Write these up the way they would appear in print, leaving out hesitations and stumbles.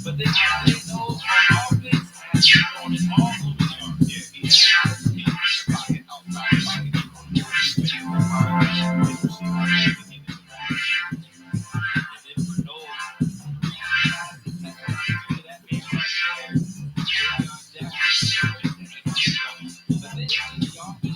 But then they know on offense, has thrown it all over the yard. Yeah, he has. He the pocket outside the pocket. He and then for those to that man right there, Jackson, but then the offense,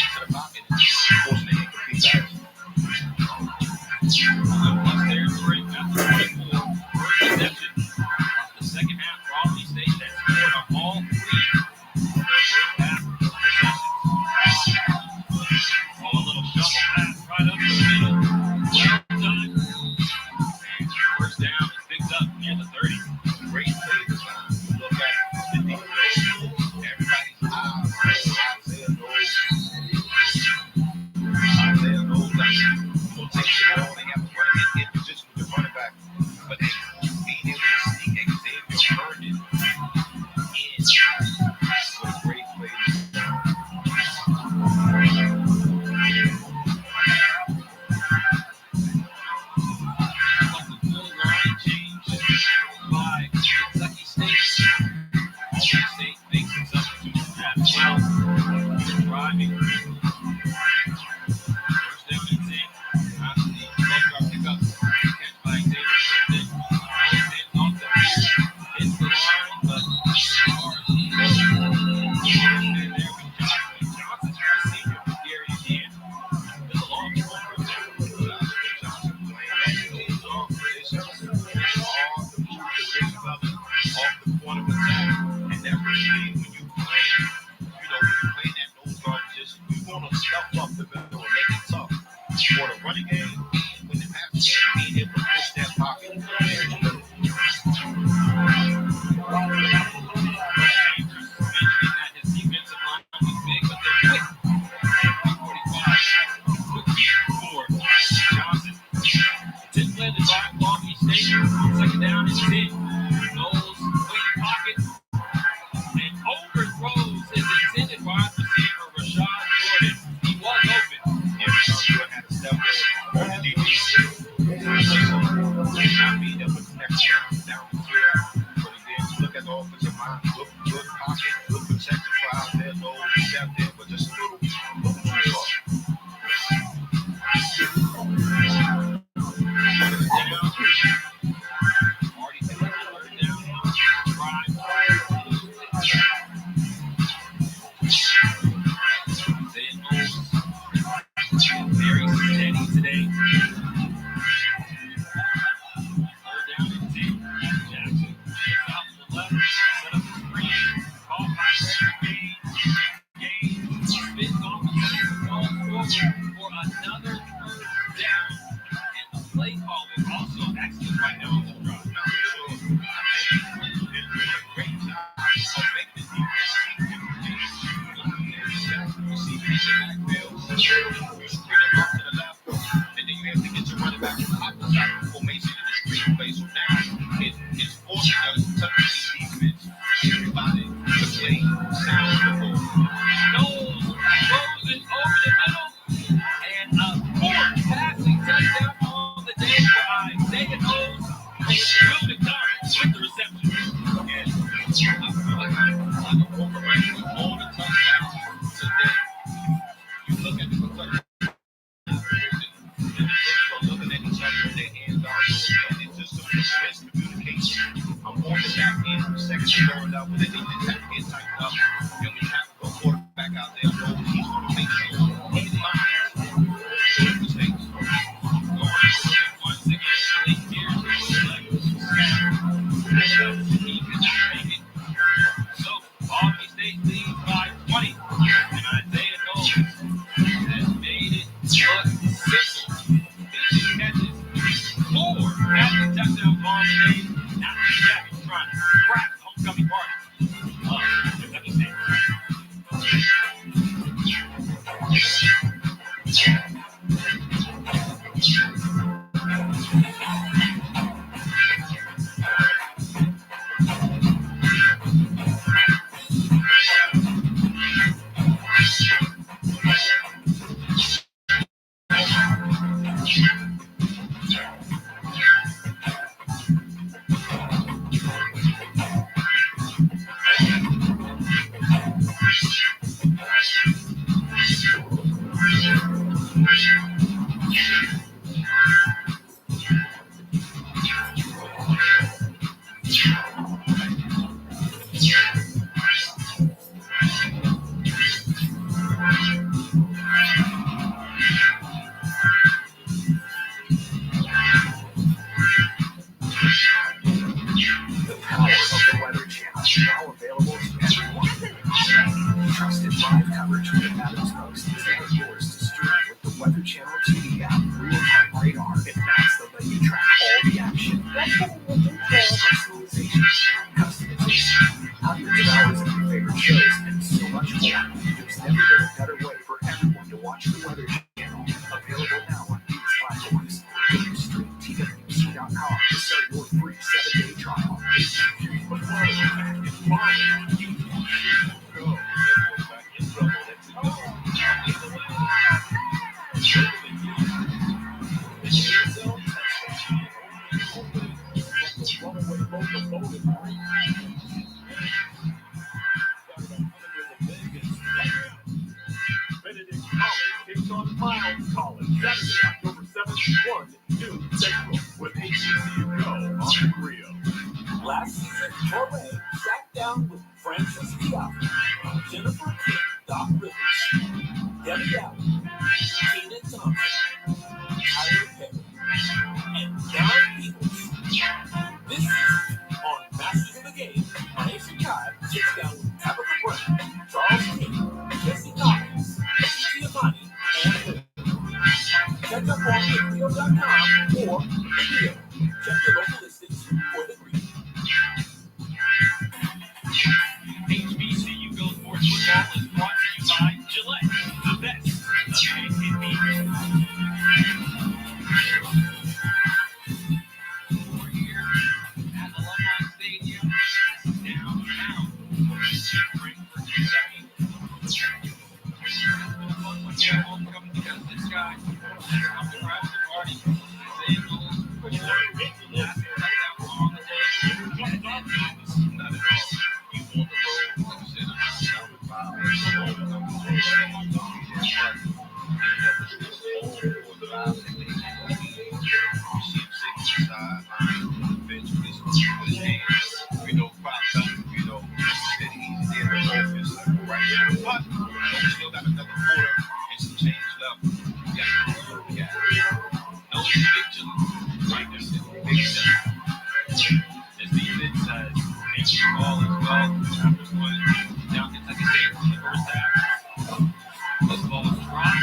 into the pocket and forcing an incomplete pass. Plus their three after 24 first possession of the second half for Albany State that scored on all three of their first half possessions. Oh, a little shuffle pass right up the middle. Well done. And first down is picked up near the 30. Great play this time. Look at the defense. Everybody's eyes. Isaiah knows that he'll take the ball. They have to run it in position with the running back. But they being able to sneak Xavier Herndon in with a great play this time. Like the goal line change by Kentucky State. Albany State makes a substitution as well. Driving. First down and 10. After the close pickup. Catch by Xavier Herndon. Goes in off the field. Hits the line, but and there we go. Johnson, the senior from Gary, Indiana. There's a long throw there. Johnson playing that long position. It's all the move the big brother off the point of attack. And that's what you need when you play, when you play that nose guard position. You want to stuff up the middle and make it tough. For the running game, and when the passing game, being able to push that pocket very little. Mentioning that his defensive line was big, but they're quick. 345. Quick for Johnson. 10 play to drive Albany State. Second down and 10. Knowles quick pocket and overthrows his intended wide receiver Rashad Jordan. He was open. Yeah, Rashad Jordan had to step in on the defense. Not being able to connect down the field. But again, you look at the offensive line, good pocket, good protection for out there. No step there, but just a little too far. Already taking the third down now. Drive. They very steady today. Third down and 10. Jackson gets out to the left, set up the screen, call by Gaines. Gaines spins off the center, goes forward for another third down. And the play call is also excellent right now on this drive. Not for sure. I think he's been doing a great job of making the defense see Jackson receiving in the backfield. You screen him off to the left, and then you have to get your running back to the opposite formation in the screen play. So now it's forcing us to defense. Everybody to play sound football. Knowles throws it over the middle, and a fourth passing touchdown on the day for Isaiah Knowles. Will McDonald with the reception. And I feel like I'm overrated all the touchdowns today. You look at the Kentucky looking at each other and their hands are and it's just some miscommunication. I'm on the back end, second and third up, but they need to get tightened up. And we have to go quarterback out there. I know he's going to make sure he minds those mistakes. Once again, late here, he cannot make it. So, Albany State leads by 20, and Isaiah Knowles has made it look simple. 15 catches, 4 passing touchdowns on the day. Now the Jackets trying to crack the homecoming party of Kentucky State. News Post is now yours to stream with the Weather Channel TV app, real-time radar, and maps that let you track all the action. Let's get into the details. Personalization, customization, hundreds of hours of your favorite shows, and so much more. There's never been a better way for everyone to watch the Weather Channel. Available now on these platforms. Go to streamtwc.com to start your free 7-day trial. hbcu, but follow you and follow you. Go. Back in trouble. Let's go. Benedict College takes on Miles College Saturday, October 7th, 1 noon Central with hbcu Go on Rio. Last season, Torre sat down with Francis Diop, Jennifer King, Doc Rivers, Debbie Allen, Tina Thompson, Tyler Perry, and John Peebles. This season, on Masters of the Game, Malaysia Kai sits down with Tabitha Brown, Charles King, Jesse Collins, Kiki Amani, and Lou. Check up on therio.com or the Rio. Check your local listings for the green. HBCU Go Sports Football is brought to you by Gillette, the best of HBCU. We're here at Alumni Stadium, downtown. Frankfurt, Kentucky. It's been a fun one here at homecoming because this guy has come to crash the party. Saying goals, pushing every last right out on the day. Not at all. You want the road, like I said, I'm we know Pop, you know, said he's in the office right now. But we still got another quarter and some change left. We got to look at no conviction. Right there's the big step. This defense has made the ball as well. After one down Kentucky State in the first half. This ball is dropped.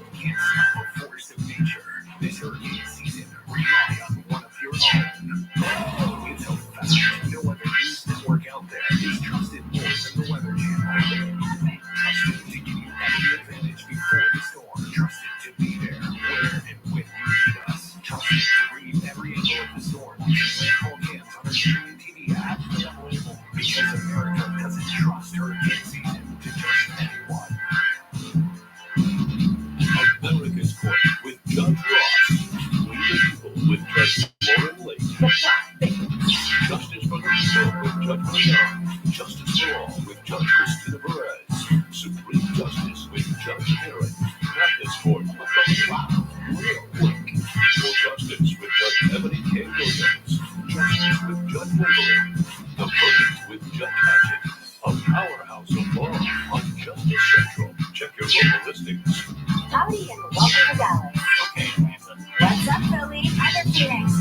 Still a chance to return. This hurricane season, rely on one of your own. It's so fast, no other news network out there is trusted more than the Weather Channel. Trusted to give you every advantage before the storm. Trusted to be there where and when you need us. Trusted to read every angle of the storm using landfall cams on our streaming TV app. Because America doesn't trust hurricane season to just anyone. America's Court with Judge Ross. We the People with Judge Lauren Lake. Justice for the People with Judge Leon. Justice for All with Judge Christina Perez. Supreme Justice with Judge Aaron. Mathis Court with Judge Wow. Real Quick. For Justice with Judge Ebony K. Williams. Justice with Judge Wolverine. The Verdict with Judge Hatchet. A powerhouse of law on Justice Central. Check your local listings. Howdy and welcome to Dallas. Okay, Atlanta. What's up, Philly? Other Phoenix.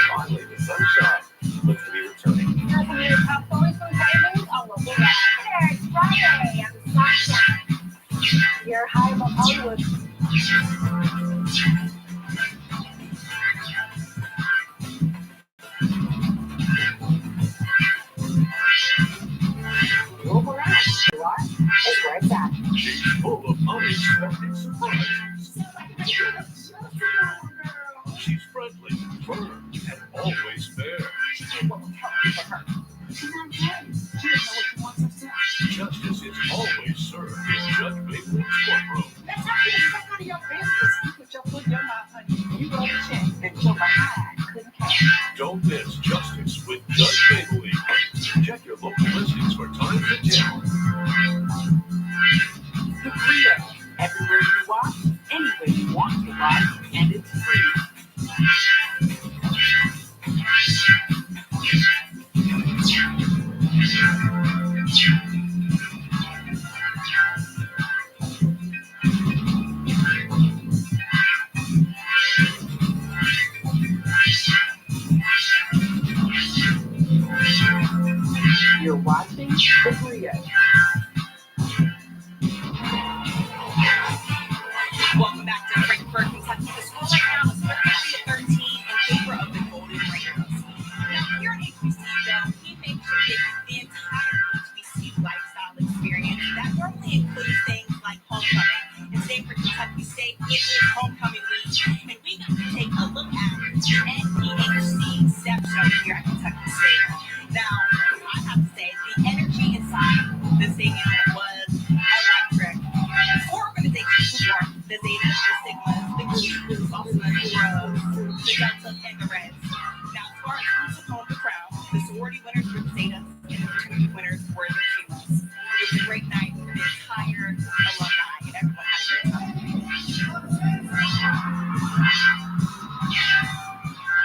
Finally, the sunshine looks to be returning. Nothing new top stories from Diamonds on local rap. There, it's Friday and the sunshine. You're high above Hollywood. Look around. You are? It's where it's at. She's full of unexpected surprises. She's friendly, firm, and always fair. Justice is always served in Judge Bailey's courtroom. Let's not get stuck out of your business. You put your foot in your mouth, honey. You wrote a check that your behind couldn't cash. Don't miss Justice with Judge Bailey. Check your local listings for times and channels. The Rio. Everywhere you walk, anywhere you want to walk, and it's free. Agree at. Welcome back to Frankfort, Kentucky. The score right now is 33-13 in favor of the Golden Raiders. Now, here at hbcu, we make sure you get the entire HBCU lifestyle experience that normally includes things like homecoming. And today for Kentucky State, it is homecoming week, and we got to take a look at the NPHC step show here at Kentucky State. Now, I have to say, the energy inside the stadium was electric. Four organizations who were the Zetas, the Sigmas, the Greens, also the Heroes, the Deltas, and the Reds. Now, as far as who took home the crown, the sorority winners were the Zetas, and the fraternity winners were the Heroes. It was a great night for the entire alumni, and everyone had a great time.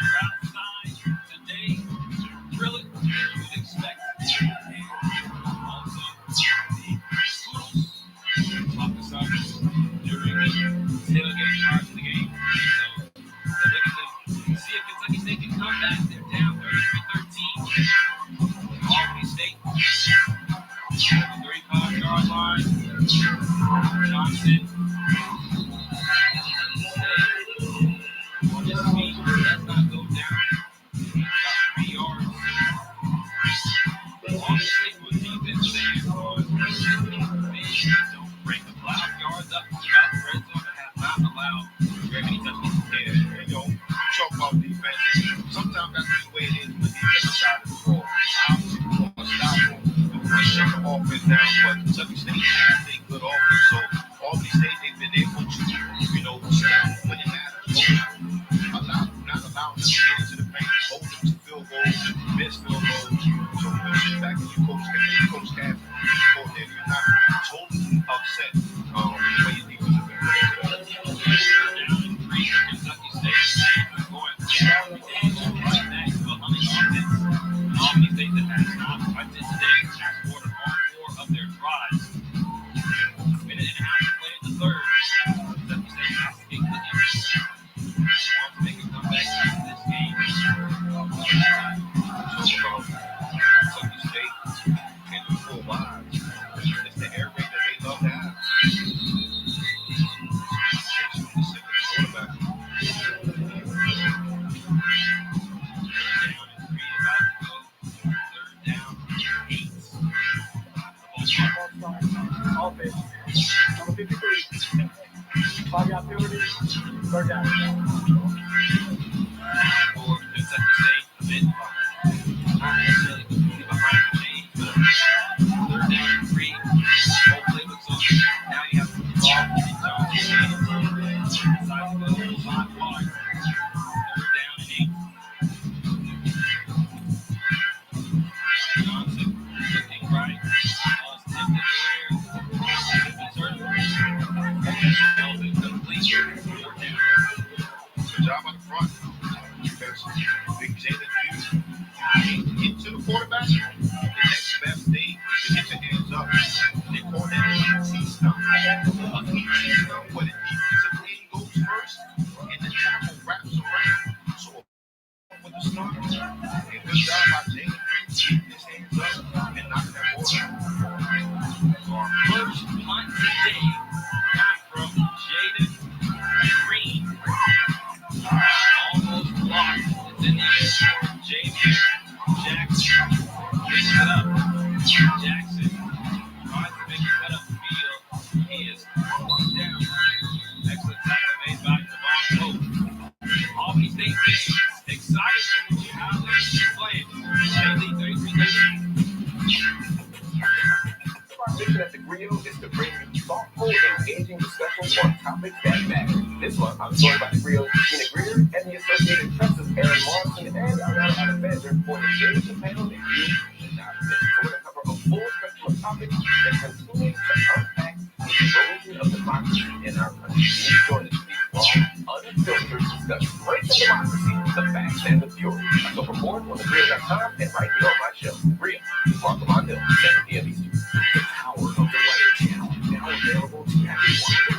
Crowd size today, really, you would expect. And also, the schools talk to us during the tailgate part of the game. So, they're looking to see if Kentucky State can come back. They're down 33-13. Albany State, the 35-yard line. Johnson. On this speed, does not go down. About 3 yards. Albany State will defense there on don't break the 5 yards up to about the red zone and have not allowed very many touchdowns. Yeah, you know, talk about defense. Sometimes that's the way it is when the defensive side of the ball. Obviously, we want to stop them. We want to shut the offense down, but Kentucky State has a good offense. So, Albany State, they've been able to, you know, stop when it matters. Not allowing them to get into the paint, hold them to field goals, miss field goals. So, when you sit back and you coach Cav, you're not totally upset with the way your defense has been playing. Down in 3 for Kentucky State. Going down right next to a hunting offense. Albany State that has not punted today has scored on 4 of their drives. Minute and a half to play in the third. Kentucky State has to get cooking. Wants to make a comeback in this game. Kentucky State can do 4 wides. It's the air raid that they love to have. Quarterback. Down in 3, about to go. Third down, 8. Offense. Number 53. 5-yard penalty. Third down. For Kentucky State, a bit not necessarily completely behind the chains, but third down and 3. Whole playbook's over. Now you have to put the ball in Johnson's hands. Decides to go 5 wide. Third down and 8. Johnson looking right. Ball's tipped in the air. Melvin complete. 4 down. Good job on the front. Defense. Big Jada get to the quarterback. The next best thing is to get your hands up. They call that an ET stump. A ET stump where the defensive end goes first and the tackle wraps around. So with the start, a good job by Jada getting his hands up and knocking that ball out. Our first punt today from Jaden Green. Almost blocked. It's in the air. Jaden Jackson picks it up. Jackson tries to make it cut up the field. He is brought down. Excellent tackle made by Devon Pope. Albany State fans excited to see how they're playing. They lead 33-13. Our mission at the Grill is to bring you thoughtful, engaging discussions on topics that matter. This month, I'm joined by the Grill's Christina Greer and the Associated Press's Aaron Morrison and our Alexander for an engaging panel that you should not miss. We're going to cover a full spectrum of topics that continue to unpack the erosion of democracy in our country. Please join us for these raw, unfiltered discussions. Race and democracy, the facts and the fury. So for more on thegrill.com and right here on my show, Grill, Mark Mondale, 7 p.m. Eastern. The power of the Weather Channel, now available to everyone.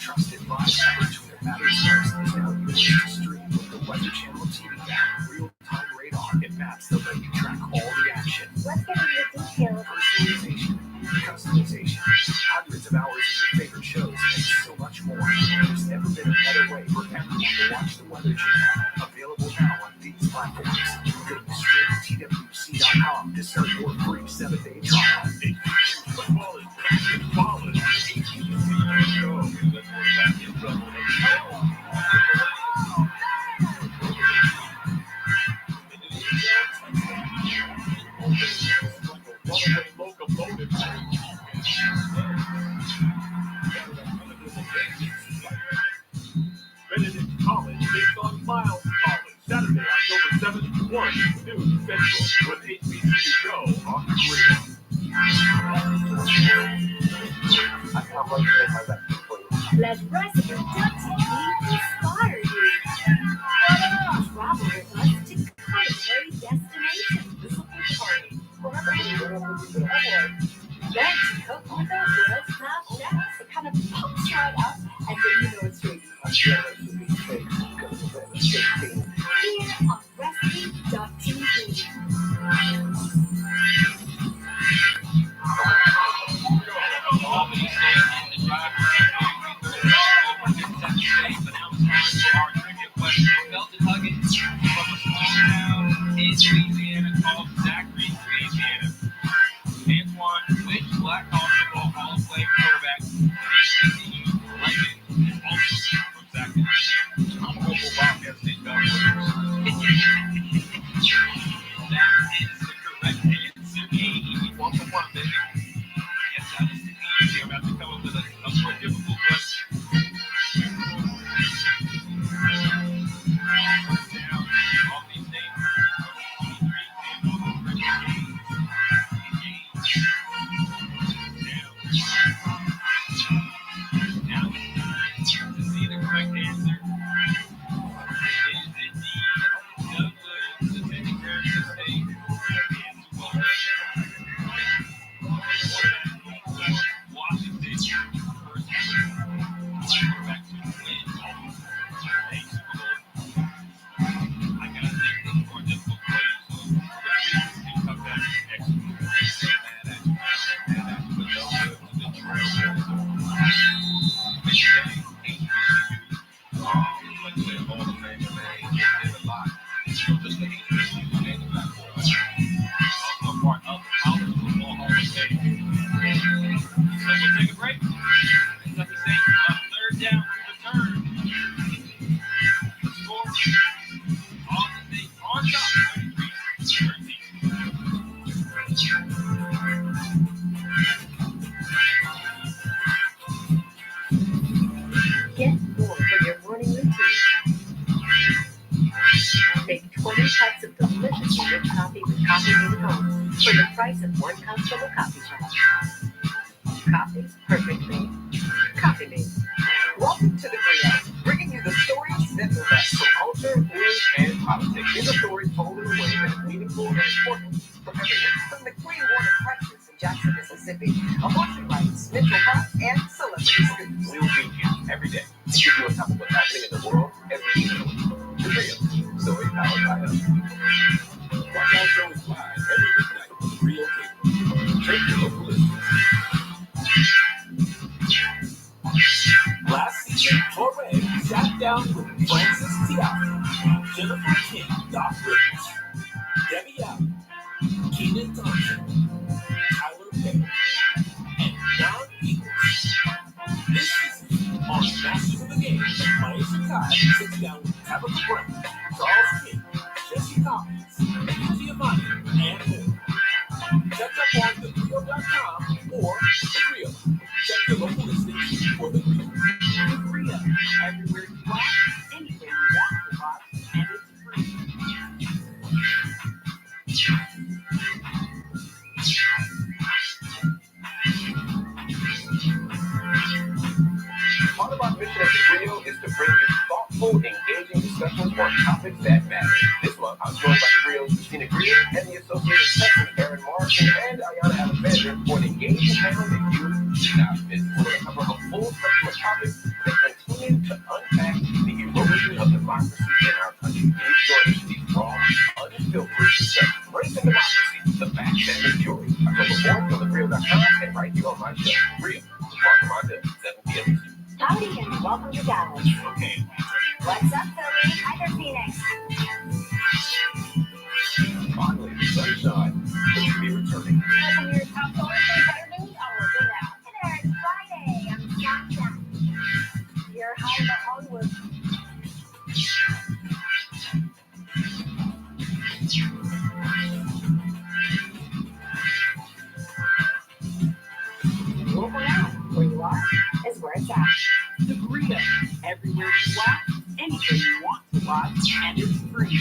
Trusted by Twitter Matters First is now yours to stream with the Weather Channel TV app, real-time radar, and maps that let you track all the action. Let's get into the details. 71 News Central with hbcu Go on the radio. I can't wait to make my recipe for you. Let recipe.tv inspire you. Travel with us to culinary destinations. This will be a party. Remember, we're going to do the award. Then to cook with our world-class chefs. It kind of pumps right up, and then you know it's ready. I'm jealous of these things because of that 16. Here on recipe.tv. Albany State in the drive for but now it's time for our trivia question. Felt it hugging from a small town in Louisiana called Zachary, Louisiana. Antoine, which Black Hawk football Hall of Fame quarterback and HBCU legend is also from Zachary, Louisiana? I'm going to go Wildcat State Bellwether. That is the correct answer. One for one, baby. Yes, that is the easy. I'm about to come up with a more difficult question. Down all these names. 23 and all those French games. Now it's time to see the correct answer. It is indeed Doug Williams, attending Kansas State. The answer was Washington, first quarterback to win a Super Bowl. I gotta think this is more difficult for you, so we're gonna come back next week. But no good to the trail. Like I said, all the names, man, they did a lot. So just the HBCU and the Black Boys. Also part of the College Football Hall of Fame. So we'll take a break. Kentucky State on third down to return. The score on the state on top, 33-13. Get more for your morning routine. Make 20 cups of delicious rich coffee with Coffee Made at Home for the price of 1 cup from a coffee shop. Coffee, perfect made. Coffee Made. Welcome to the Greenhouse, bringing you the stories that matter from culture, news, and politics. These are stories told in a way that is meaningful and important for everyone. From the Queen Water Crisis in Jackson, Mississippi, abortion rights, mental health, and celebrity scoops. We will be here every day to keep you on top of what's happening in the world every day. The Real Story Powered by Us. Watch our shows live every weeknight on the Real Cable. Check your local listings. Last season, Torre sat down with Francis Tiafi, Jennifer King, Doc Rivers, Debbie Allen, Keenan Thompson, Tyler Perry, and Don Eagles. This season, on Masters of the Game, Maya Sakai sits down with Tabitha Brown, Charles King, Jesse Collins, Giovanni, and more. Check up on thegrio.com or The Grill. Check your local listings for The Grill. The Grill, everywhere you walk, anywhere you want to watch, and it's free. Part of our mission at The Grill is to bring you thoughtful, engaging discussions on topics that matter. This month, I'm joined by The Grill's Christina Greer and the Associated Press's Aaron Morrison and Ayana Alexander for an engaging panel that you should not miss. We're going to cover a full spectrum of topics that continue to unpack the erosion of democracy in our country. Please join us for these raw, unfiltered discussions. Race and Democracy, the facts and the jury. October 4th on thegrill.com and right here on my show, Real, with Mark Armando, 7 p.m. Howdy and welcome to Dallas. Okay. What's up, Philly? Hi there, Phoenix. Finally, the sunshine will be returning. Welcome to your top stories and better news. I'll work it out. Hey there, it's Friday. I'm Snapchat. You're high in Hollywood. Look around. Where you are is where it's at. The Grill, everywhere you walk, anywhere you want to watch, and it's free.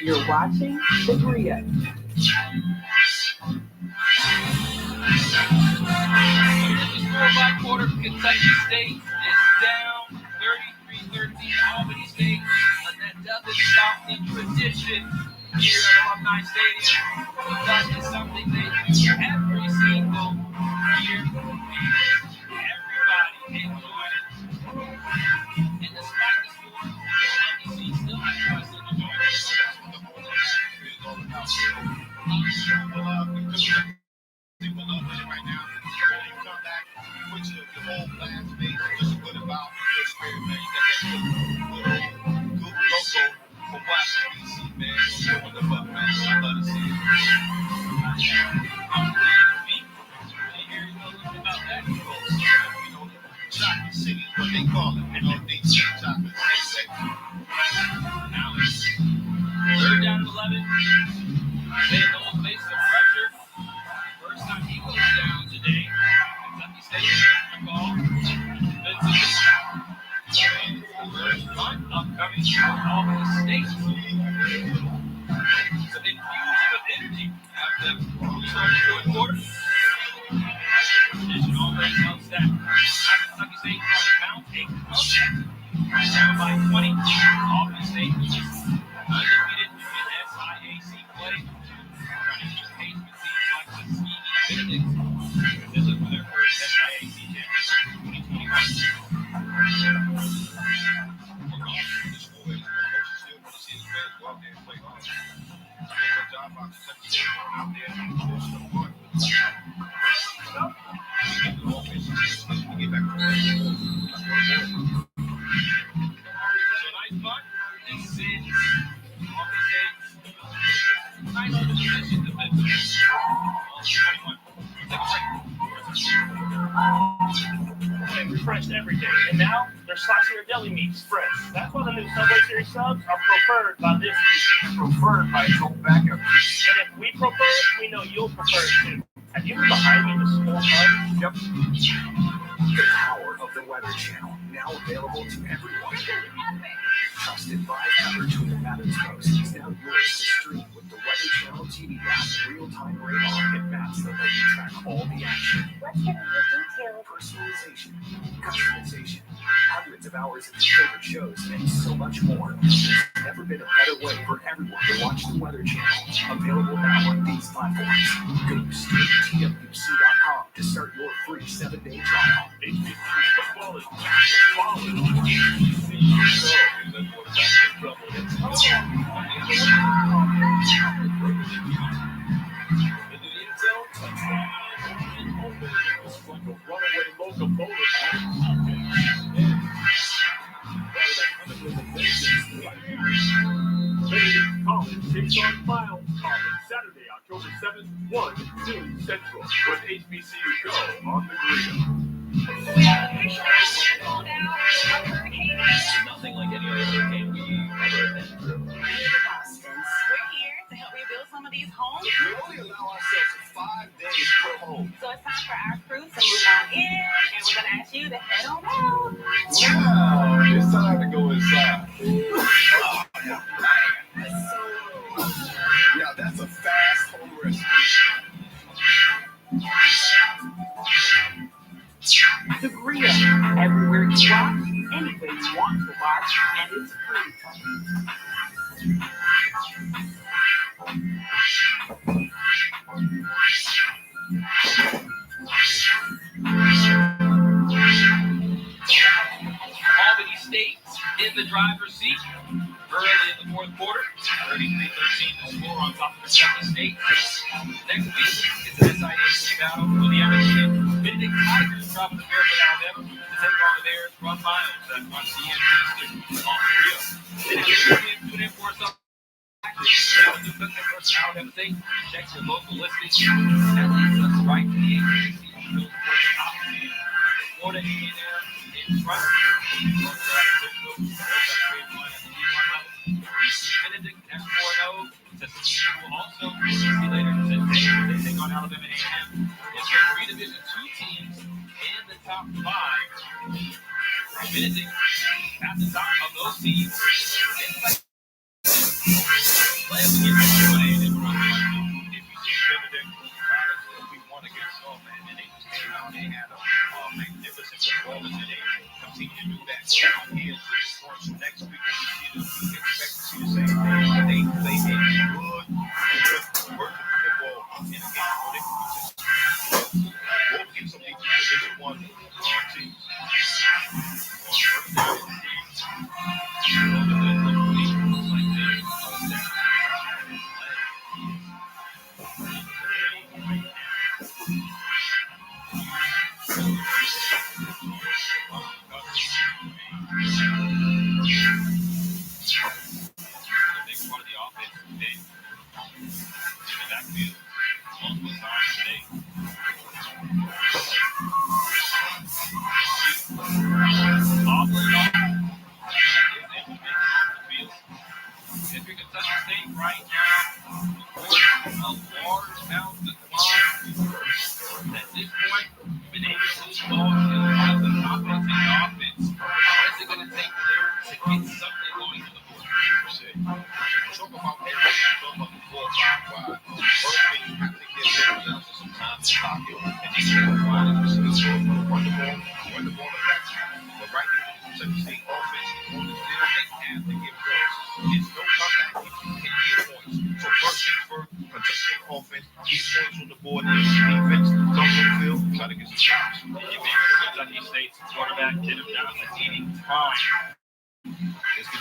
You're watching The Gria. Score quarter, Kentucky State is down 33-13. Albany State, but that doesn't stop the tradition here at Alumni Stadium. That is something they do every single year. Everybody enjoyed it. And despite the score, NBC still has trust in the joint. That's what the whole atmosphere is all about. People love winning right now. You come back, put your whole last base, just a good about good spirit, man. You got that good logo for Washington, D.C., man. You're doing the buck, man. I love to see it. I'm ready to beat. You hear a little bit about that, folks. Chocolate City is what they call it. They say Chocolate City. Now it's 3rd down and 11. They don't face some pressure. First time he goes down today. Kentucky State the ball. First punt upcoming from Albany State. It's an infusion of energy after the start of the fourth quarter. Tradition always helps that. Kentucky State on the bounce, a comeback. Down by 20. Albany State is undefeated in SIAC play. Running the pace with teams like the Benedict. This is for their first SIAC championship in 2021. Regardless of the score, coaches still want to see the fans go out there and play hard. Good job by Kentucky State out there and push the mark. We get back to the so nice punt. This is Albany State. Nice on the position defense. 21. And refreshed every day. And now they're slicing your deli meats fresh. That's why the new Subway Series subs are preferred by this user. Preferred by its own backup. And if we prefer it, we know you'll prefer it too. Have you been behind me to small hub? Yep. The power of the Weather Channel, now available to everyone. Trusted live coverage when it matters most is now yours to stream with the Weather Channel TV app, real-time radar, and maps that let you track all the action. Let's get into detail. Personalization, customization, hundreds of hours of your favorite shows, and so much more. There's never been a better way for everyone to watch the Weather Channel. Available now on these platforms. Go to streamtwc.com to start your free 7-day trial. HBCU football is falling on HBCU. College takes on Miles College Saturday, October 7th, 1 to 2 Central with HBCU Go on the Gria. Nothing like any other hurricane we ever been through. We're here to help rebuild some of these homes. We only allow ourselves 5 days per home. So it's time for our crew to move on in, and we're going to ask you to head on out. Wow, it's time to go inside. Yeah, that's a fast home recipe. The Gria. Everywhere you watch, anywhere you want to watch, and it's free. Albany State in the driver's seat early in the fourth quarter. 33-13 the score on top of Kentucky State. Next week, it's an SIAC battle for the undefeated Benedict Tigers dropping the Fairfield, Alabama to take on the Bears Run Miles. That's on CNBC on Rio. Tune in for some Alabama State. Check your local listings. That leads us right to the HBCU. Florida A&M in front. Benedict at 4-0. Tuskegee will also see later today. They take on Alabama A&M. It's the three Division II teams in the top five. Benedict at the top of those teams. Play against A&M. If you see Benedict, we won against them, and they just came out. They had a magnificent performance, and they continue to do that down here to this point. So next week, we expect to see the same thing. They play a good work of football in a game where they can just go against some of these Division One teams.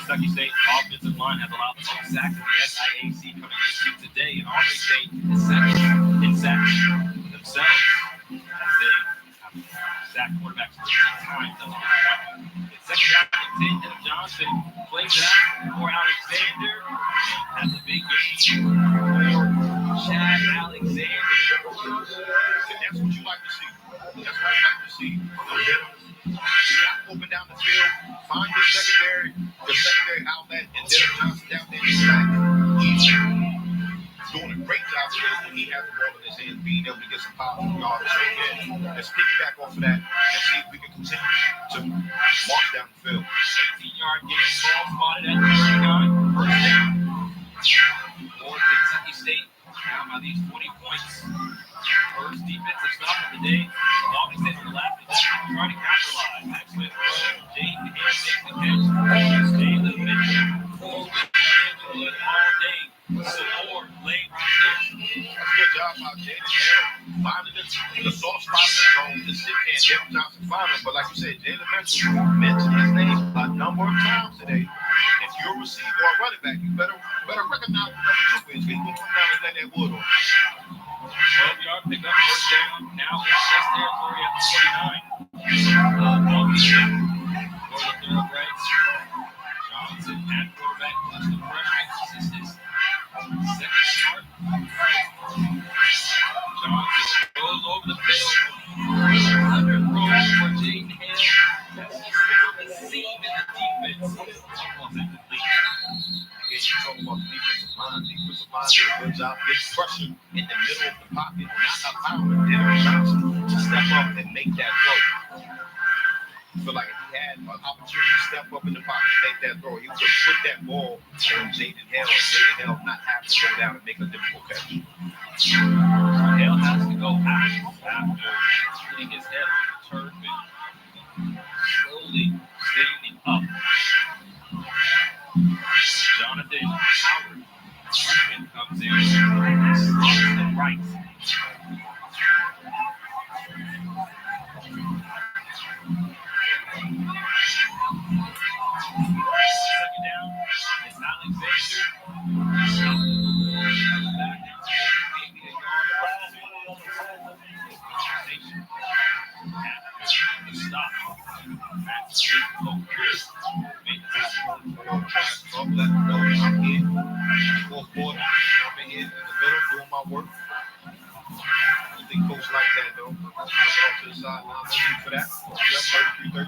Kentucky State offensive line has allowed the most sacks in the SIAC coming into today, and Auburn State is second in sacks themselves as they have sacked quarterbacks 13 times up to this point. It's second down and 10, and Johnson plays it out for Alexander. That's a big game for Chad Alexander. And that's what you like to see. That's what you like to see. Open down the field, find the secondary outlet, and Dylan Johnson down there in the back. He's doing a great job when he has the ball in his hands, being able to get some powerful yards. So again, let's piggyback off of that and see if we can continue to march down the field. 18-yard gain, ball spotted at the 39. First down for Kentucky State. Down by these 20 points. First defensive stop of the day. Auburn State on the left, and trying to capitalize. Excellent throw. Jaden Hale takes the catch. Stay a little bit. All day. Some more late right there. That's a good job by Jaden Hale. Finding the soft spot in the zone to sit there and Dylan Johnson find him. But like you said, Jalen mentioned his name a number of times today. If you're a receiver or a running back, you better recognize who number 2 is. He's going to come down and let that wood on. 12-yard pickup, first down. Now in this territory at the 49. Johnson at quarterback, just the freshman. This is his second start. Johnson goes over the field. Underthrow for Jaden Hale. That's the seam in the defense. Almost incomplete. Again, you talk about the defensive line. Defensive line did a good job getting pressure in the middle of the pocket, not allowing Dylan Johnson to step up and make that throw. I feel like if he had an opportunity to step up in the pocket and make that throw, he would have put that ball on Jaden Hale, and Jaden Hale not have to go down and make a difficult catch. Hale has to go out after getting his head on the turf and slowly standing up. Jonathan Howard comes in, slots the right. Second down, it's Alexander. Back down to maybe a yard. Stop. That's Let them know I'm here. Fourth quarter, I'm in the middle doing my work. I think folks like that though. Coming off to the sideline, no need for that. You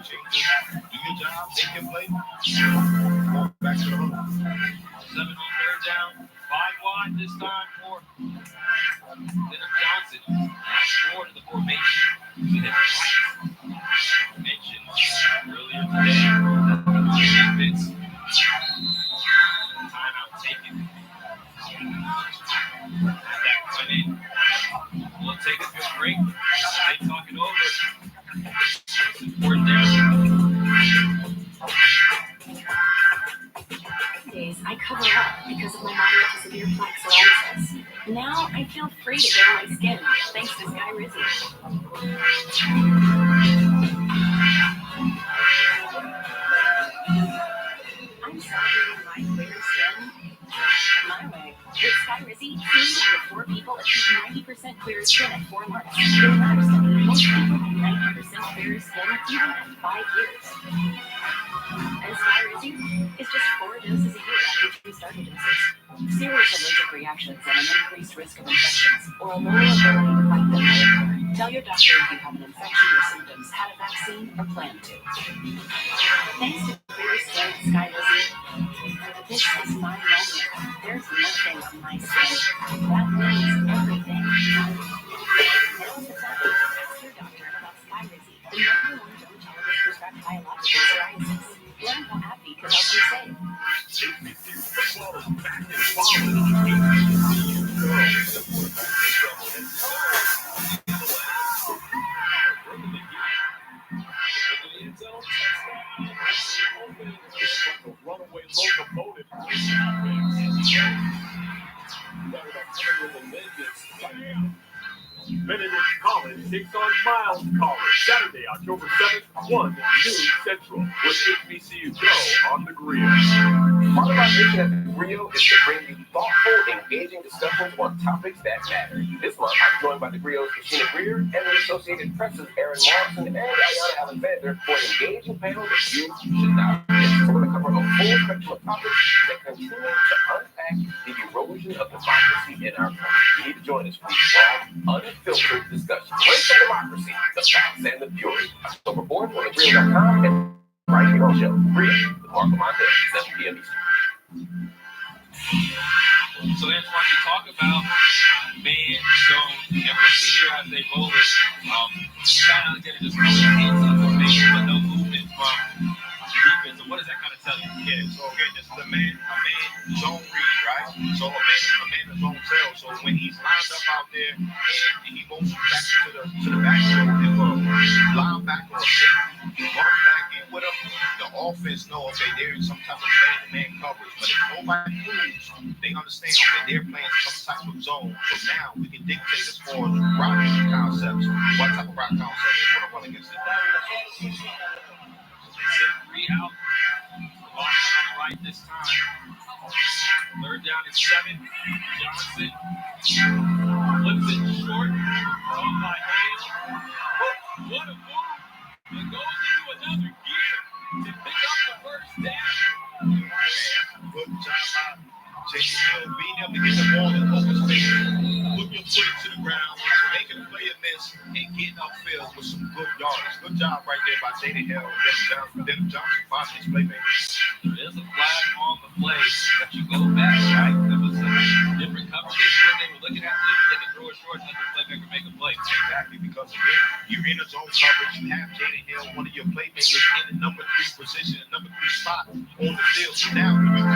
changes. Do your job, take your play. Go back to the huddle. 7 on third down. 5 wide this time for Denham Johnson. Four to the formation. To his right. Mentioned earlier today. Defense. Timeout taken. That went in. We'll take a good break. They talk it over. Fourth down. Days I cover up because of my moderate to severe plaque psoriasis. Now I feel free to bare my skin thanks to Sky Rizzy. I'm celebrating my clear skin my way. With Sky Rizzy, 3 out of 4 people achieve 90% clear skin at 4 months. In another study, most people have 90% clear skin even at 5 years. And Sky Rizzy is just 4 doses a year after 2 starter doses. Serious allergic reactions and an increased risk of infections or a lower ability to fight them may occur. Tell your doctor if you have an infection or symptoms, had a vaccine, or plan to. Thanks to clear skin Sky Rizzy, this is my moment. There's nothing on my skin. That means everything. Now is the time. Ask your doctor about Sky Rizzy, the #1 dermatologist prescribed biological psoriasis. Learn how AbbVie could help you save. Runaway locomotive. Benedict Collins takes on Miles Collins Saturday, October 7th, 1 noon Central, with HBCU Go on the grill. Part of our mission at the Grill is to bring you thoughtful, engaging discussions on topics that matter. This month, I'm joined by the Grill's Christina Greer and the Associated Press's Aaron Morrison and Ayana Alexander for an engaging panel that you should not miss. We're going to cover a full spectrum of topics that continue to unpack the erosion of democracy in our country. You need to join us for these long, unfiltered discussions. Race and democracy, the facts and the fury. October 4th on thegrill.com and right here on the show. Grill, the Marco Monday, 7 p.m. Eastern. So Antoine, you talk about man, zone, and we'll see here as they roll it. Trying to get it just going into the formation, but no movement from the defense. So what does that kind of tell you? Yeah, so again, this is a man zone read, right? So a man zone tell. So when he's lined up out there and he moves back to the backfield, if a linebacker or safety runs back in with him, the offense know, okay, they're in some type of man-to-man coverage. But if nobody moves, they understand, okay, they're playing some type of zone. So now we can dictate as far as route concepts. What type of route concept they want to run against the defense. Send 3 out. Ball on the right this time. Third down and 7. Johnson flips it short. Caught by Hale. What a move. It goes into another gear to pick up the first down. Good job by J.C. Hill being able to get the ball in open space. Put your foot into the ground, making a play a miss, and getting upfield with some good yardage. Good job right there by J.D. Hill and Denham Johnson finding his playmakers. There's a flag on the play that you go back, right? There was a different coverage. They were looking at they could throw it short and let the playmaker make a play. Exactly, because again, you're in a zone coverage. You have J.D. Hill, one of your playmakers, in the number 3 position, number 3 spot on the field. So now when you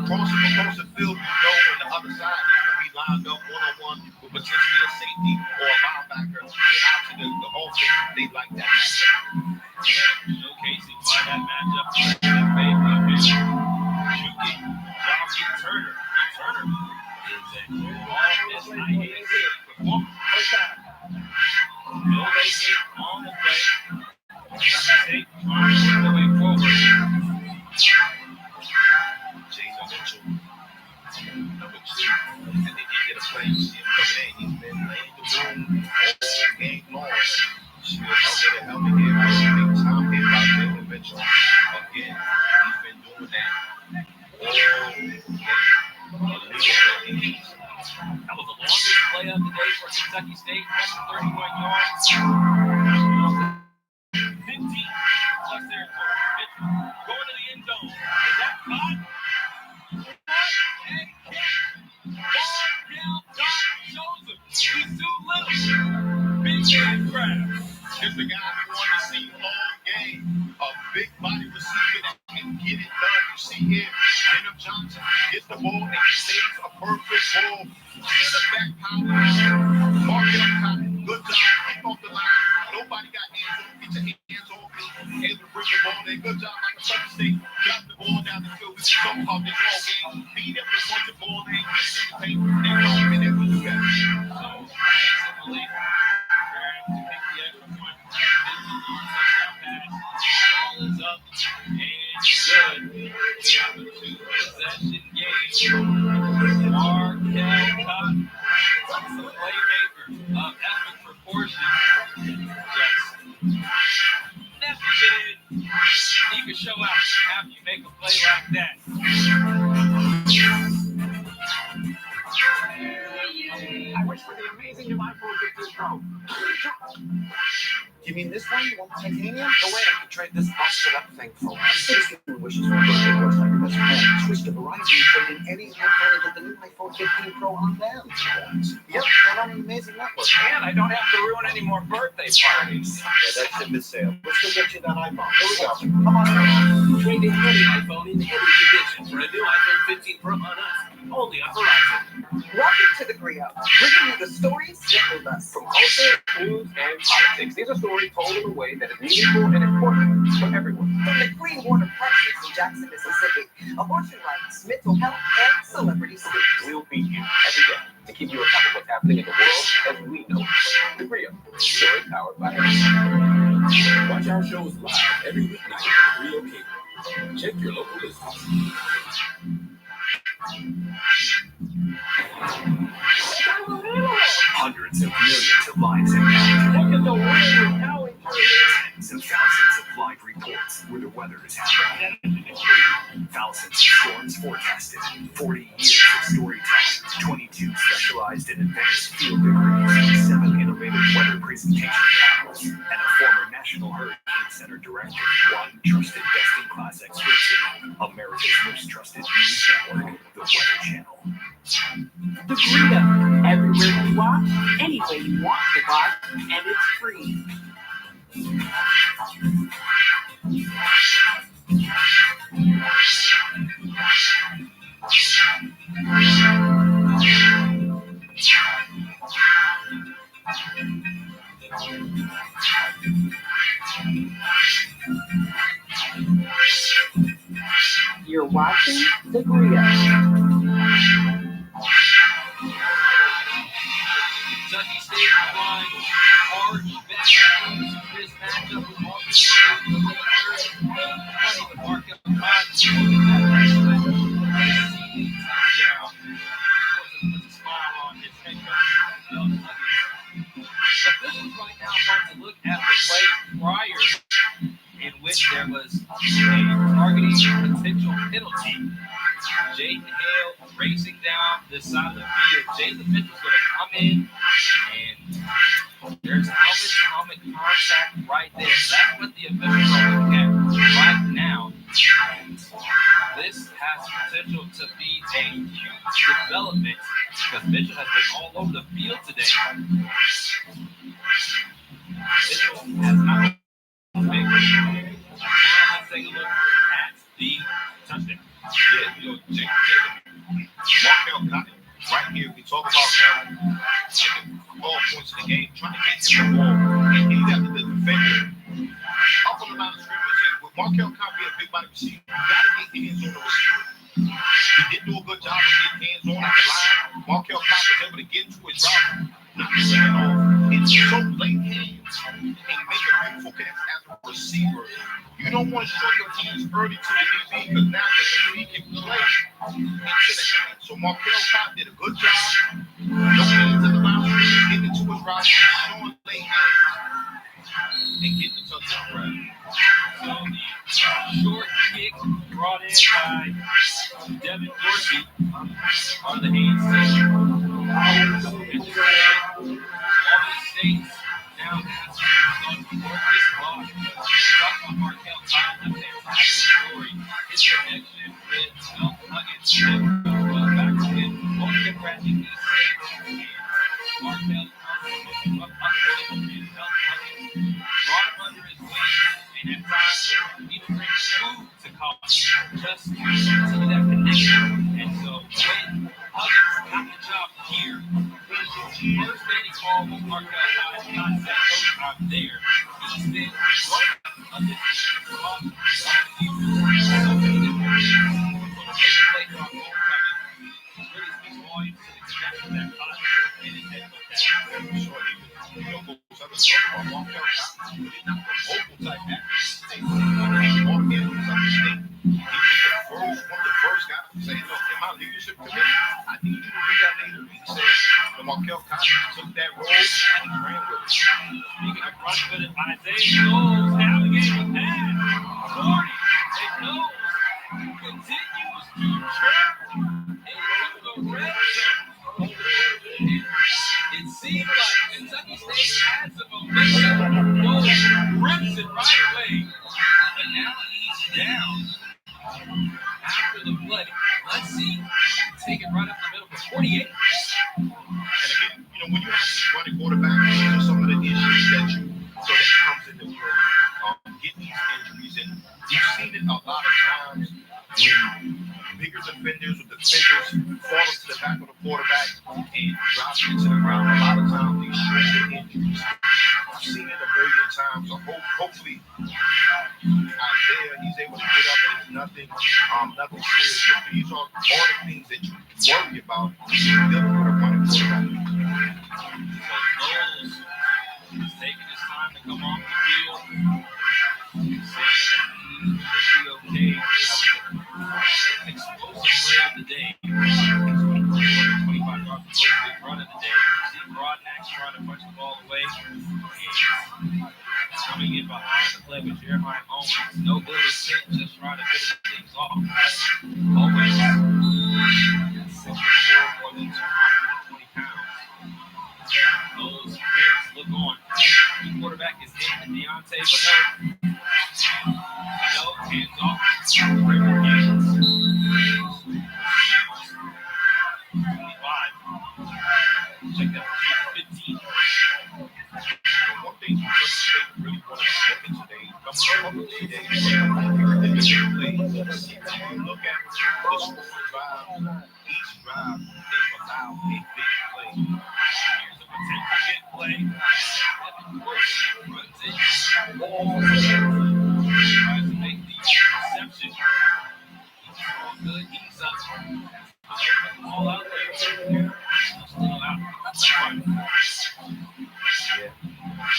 cross across the field, you know on the other side he's going to be lined up one-on-one with potentially a safety or a linebacker. And obviously the offense, they like that matchup. Yeah, showcasing why that matchup is in favor of him. Shooting, Johnson Turner. And Turner is a all this night performer. No basic on the play. State trying to work their way forward. Jason Mitchell, number 2, at the end of the play, you see him coming in. He's been laying the room all game long. She was helmet here. Big time hit by Jason Mitchell. Again, he's been doing that all game. That was the longest play of the day for Kentucky State, 31 yards. 15 there. Good job by Kentucky State. Got the ball down the field. We can talk about this all game. Beat up the punch the ball. They ain't getting in the paint. They're not been able to do that. So, basically, trying to pick the extra point. Touchdown pass. Ball is up and good. We have a two-possession game. Markel Cotton, some playmakers of epic proportions. Just never did. He could show out after you make a play like that. I wish for the amazing new iPhone 15 Pro. You mean this one? You want titanium? No way, I could trade this busted up thing for one. Thanksgiving wishes for birthday was like your best friend. Switch to Verizon and trade in any iPhone and get the new iPhone 15 Pro on them. Yep, and on an amazing network. And I don't have to ruin any more birthday parties. Yeah, that ship is sailed. Let's go get you that iPhone. Here we go. Come on. Trade in any iPhone in any condition for a new iPhone 15 Pro on us. Only on Verizon. Welcome to the Griot, bringing you the stories that with us. From culture, news, and politics, these are stories told in a way that is meaningful and important for everyone. From the Clean Water Crisis in Jackson, Mississippi, abortion rights, mental health, and celebrity stories. We'll be here every day to keep you on top of what's happening in the world as we know it. The Griot, story powered by us. Watch our shows live every weeknight at the Rio Cable. Check your local listings. Hundreds of millions of lives impacted. Look at the rain howling through here. Tens of thousands of live reports where the weather is happening. Thousands of storms forecasted. 40 years of storytelling. 22 specialized and advanced field degrees. 7 innovative weather presentation panels. And a former National Hurricane Center director. 1 trusted best-in-class expert team. America's most trusted news network, the Weather Channel. The Griot, everywhere you watch, anywhere you want to watch, and it's free. You're watching The Griot. Kentucky State flying hard back this matchup with Markel State. The Markel touchdown. Puts a smile on his head coach. Officials right now want to look at the play prior, in which there was a targeting potential penalty. Jaden Hale racing down the side of the field. Jalen Mitchell's going to come in, and there's helmet-to-helmet contact right there. That's what the officials are looking at right now. And this has potential to be a huge development because Mitchell has been all over the field today. Mitchell has not been. Now let's take a look at the touchdown. Yeah, Markel Cotton, right here. We talk about him taking ball points in the game, trying to get him the ball. And he's after the defender up on the line of scrimmage. And with Markel Cotton being a big body receiver, you got to get hands on the receiver. He didn't do a good job of getting hands on at the line. Markel Cotton was able to get into his route, not to send it off. It's so late hands and make a beautiful catch as a receiver. You don't want to show your hands early to the DB because now the DB can play into the hands. So Markel Cotton did a good job. No hands at the line, getting into his route, showing late hands, and getting the touchdown grab. So the short kick brought in by Devin Dorsey on the hands team. All these states now has to work this clock. Talk about Markel Cotton, a fantastic story. His connection with Mel Nuggets and back to him. Both get crashing these states. Markel Cotton up with his Mel Nuggets. Brought him under his wing and at times even bring food to college just to continue that connection. And so when Huggins got the job here, first thing he called was Markel Cotton. Not said, "Coach, I'm there." He's been right under the defense. So many different things. But to make a play for our homecoming really speaks volumes to the connection that Cotton and his head coach have. Sure, Coach Huggins talked about Markel Cotton. Really not the vocal type athlete. They brought him in from the state. He was one of the first guys to say, look, in my leadership committee, I need you to be that leader. He said, Markel Cotton took that role and he ran with it. Speaking of running with it, Isaiah Knowles now gave a pass. 40, and Knowles continues to churn into the red zone. It seemed like Kentucky State had some momentum. Knowles rips it right away. But now he's down after the play. Let's see. Take it right up the middle for 48. And again, when you have these running quarterbacks, these are some of the issues that comes into play. Getting these injuries, and you've seen it a lot of times when bigger defenders or defenders fall into the back of the quarterback and drop into the ground. A lot of times these shoulder injuries. I've seen it a million times. So hopefully Isaiah, he's able to get up and it's nothing serious. But these are all the things that you worry about when you're dealing with a running quarterback. So Knowles is taking his time to come off the field. Saying that he should be okay. That was an explosive play of the day. 25 yards explosive run of the day. See Broadnax trying to punch the ball away. And coming in behind the play with Jeremiah Owens. No ill intent, just trying to finish things off. Owens, 6'4", more than 220 pounds. Those parents look on. The quarterback is in, Deontay Bernard. No, hands off. River Gaines. 25. Check that out. 15. One thing Kentucky State really wanted to look at today, couple of days, you look at the scoring drive, each drive, they allow a big play. Here's a potential big play. Runs it. Tries to make the reception. He's all good. He's up. All out there. Still out. Yeah.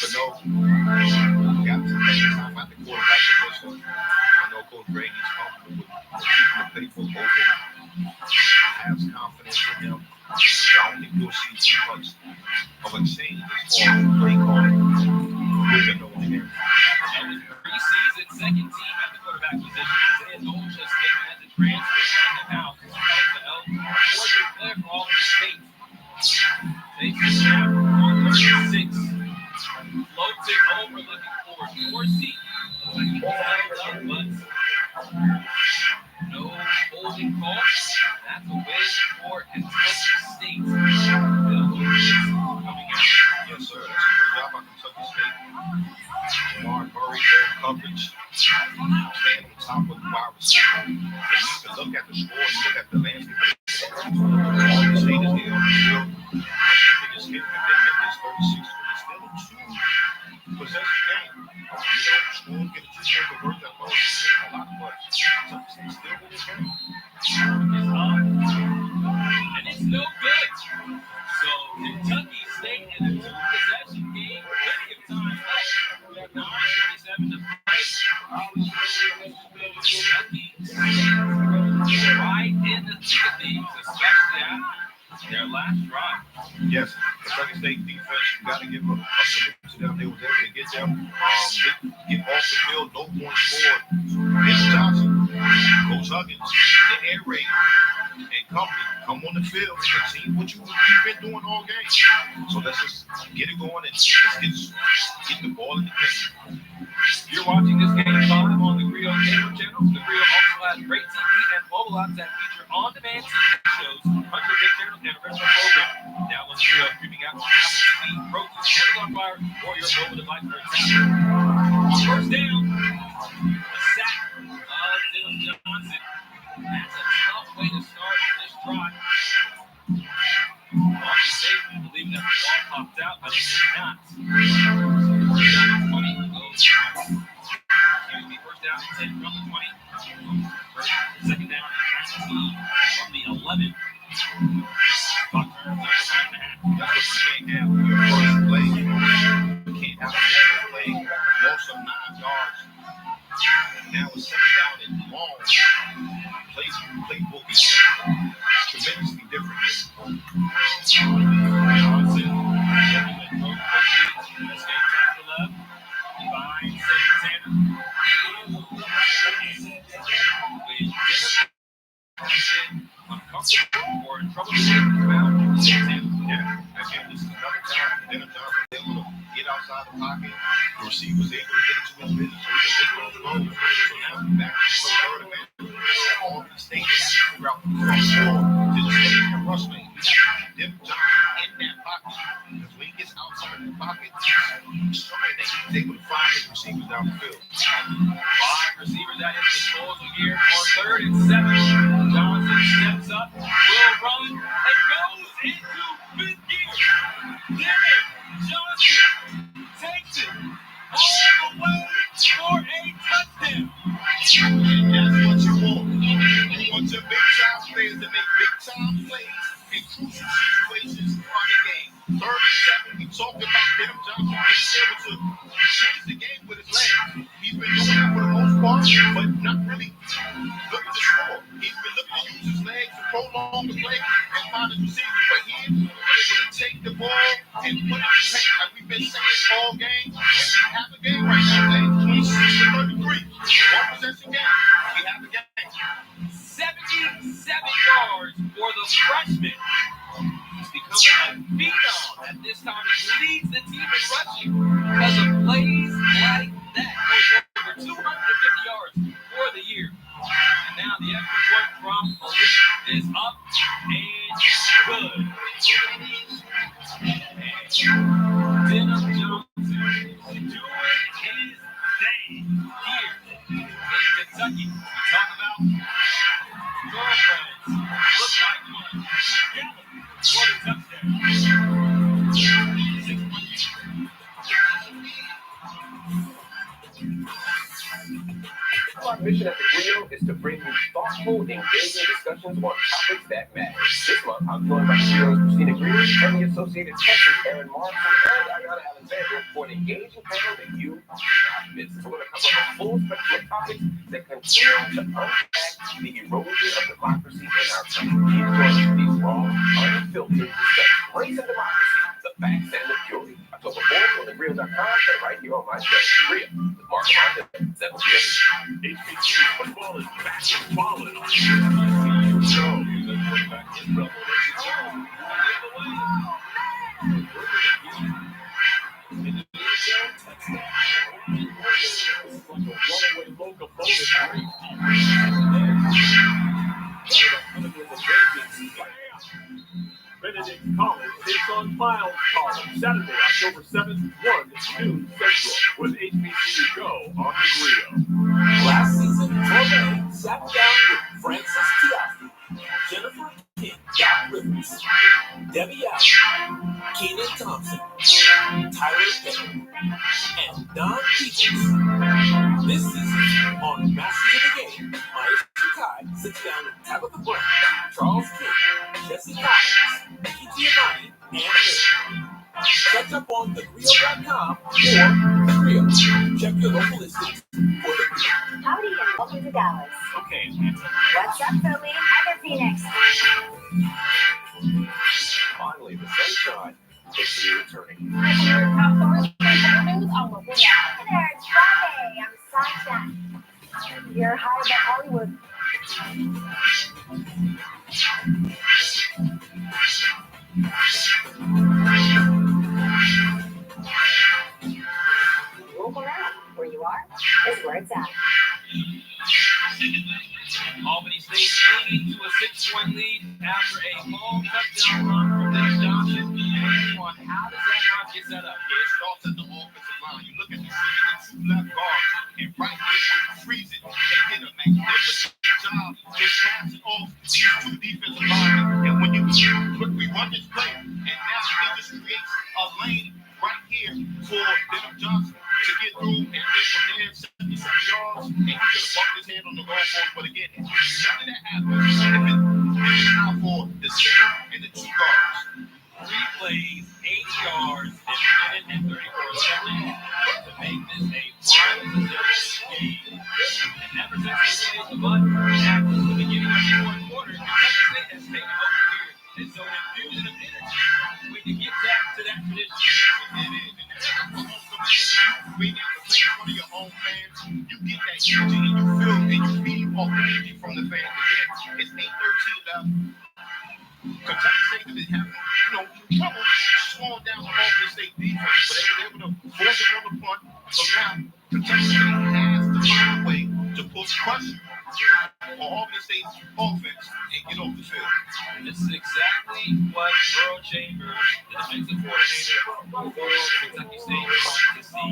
But no, we got to take time at the quarterback position. I know Coach Brady's comfortable with keeping the playbook open. Has confidence in him. I don't think you'll see too much of a change as far as play calling within the game. And in preseason, second team at the quarterback position. Isaiah Knowles just came in as a transfer in the house. Four-year player for all of the states. They just snap on 36. Floats it over looking for Dorsey. Looks like he held up, but no holding call. That's a win for Kentucky State. Coming out. Yes, sir. That's a good job by Kentucky State. Jamar Murray, air coverage. Staying on top of the wide receiver. And you can look at the score and look at the landscape. All State is here on the field. I think they just hit if they make this 36 it's still a two-possession game. School get a two-point convert that low. A lot, but Kentucky State still in this game. It's on. And it's no good. So Kentucky State in a two-possession game. Plenty of time left. 9:27 to play. Kentucky right in the thick of things, especially after their last drive. Yes, Kentucky State defense, you got to give a salute to them. They was able to get them, get off the field, no points scored. Miss Johnson, Coach Huggins, the air raid, and company come on the field and continue what you've been doing all game. So let's just get it going and let's get the ball in the game. You're watching this game live on the Griot Cable channel. The Griot also has great TV and mobile apps that feature on-demand TV shows, 100 big channels, and original programming. Download the Griot streaming app on Apple TV, Roku, Amazon Fire, or your mobile device for example. First down, a sack of Dylan Johnson. That's a tough way to start this drive. Bobby State believing that the ball popped out, but it did not. First down and 20 goes. First down and 10 from the 20. Second down and 19 from the 11. Clock turns over 9.5. That's what you can't have on your first play. You can't have a second play. Loss of 9 yards. Now it's second down and long. Playbook is tremendously different here. Johnson. Escape to the left. Finds Santana. Uncomfortable or in trouble. Yeah, again, this is another time Dennis Johnson was able to get outside the pocket. The receiver was able to get into his business so he can make those throws. So now we're back to the third and all these stages throughout the front four to the stage and rush lane. Dennis Johnson in that pocket. Because when he gets outside the pocket, he's showing that he's able to find his receivers down the field. 5 receivers at his disposal here on 3rd and 7. Johnson steps up, will run, and goes into 5th gear. Dennis Johnson takes it all the way for a touchdown. And that's what you want. You want your big time players to make big time plays in crucial situations on the game. 3rd and 7, we talked about Dennis Johnson being able to change the game with his legs. He's been doing that for the most part, but not really looking to score. He's been looking to use his legs to prolong the play and find his receivers. But here, he's able to take the ball and put it in the paint like we've been saying all game. And we have a game right now, today. 26 to 33. One possession game. We have a game. 77 yards for the freshman. He's becoming a phenom at this time. He leads the team in rushing because of plays like that. Over 250 yards for the year. And now the extra point from Elite is up and good. And Dennis Johnson doing his thing here in Kentucky. We talk about girlfriends. Look like one. Gallup for the touchdown. 6 points. Our mission at the Grill is to bring you thoughtful, engaging discussions on topics that matter. This month, I'm joined by CEOs Christina Greer and the Associated Press's Aaron Martin and Ariana Alexander for an engaging panel that you should not miss. So we're going to cover a full spectrum of topics that continue to unpack the erosion of democracy in our country. Please join us for these raw, unfiltered discussions. Race and democracy, the facts and the fury. October 4th on thegrill.com and right here on my show, The Grill, with Mark Martin, 7 p.m. hbcu football is back and balling on hbcu show. Let's back in trouble. Runaway locomotive. Benedict College takes on Miles College Saturday, October 7th, 1 noon Central, with HBCU Go on the Grill. Last season, Torrey sat down with Francis Piazzi, Jennifer King, Doc Rivers, Debbie Allen, Keenan Thompson, Tyler Perry, and Don Peters. This season, on Masters of the Game, Myers Kai sits down with Tabitha Brown, Charles King, Jesse Collins, Mickey Giovanni, and Mary. Catch up on thegrill.com or The Grill. Check your local listings for The Grill. Howdy and welcome to Dallas. Okay, Atlanta. What's up, Philly? Heather Phoenix. Finally, the sunshine is returning. Top stories and news on the way out. Hey there, it's Friday. I'm Sasha. You're high above Hollywood. Look around. Where you are is where it's at. Albany State leading to a 6-point lead after a long touchdown run from Dennis Johnson. And on how does that run get set up? It starts at the offensive line. You look at the two left guards, and right here when you freeze it, they did a magnificent job just passing off these two defensive linemen. And when you look, we run this play, and now it just creates a lane right here for Dennis Johnson to get through, and then from there, 77 yards, and he could have bumped his head platforms. But again, none of that happens if it's not for the center and the two guards. 3 plays, 8 yards, in a minute and 34 seconds to make this a 1-possession game. And ever since they played the button at the beginning of the fourth quarter, Kentucky State has taken over here. And so an infusion of energy when you get back to that tradition. It is. And that's what homecoming is. Being able to play in front of your own fans, you get that energy and you feel and you feed off the energy from the fans. Again, it's 8:13 left. Kentucky State is having, trouble slowing down the Albany State defense, but they were able to force them on the front. So now Kentucky State has to find a way to put pressure on Albany State's offense and get off the field. And this is exactly what Earl Chambers, the defensive coordinator for Kentucky State, wanted to see.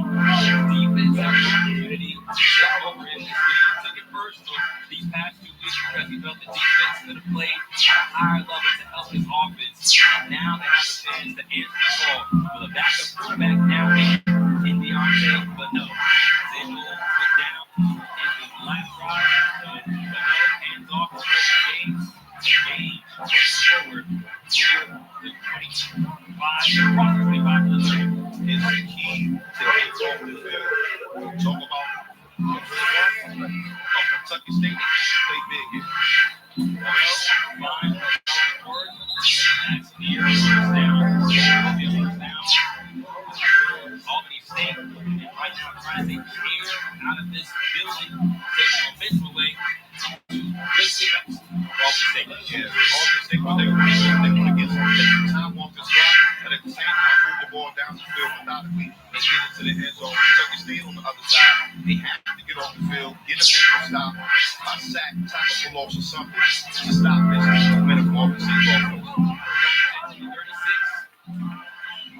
Defense had an opportunity to step over in this game. Took it personal these past 2 weeks because he felt the defense could have played at a higher level to help his offense. And now they have a chance to answer the call with a backup quarterback now in Deontay, but no. Zay Knowles went down in the last drive, and hands off for the game. Game forward near the 25 to the 30. Is the key to get off the field. Talk about Kentucky State. Play big here. Fine. That's near first down. Albany State right now trying to clear out of this building, take momentum away. Good pickups. Albany State. Yeah, Albany State, but they want to get some time off the clock, but at the same time move the ball down the field methodically and get into the end zone. Kentucky State on the other side, they have to get off the field, get a mental stop, a sack, tackle for loss or something to stop this momentum from Albany State's offense. 36.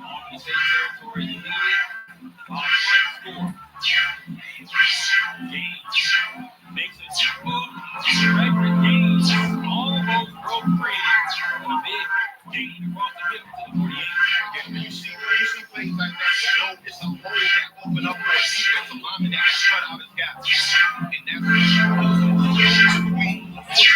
Albany State territory leading by 1 score. Gaines makes a move. Frederick Gaines almost broke free. A big gain across the middle to the 48. Again, when you see plays like that, you know it's a hole that open up for a defensive lineman that got cut out his gap. And that's what you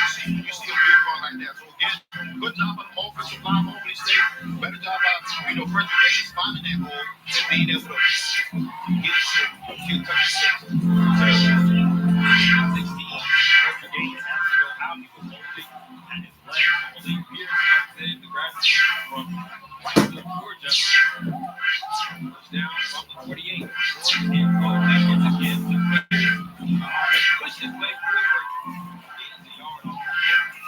see when you see a big run like that. So again, good job by the offensive line, Albany State. Better job by Frederick Gaines finding that hole and being able to get it to Kentucky State. 16. Frederick Gaines has to go out. He was holding at his leg. Malik Pierce comes in to grab the from Whiteville, Georgia. First down from the 48. Georgia in rotation again to push his way forward. Gains a yard off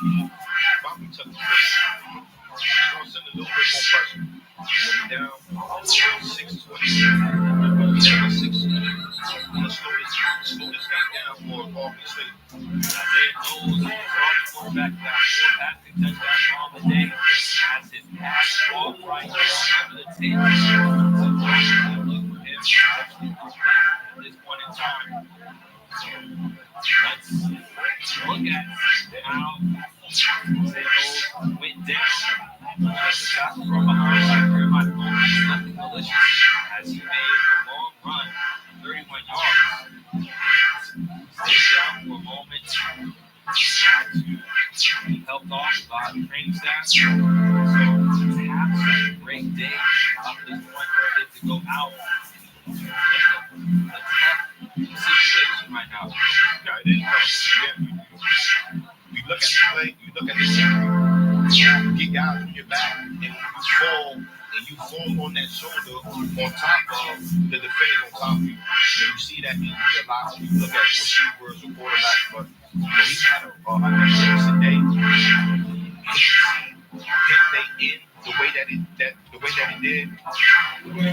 the Bobby took the place. Going to send a little bit more pressure. We'll be down 6-20. Down 6. I'm going to slow this game down for Albany State. Isaiah Knowles, starting quarterback, got 4 passing touchdowns on the day. Has his pass off right over the 10. So look for him to actually come back at this point in time. Let's look at how Isaiah Knowles went down. Just a shot from behind by Jeremiah Coleman. Nothing malicious as he made a long run, 31 yards. Stayed down for a moment. Had to be helped off by the training staff. So to have such a great day up to this point for him to go out. Just a tough situation right now. No, it is tough. Again, you look at the play, you look at the team. You get guys on your back and you fall on that shoulder on top of the defender on top of you. You see that injury a lot when you look at receivers or quarterbacks, but he's had a decent day. If they end the way that he did, but now we know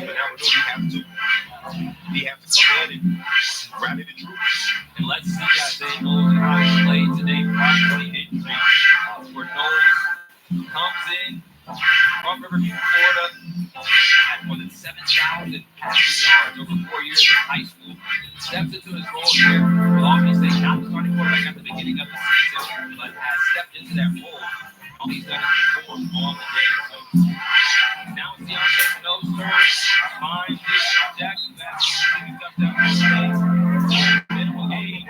he have to come in and rally the troops. And let's see Isaiah Knowles and how he played today prior to the injury. Where Knowles comes in from Riverview, Florida, had more than 7,000 passing yards over 4 years in high school. Steps into his role here with Albany State, not the starting quarterback at the beginning of the season, but has stepped into that role. All he's done is perform on the day. So now it's Deontay Snow's turn. Fine, Jason Jackson back. He comes down on the day. Minimal gain.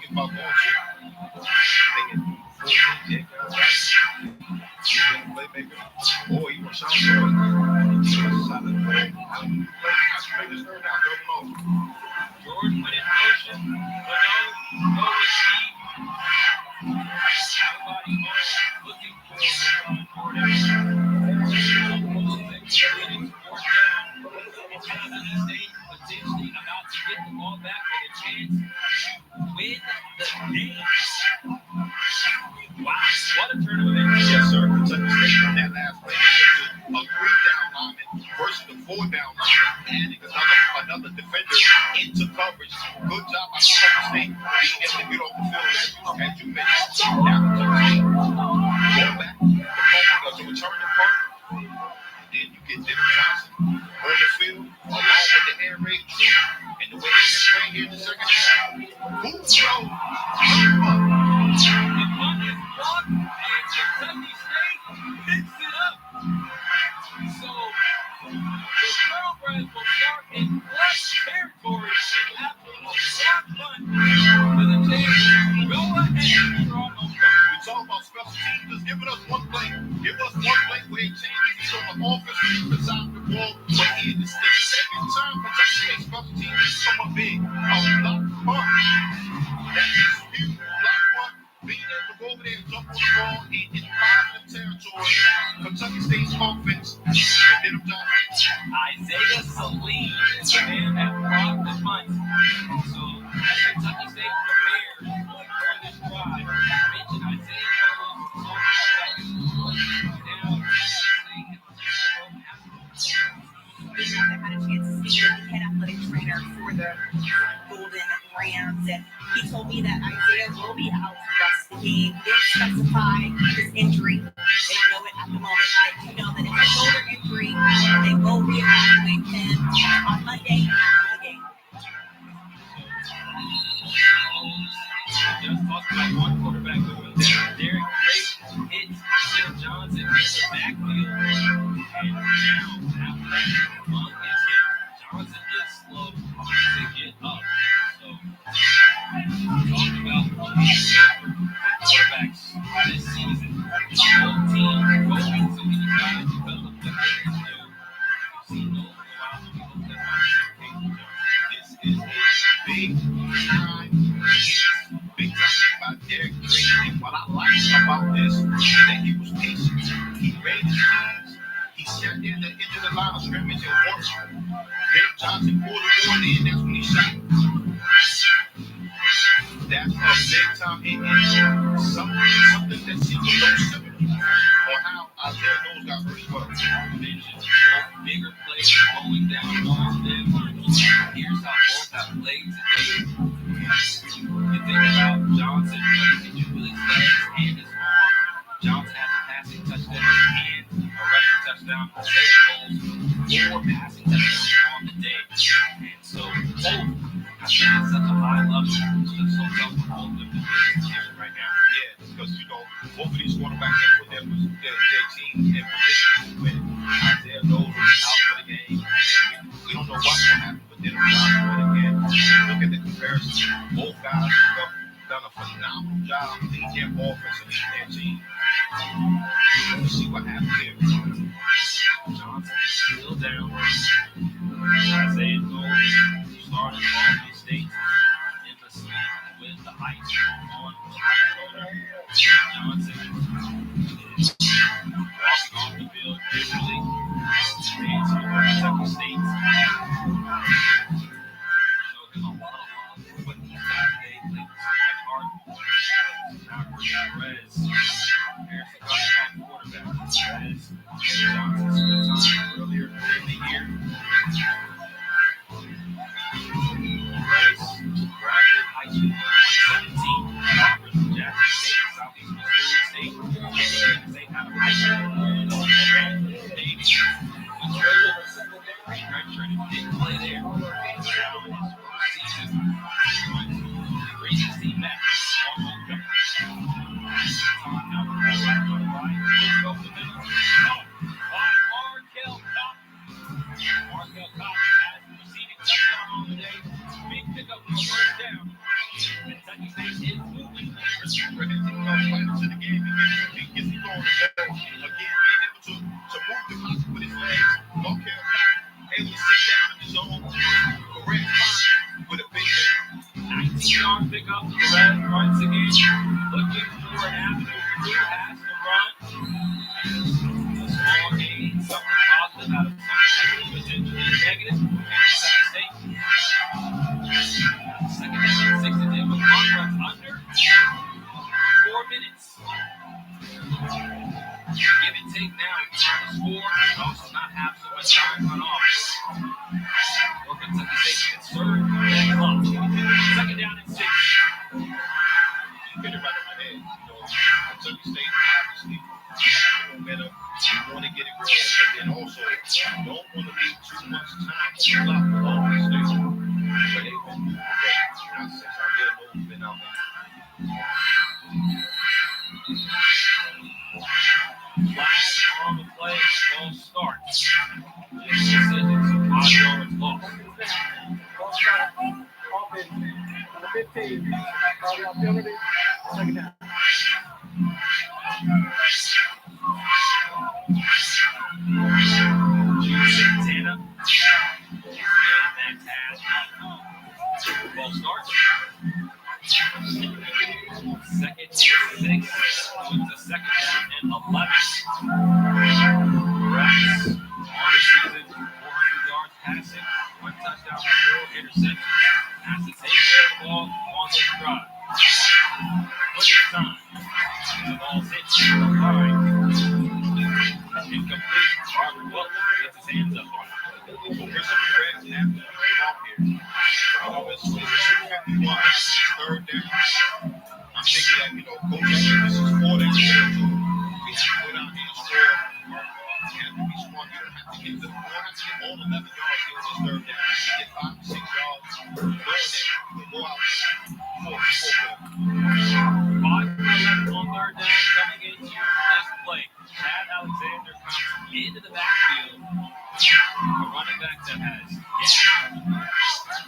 thinking about going to. Thinking, 14, yeah, guys, you been a playmaker, or you want Sean Jordan. He was side of the ball. How do you play? I play this third down, throw him off. George went in motion, but no receive. Nobody home looking for Jordan. State potentially about to get the ball back with a chance to win the game. Wow, what a tournament. Yes, sir. Kentucky State on that last play. They went to a 3-down lineman versus the 4-down lineman, adding another defender into coverage. Good job by Kentucky State being able to get off the field, as you mentioned. Now Kentucky State going back, the return to punt. Then you get Dennis Johnson on the field, along with the air raid crew, and the way they've been playing here in the second half. Who's throw? The punt is blocked, and Kentucky State picks it up. So the Thoroughbreds will start in clutch territory after a block punt with a chance to go ahead and draw home. We talk about special teams. Just give us one play. Give us one play where it changes. He's on the offensive side of the ball. But in the second time, Kentucky State special teams has come up big. A block punt. That is huge. Block punt. Being able to go over there and jump on the ball in positive territory. Kentucky State's offense. And then Isaiah Salim is the man that blocked the punt. So Kentucky State prepared for this drive. I mentioned Isaiah I had a chance to speak with the head athletic trainer for the Golden Rams, and he told me that Isaiah will be out for the rest of the game. Didn't specify his injury. They don't know it at the moment. They do know that it's a shoulder injury. They will reevaluate him on Monday after the game. Just talked about one quarterback moving down. Derek Drake hits Jim Johnson in the backfield. And now, after that monk is hit, Johnson is slow to get up. So, talking about quarterbacks this season. The whole team focusing, so he's got to develop the things to do. We've seen those for a while, so we hope that's not the case. This is a big time hit. Big time hit by Derek Drake. And what I like about this is that he was patient. He raised his hands. He sat there at the end of the line of scrimmage and watched Derek Johnson pull the ball in. That's when he shot. That's a big time hit. And something that seems so simple on how Isaiah knows got first quarter. Bigger players going down on them. Here's how both have played today. You think about Johnson, what he can do with his legs and his arm. Johnson has a passing touchdown and a rushing touchdown. Isaiah holds 4 passing touchdowns on the day. And so both have been at such a high level. So tough for both of them to be right now. Yeah, because both of these quarterbacks have put their team in position to win. Isaiah knows he's out for the game. And we don't know what's going to happen, but then we're out for it again. Look at the comparison. Both guys have done a phenomenal job leading their offense and leading their team. Let's see what happens here. Johnson is still down. Isaiah knows starting Baldwin State in the sleep with the ice on the right shoulder. Johnson is walking off the field visually. Fans here from Kentucky State show him a lot of love for what he's done today. Played so much hard. Now Perez. Here's the quarterback. Perez. Johnson spent time earlier in the year. Perez graduated high school in 2017. Offers from Jackson State, Southeast Missouri State, Michigan State out of high school. Navy. He graduated It's moving. Reds comes right into the game and gets the ball. Again, being able to move the pocket with his legs. Markel able to sit down in the zone. Reds with a big hit. 19-yard pickup for the Reds once again. Looking for an avenue to pass the run. A small gain, something positive out of something that was potentially negative. State. Second down, 6 to 10 with clock runs under 4 minutes. Give and take now. Trying to score, but also not have so much time run off. Or Kentucky State gets served that clock. Second down and 6. You hit it right on the head. Kentucky State obviously momentum. You want to get it going, but then also don't want to leave too much time on the clock for all these things. But they won't move the ball. Not since our little nose been out there. Flag on the play, false start. Just decisions, 5 yards lost. False start, offense, number 15, call the penalty, second down. Santana is man that has false start. Second and 6 with the second down and 11. Reds on the season, 400 yards passing, 1 touchdown, 4 interceptions. Has to take care of the ball on this drive. Plenty of time. The ball's hit to the line. Incomplete. Robert Butler gets his hands up on it. Well, Chris, the Reds have to come out here. It's 251, third down. I'm thinking that, Coach, I think this is 4 days. We have to go down here and score. You have to be smart. You don't have to get all 11 yards here on this third down. You can get 5 to 6 yards. Knowing that you can go out 4 5 for 11 on third down coming into this play. Chad Alexander comes into the backfield. A running back that has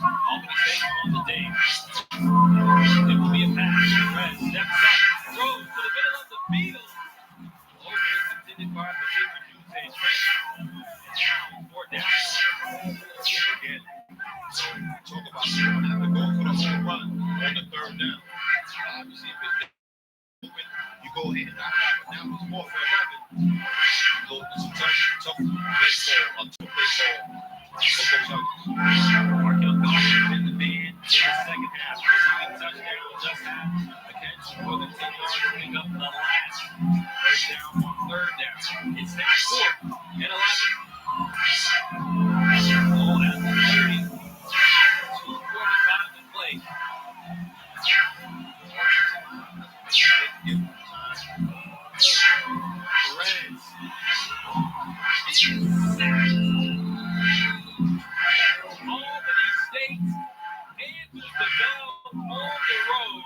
Albany State on the day. It will be a pass. Red steps up, throws to the middle of the field. Over is intended by the favorite Tuesday training. 4 down. Again, talk about you don't have to go for the home run on the third down. Obviously, if it's open, you go ahead and knock it out. But now it's more for 11. Go to some tough play ball, a two-play ball for Coach Huggins. Markel Goff in the band in the second half. Receiving touchdown, just had a catch for the 10-yard to pick up the last first down on third down. It's now 4th and 11. Ball at the 30. 2:45 to play. Reds. Albany State answers the bell on the road.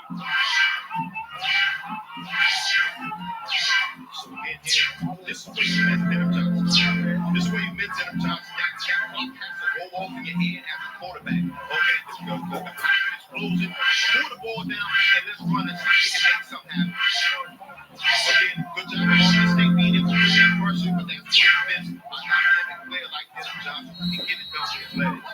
So again, here, this is where you miss Denham Johnson. This is where you miss Denham Johnson. That clock has to roll off in your hand as a quarterback. Okay, the clock is closing. Pull the ball down and let's run and see if we can make something happen. Again, good job on Albany State being able to do that pressure, but that's what you miss by not having a player like Denham Johnson. He can get it done with his legs.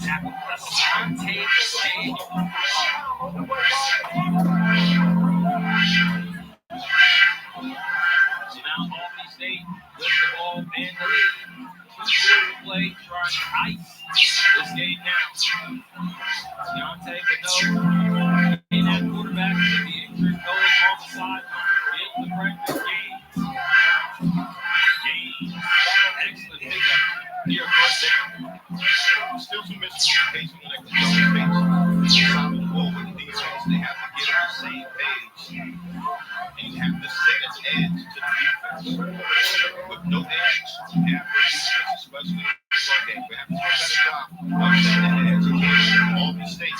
Tackle Asante Daniel. So now Albany State with the ball and the lead. 2-quarter play trying to ice this game now. Deontay Cano in that quarterback to be injured, going on the sideline. In the practice game. Excellent pickup here first down. Still some miscommunication when it comes to defense. Side of the ball with the defense, they have to get on the same page. And you have to set an edge to the defense. With no edge, you have no defense, especially in the run game. We have to do a better job of setting an edge. Again, Albany State,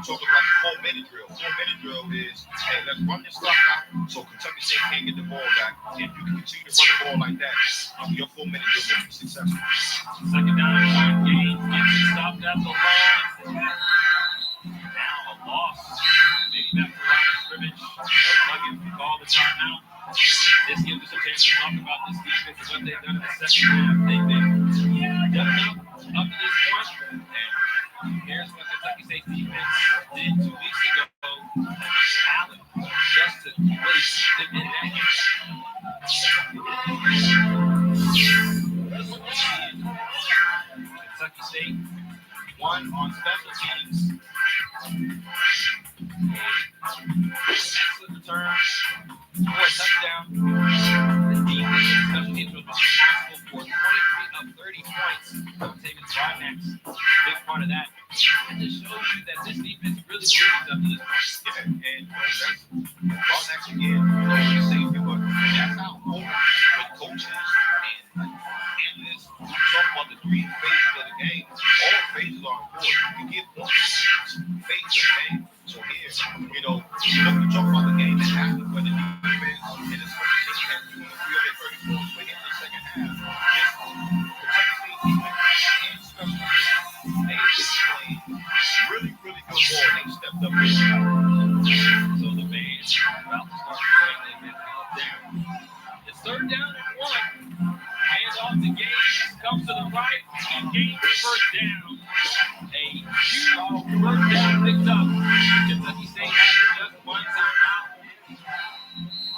talking about the 4-minute drill. 4-minute drill is, hey, let's run this stuff out so Kentucky State can't get the ball back. If you can continue to run the ball like that, your 4-minute drill will be successful. Second down and 1 gain. Gets it stopped at the line. the timeout. This gives us a chance to talk about this defense and what they've done in the second half. They've been done enough up to this point. And here's what Kentucky State defense did 2 weeks ago. Allen, just to really keep them in that game. Kentucky State won on special teams. Excellent return for a touchdown. The defense of special teams was responsible for 23 of 30 points from Taven's Rodnacks. Big part of that. It just shows you that this defense really believes up to this point. Yeah, and that's Rodnacks again. You safety, but that's how important with coaches and analysts talk about the 3 phases of the game. All phases are important. You get one phase of the game. So here, you know, we talk about the game that happened where the defense and the special teams had 330 points, but in the second half, this Kentucky State defense and special teams, they just played really, really good ball. They stepped up really well. So the fans about to start playing, they've been held down. It's 3rd down and 1. Hand off to Gaines, comes to the right, and Gaines first down. A huge first down picked up. Kentucky State has just 1 timeout.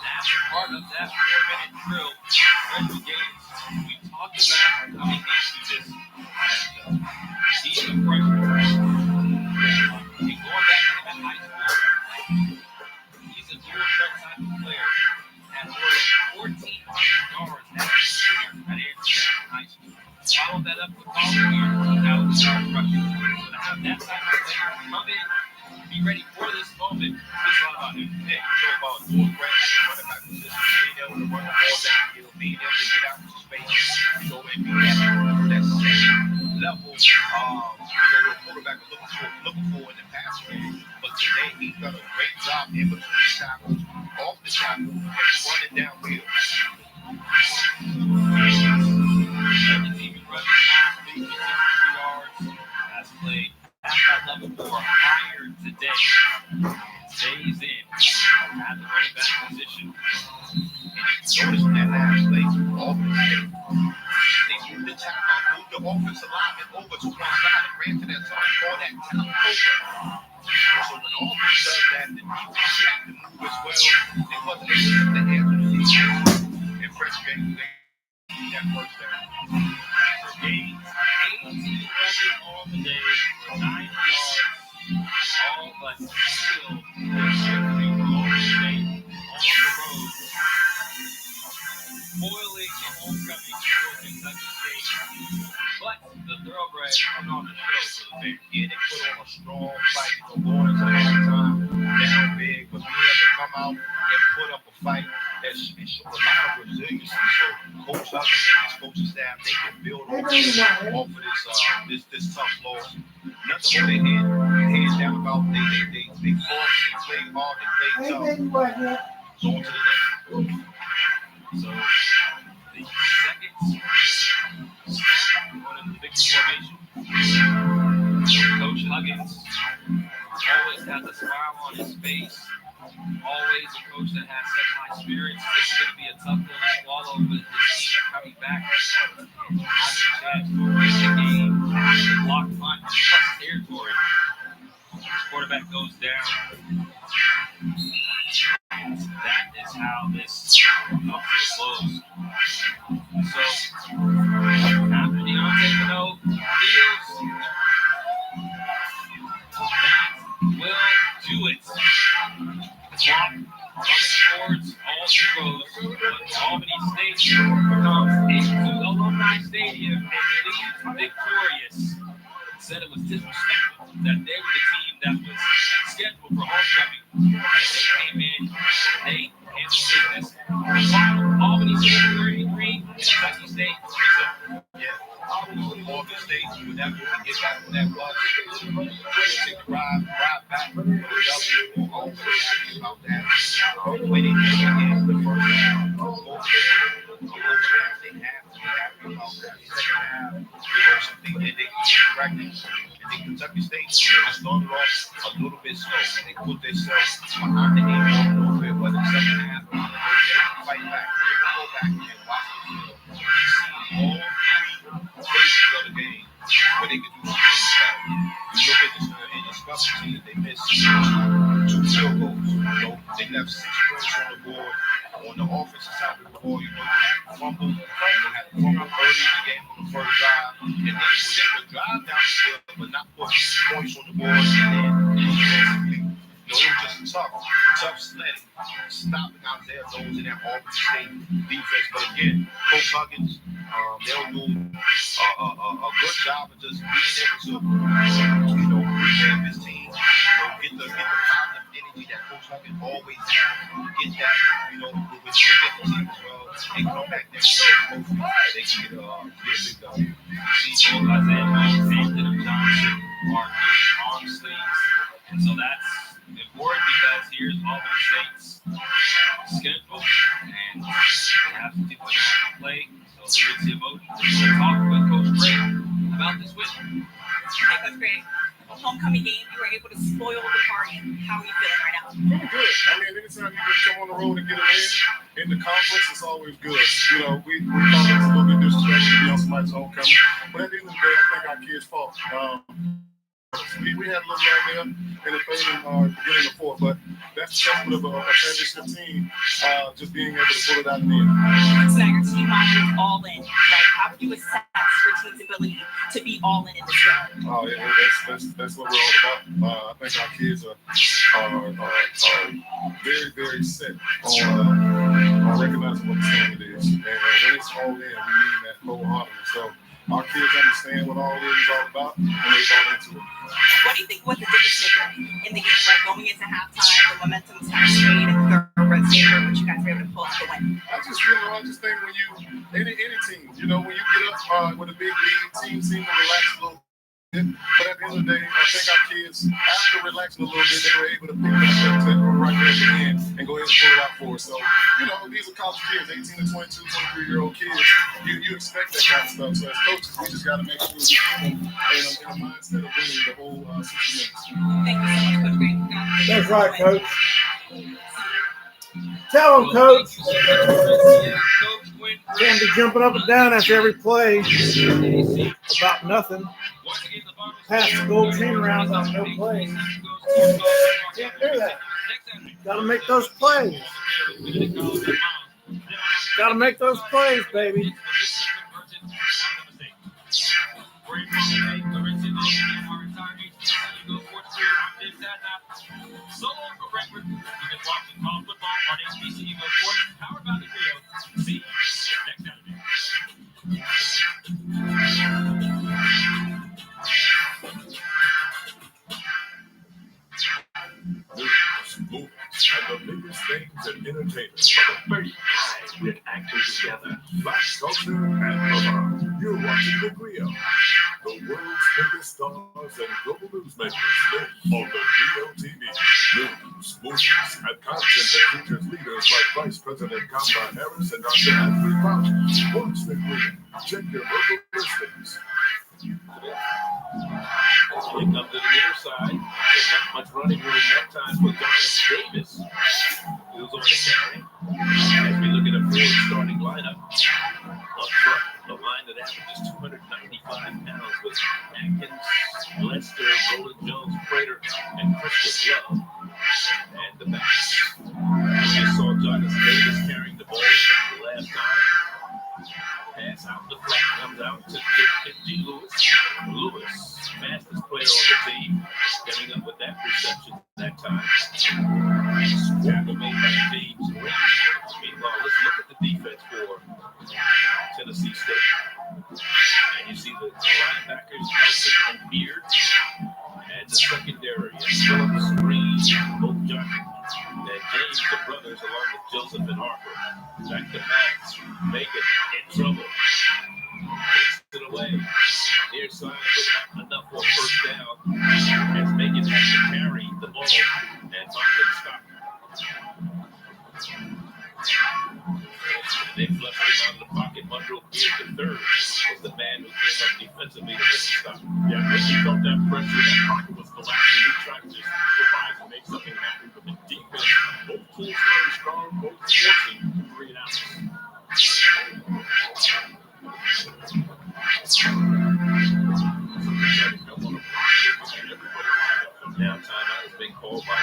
That's a part of that 4-minute drill. Special Gaines, we talked about coming into this. He's a freshman. He's going back to him in high school. He's a dual threat type of player. Has more than 1,400 yards as a senior at Andrew Jackson High School. Follow that up with all the years 2,000 rushing. So to have that type of player come in, be ready for this moment, it's all about him. Yeah, so about dual threat at the running back position, being able to run the ball downfield, being able to get out into space, you know, and be that second level, you know, what quarterback is looking for in the pass game. But today, he's done a great job in between the tackles, off the tackle, and running downfield. Every team is rushing now, 63 yards. Has played at that level or higher today. Stays in at the running back position. Notice in that last play, Auburn they moved the offensive lineman over to one side and ran to that side, called that top over. So when Auburn does that, the defense had to move as well. They wasn't able to put the hands on the defense. And Fresh Gaines, they that first down. So Gaines, 18 rushing on the day, 9 yards, all but still victory for Auburn State on the road. Spoiling the homecoming for Kentucky State, but the thoroughbreds put on the show for the fans. Yeah, they put on a strong fight. You know, going into halftime, down big, but being able to come out and put up a fight that showed a lot of resiliency. So Coach Huggins and his coaching staff, they can build off of this tough loss. Nothing on their head down about. They fought, they played hard, they played tough. So on to the next. So the second snap, one of the victory formation. Coach Huggins always has a smile on his face. Always a coach that has such high spirits. This is going to be a tough pill to swallow with his team coming back. Having a chance to win the game, block punt, plus territory. His quarterback goes down. That is how this comes to a close. So, after Deontay Minot feels, that will do it. The clock running towards all 2 rows, but Albany State comes into Alumni Stadium and leaves victorious. Said it was disrespectful that they were the team that was scheduled for homecoming. They came in, they handled business. Albany State 33, Kentucky State 37. Yeah, Oregon State, whenever we get back on that bus, take the ride back for the W. Always happy about that. Winning against the first half, both they have to be happy about that. Second half, you know, something that they can practice. I think Kentucky State started off a little bit slow. They put themselves behind the 8 ball a little bit, but in the second half, 2 field goals. They left 6 points on the board. On the offensive side of the ball, fumble. They had fumble early in the game on the first drive. And they were able to drive down the field, but not put points on the board. And then defensively, it was just tough sledding, stopping out there those in that Auburn State defense. But again, Coach Huggins, they'll do a good job of just being able to, revamp his team, get the positive energy that Coach Huggins always has, get that, with the team as well, and come back next year. Hopefully, they can get a big dub. See, both Isaiah Johnson and Johnson are good arm slings, and so that's important because here's Auburn State's schedule, and they have some people that have to play. So we'll see about talk with Coach Gray about this win. Hey, Coach Gray, homecoming game, you were able to spoil the party. How are you feeling right now? Feeling good. I mean, anytime you can come on the road and get a win in the conference, it's always good. We thought it was a little bit disrespectful to be on somebody's homecoming, but at the end of the day, I think our kids fought. We had a little right there in the third and beginning of the fourth, but that's the testament of a championship team just being able to pull it out in the end. So now your team is all in, right? How do you assess your team's ability to be all in this game? Oh, yeah, that's what we're all about. I think our kids are very, very set on recognizing what the standard is. And when it's all in, we mean that wholeheartedly. So our kids understand what all it is all about, and they bought into it. What do you think was the difference maker in the game, right? Going into halftime, the momentum was kind of swayed in the third red favor, but you guys were able to pull out the win. I just think when you any team, when you get up with a big lead, teams seem to relax a little bit. But at the end of the day, I think our kids, after relaxing a little bit, they were able to pick that up right there at the end and go ahead and pull it out for us. So, these are college kids, 18 to 22, 23-year-old kids. You expect that kind of stuff. So as coaches, we just got to make sure we keep them in a mindset of winning the whole 60 minutes. Thank you so much, Coach Green. That's right, Coach. Tell them, Coach. Can't be jumping up and down after every play about nothing. Pass the goal chain around on no plays. Can't do that. Got to make those plays. Got to make those plays, baby. So long for Brentford. You can watch the college football on hbcu Sports, powered by the Trio. See you next Saturday. Movies, and the biggest things in entertainment. The very high with actors together. Black culture and love. You're watching The Griot. The world's biggest stars and global newsmakers live on The Griot TV. News, movies, and content that features leaders like Vice President Kamala Harris and Dr. Anthony Fauci. Watch The Griot. Check your local listings. They come to the near side. There's not much running room that time for Donis Davis, who's on the carry. As we look at a full starting lineup, up front, the line that averages 295 pounds with Atkins, Lester, Roland Jones, Prater, and Christian Love. And the back. We saw Donis Davis carrying the ball the last time. Pass out the flat, comes out to G. Lewis. Lewis, fastest player on the team, coming up with that reception that time. Tackle made by James Green. Meanwhile, let's look at the defense for Tennessee State. And you see the linebackers, Nelson and Beard. And the secondary is Phillips, Green, both Johnson. And James, the brothers, along with Joseph and Harper. Back to pass. Bacon in trouble. Takes it away. Near side, but not enough for a first down. As Bacon has to carry the ball and finally stop. They flushed him out of the pocket. Monroe Beard, the third, was the man who came up defensively to get the stop. Yeah, when he felt that pressure, that pocket was collapsing. He tried to just improvise and make something happen for the defense. Both teams started strong, both forcing 3 and outs. Now timeout has been called. call by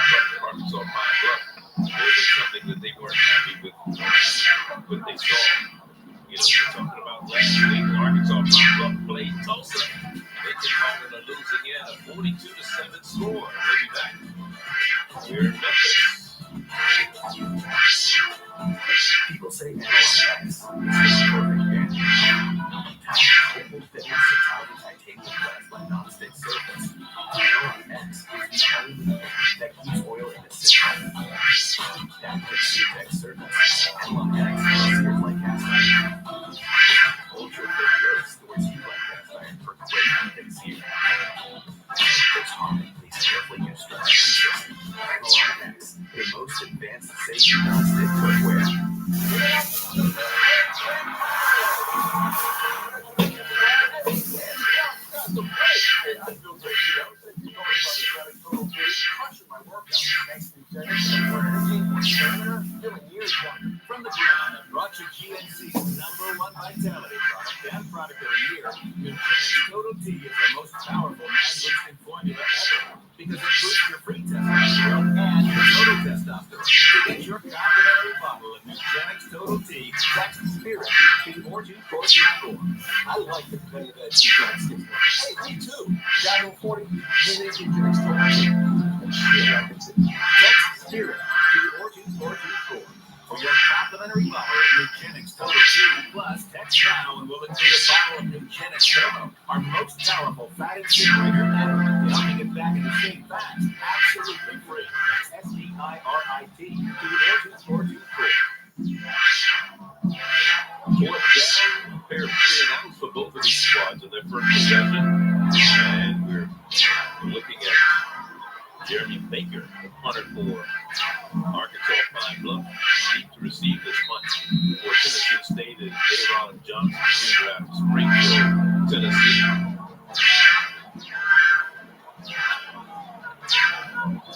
Arkansas Pine Bluff. There was something that they weren't happy with what they saw. You know, we're talking about last week, Arkansas Pine Bluff played Tulsa. They came home with a losing yet, a 42-7 score. We'll be back. We're in Memphis. People say NLX is the perfect band. Triple fitness Italian titanium glass by non-stick surface. NLX is the only thing that keeps oil in its system. That fits your deck surface. NLX sears like cast iron. Ultra thick base stores heat like cast iron for great thick sear. It's hard, please carefully construct consistent. NLX, the most advanced safety non-stick footwear. From the ground up, brought you GNC's #1 vitality product and product of the year. Nutritious Total T is the most powerful non-boosting formula ever because it boosts your free testosterone and your total testosterone. To get your complimentary bottle of Nutritious Total T, text Spirit to 42424. I like the play that you guys get. Hey, me too. Dial 40 minutes Nutritious Total T. Text Spirit to 42424. For your complimentary bottle of Nugenix Total 2 Plus, text now and we'll include a bottle of Nugenix Turbo, our most powerful fat incinerator ever, dumping it back in the same fats, absolutely free. That's SPIRIT to 42424. Fourth down, pair of 3 and outs for both of these squads in their first possession. And we're looking at Jeremy Baker, the punter for Arkansas Pine Bluff, deep to receive this punt for Tennessee State is Aaron Johnson, junior out of Springfield, Tennessee.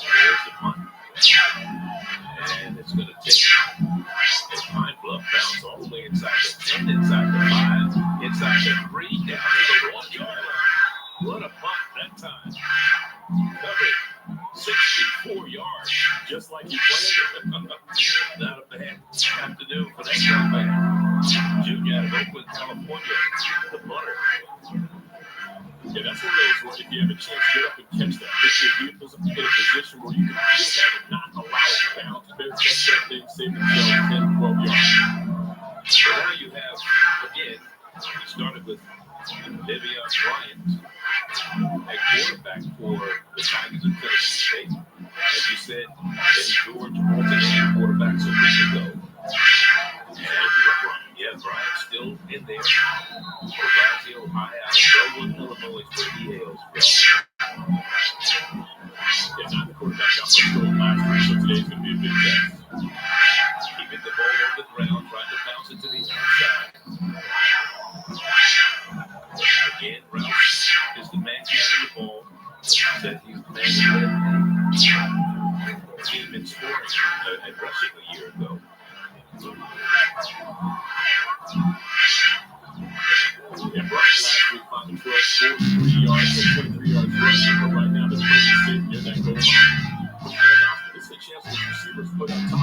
There's the punt. And it's going to take a Pine Bluff bounce all the way inside the 10, inside the 5, inside the 3, down to the 1 yard line. What a punt that time. Covered 64 yards, just like he planned it. Not a bad afternoon for that young man. Junior out of Oakland, California, the punter. Yeah, that's one of those where if you have a chance to get up and catch that, if your vehicle's in a position where you can feel that and not allow it to bounce, better catch that thing, save themselves 10, 12 yards. So now you have, again, we started with Devion Bryant at quarterback for the Tigers of Tennessee State. As you said, Eddie George alternating quarterbacks a week ago. And Bryant. Yeah, Bryant's still in there. Ravazio high out of Dublin, Illinois, where he hails from. Yeah, not the quarterback got much goal last week, so today's going to be a big test. Keeping the ball on the ground, trying to bounce it to the outside. Again, Rouse is the man carrying the ball. Said he's the man that led the team in scoring and rushing a year ago. And Bryant last week found 43 yards and 23 yards rushing, but right now they're playing sitting near that goal line. It's a chance for the receivers to put on top.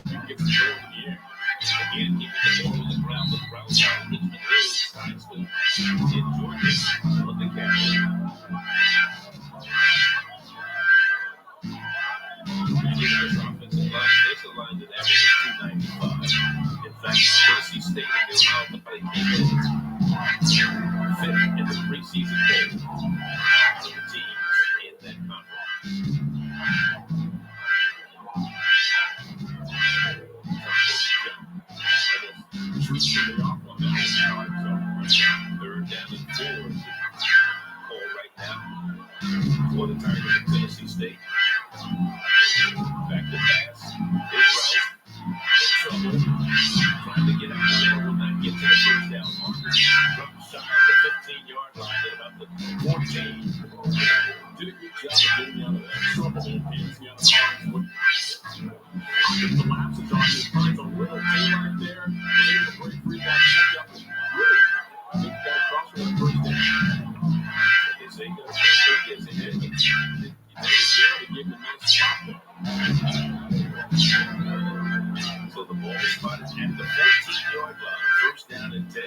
You can get some goal in the air. Again, keeping the ball on the ground with Rouse out. Richmond Hills tries to get Georgia on the catch. This offensive line, this line that averages 295. In fact, Tennessee State in the Ohio Valley came in fifth in the preseason poll of the teams in that conference. Third down and 4 call right now for the Tigers of Tennessee State. Back to pass. Big Rouse in trouble. Trying to get out of there. Will not get to the first down marker. Shot at the 15-yard line at about the 14. So the ball is spotted at the 14-yard line. First down and 10.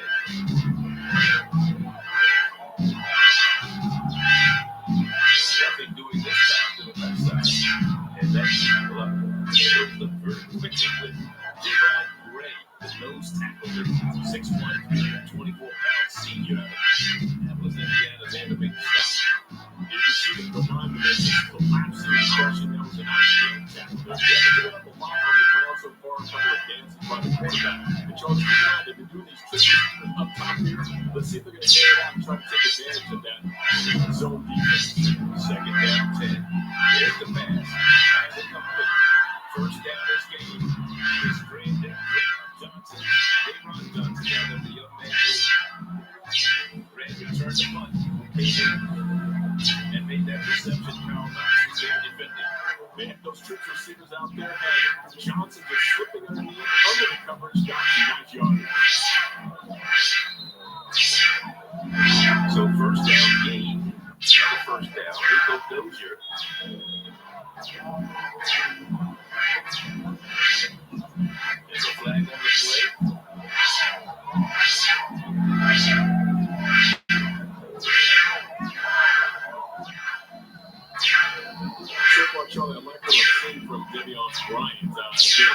Nothing doing this time to the left side. And that's luck. Goes up very quickly with Devon Gray, the nose tackle, the 6'1", 324-pound senior out of Indianapolis, Indiana, there to make the stop. You can see the lineman that just collapsing and crushing. That was a nice game tackle. They're never given up a lot on the ground so far. A couple of dances by the quarterback. The Chargers have been doing these tricks up top here. Let's see if they're going to air it out and try to take advantage of that zone defense. Second down, 10. There's the pass. Pass it complete. First down this game is Brandon Johnson. Dayron Johnson out of the young man who ran return to punt. And made that reception. Kyle Knox was there defending. They had those trick receivers out there. And Johnson just slipping underneath, under the coverage, got some nice yardage. So first down gain. Another first down. Rico Dozier. There's a flag on the play. So far, Charlie, I like what I'm seeing from Devion Bryant. Again,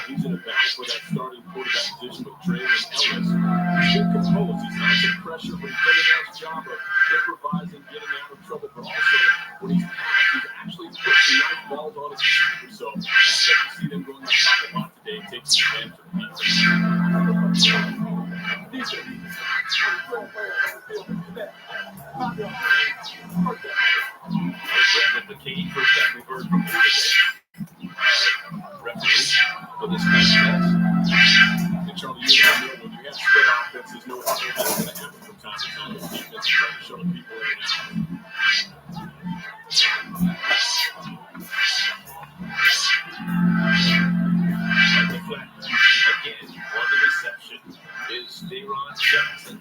he's in a battle for that starting quarterback position with Traylon Ellis. He's been composed. He's not some pressure, but he's done a nice job of improvising, getting out of trouble. But also, when he's passed, he's actually put some nice balls on his receiver. So I expect to see them going on top a lot today and taking advantage of the Brandon McCain, first time we've heard from him today. Referee for this contest. And Charlie, you know when you have spread offenses, no other that's going to happen from time to time. The defense is trying to shuttle people in and out. At the flat, again, on the reception is Dayron Johnson.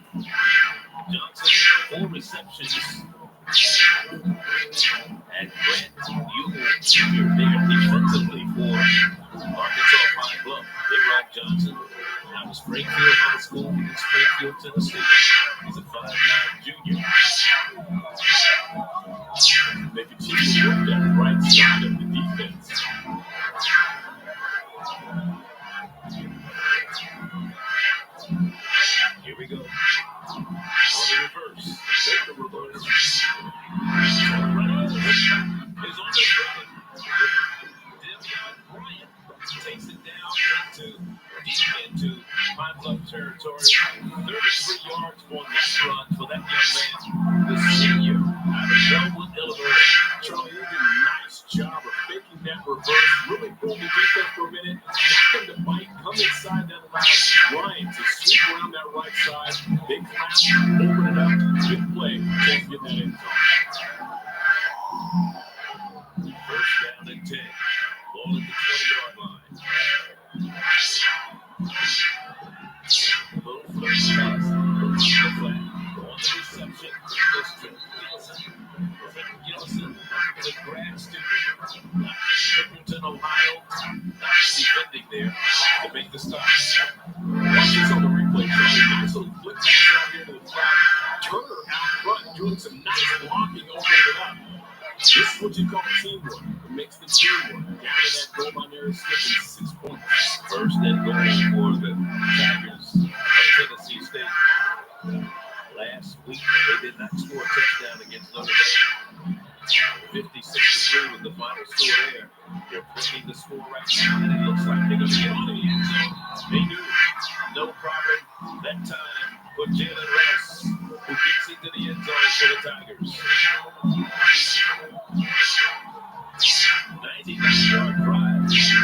Johnson, 4 receptions. And Grant Ewell Jr. there defensively for Arkansas Pine Bluff. Dayron Johnson out of Springfield High School in Springfield, Tennessee. He's a 5'9" junior. They continue to work that right side of the defense. Here we go. On the reverse. Take the reverse. Is on the run. Devion Bryant takes it down deep into Pine Bluff territory. 33 yards on that run for that young man, the senior out of Bellwood, Illinois. Charlie, he did a nice job of faking that reverse, really pulled the defense for a minute, got them to bite, come inside that allows Bryant to sweep around that right side. Big flash, open it up, good play, can't get that in zone. First down and 10. Ball at the 20-yard line. Little flash pass. The flat. On the reception. Gilson. The grad student. Templeton, Ohio. Defending there to make the stop. Watch this on the replay. Nice little flick pass out here to the flat. Turner out front doing some nice blocking, opening it up. This is what you call teamwork. It makes the team work. Down in that goal line there is slipping 6 points. First and goal for the Tigers of Tennessee State. Last week, they did not score a touchdown against Notre Dame. 56-3 was the final score there. They're flipping the score right now, and it looks like they're going to get on the end zone. They do. No problem that time for Jalen Rouse, who gets into the end zone for the Tigers. 99-yard drive.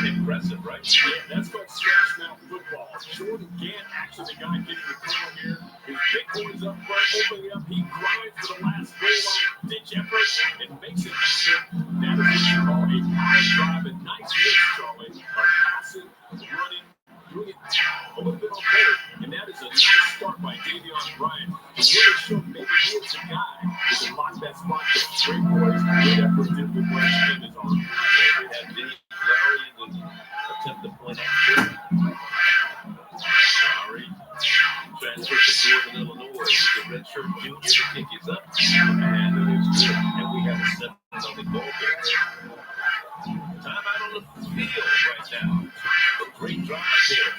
Impressive, right? Yeah, that's called smash mouth football. Jordan Gant, actually the guy getting the corner here. His big boys up front, opening it up. He grinds for the last goal line, ditch effort, and makes it happen. That is what you call a power drive. And nice hits, Charlie. Passing, running, doing it a little bit on both. And that is a nice start by Devion Bryant to really show maybe he is the guy who can lock that spot. Great boys, good effort, did good work, and his arm. So we have Devion field right now. A great drive there.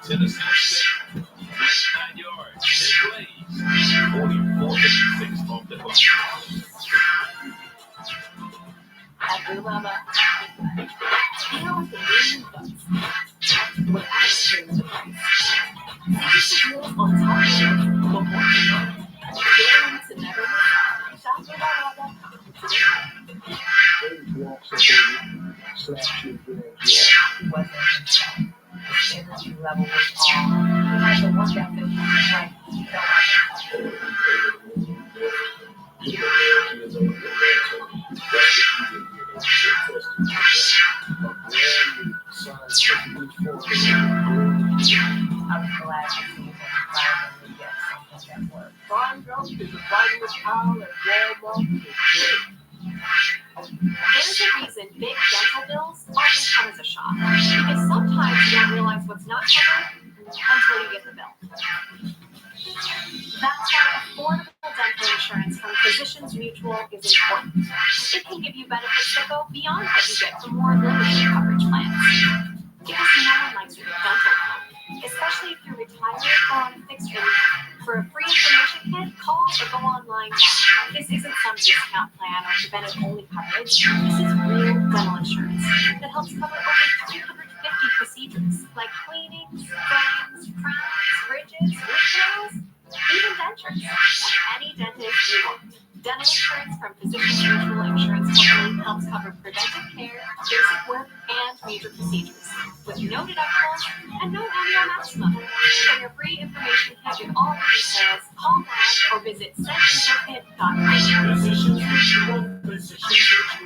Tennessee State, 29 yards, 10 plays, 44-56 off the clock. At Blue Mama, here with the new books. Without paying the price. These deals on top of it, but more feeling to never miss out. Shop with Walks up over, slaps you again. He wasn't himself. His energy level was off. He had the work ethic like he felt like I was glad to see him finally get something that worked. Find out if the finalist pile at Walmart is good. There's a reason big dental bills often come as a shock. Because sometimes you don't realize what's not covered until you get the bill. That's why affordable dental insurance from Physicians Mutual is important. It can give you benefits that go beyond what you get from more limited coverage plans. Because no one likes to get dental bill, especially if you're retired or on a fixed income. For a free information kit, call or go online now. This isn't some discount plan or preventive-only coverage. This is real dental insurance that helps cover over 350 procedures like cleanings, fillings, crowns, bridges, root canals, even dentures. Any dentist you want. Dental insurance from Physicians Mutual Insurance Company helps cover preventive care, basic work, and major procedures with no deductibles and no annual maximum. For your free information kit with all the details, call now or visit centinfokit.com. Physicians Mutual. The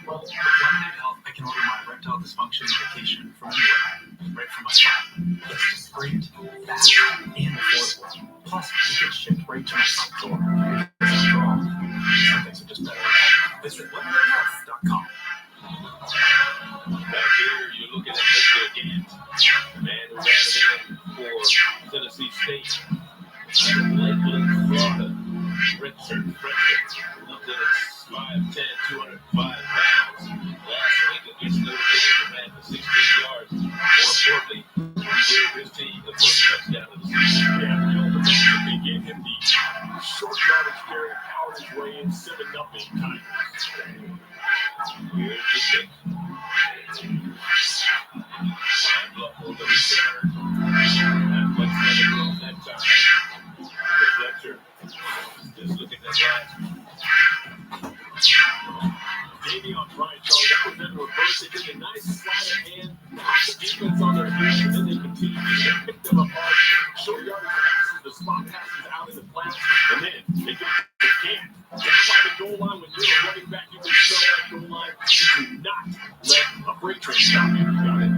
one minute help, I can order my erectile dysfunction medication from anywhere, right from my phone. It's just great, fast, and affordable. Plus, it gets shipped right to my front door. It's after all, some things are just better. Visit oneminatehealth.com. Back here, you're looking at Mr. Gant, the man who ran it in for Tennessee State. Out of Lakeland, Florida. Richard looked at 5'10", 205 pounds. Last week against Notre Dame, ran for 16 yards. More importantly, he gave his team the first touchdown of the season. Yeah, the ultimate to begin him the short yardage carry, powered his way in 7-0 Tigers. Here's the kick. Fine bluff on the return. That much better throw that time. The Fletcher just looking at that. Davion trying Charlie, that was in reverse. They did a nice sleight of hand, caught the defense on their heels, and then they continued to pick them apart. Short yardage passes, the spot passes out in the flats, and then they get the Gant. Down by the goal line, when you're a running back, you can show that goal line. You do not let a freight train stop you. You got it.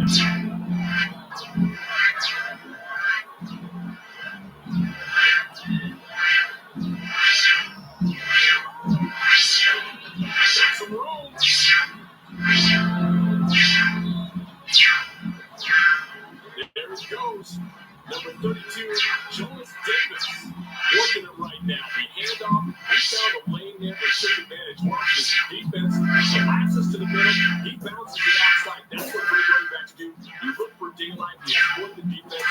Some room. There it goes. Number 32, Jonas Davis. Working it right now. The handoff. He found a lane there and took advantage. Watch this defense. Collapses to the middle. He bounces it outside. That's what great running backs do. You look for daylight. You exploit the defense.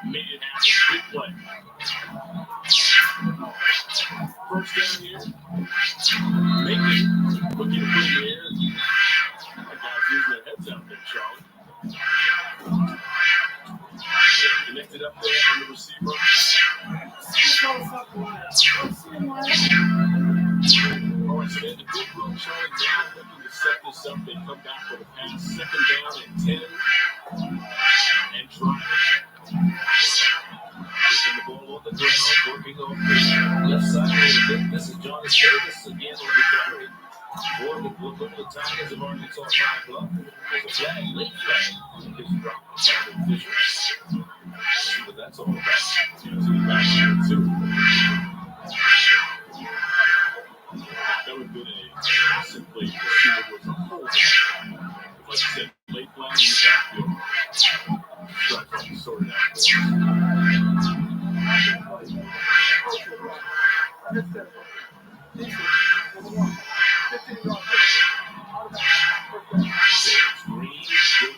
Made it happen. Big play. First down here. Making. Looking to put in the air. That guy's using their heads out there, Charlie. Connected up there on the receiver. All right, so there's a good run, Charlie down, looking to set this up. They come back with a pass, second down and 10, and drive. Pushing the ball on the ground, working on the left side a little bit. This is Jonas Davis again on the carry. For the Tigers of Arkansas 5 Club. There's a flag, late flag. It's dropped by the officials. See what that's all about. See back here too. That would have been a simply the receiver was a hold. Like I said, late flag in the backfield. Try to sort it out. James Green, Joe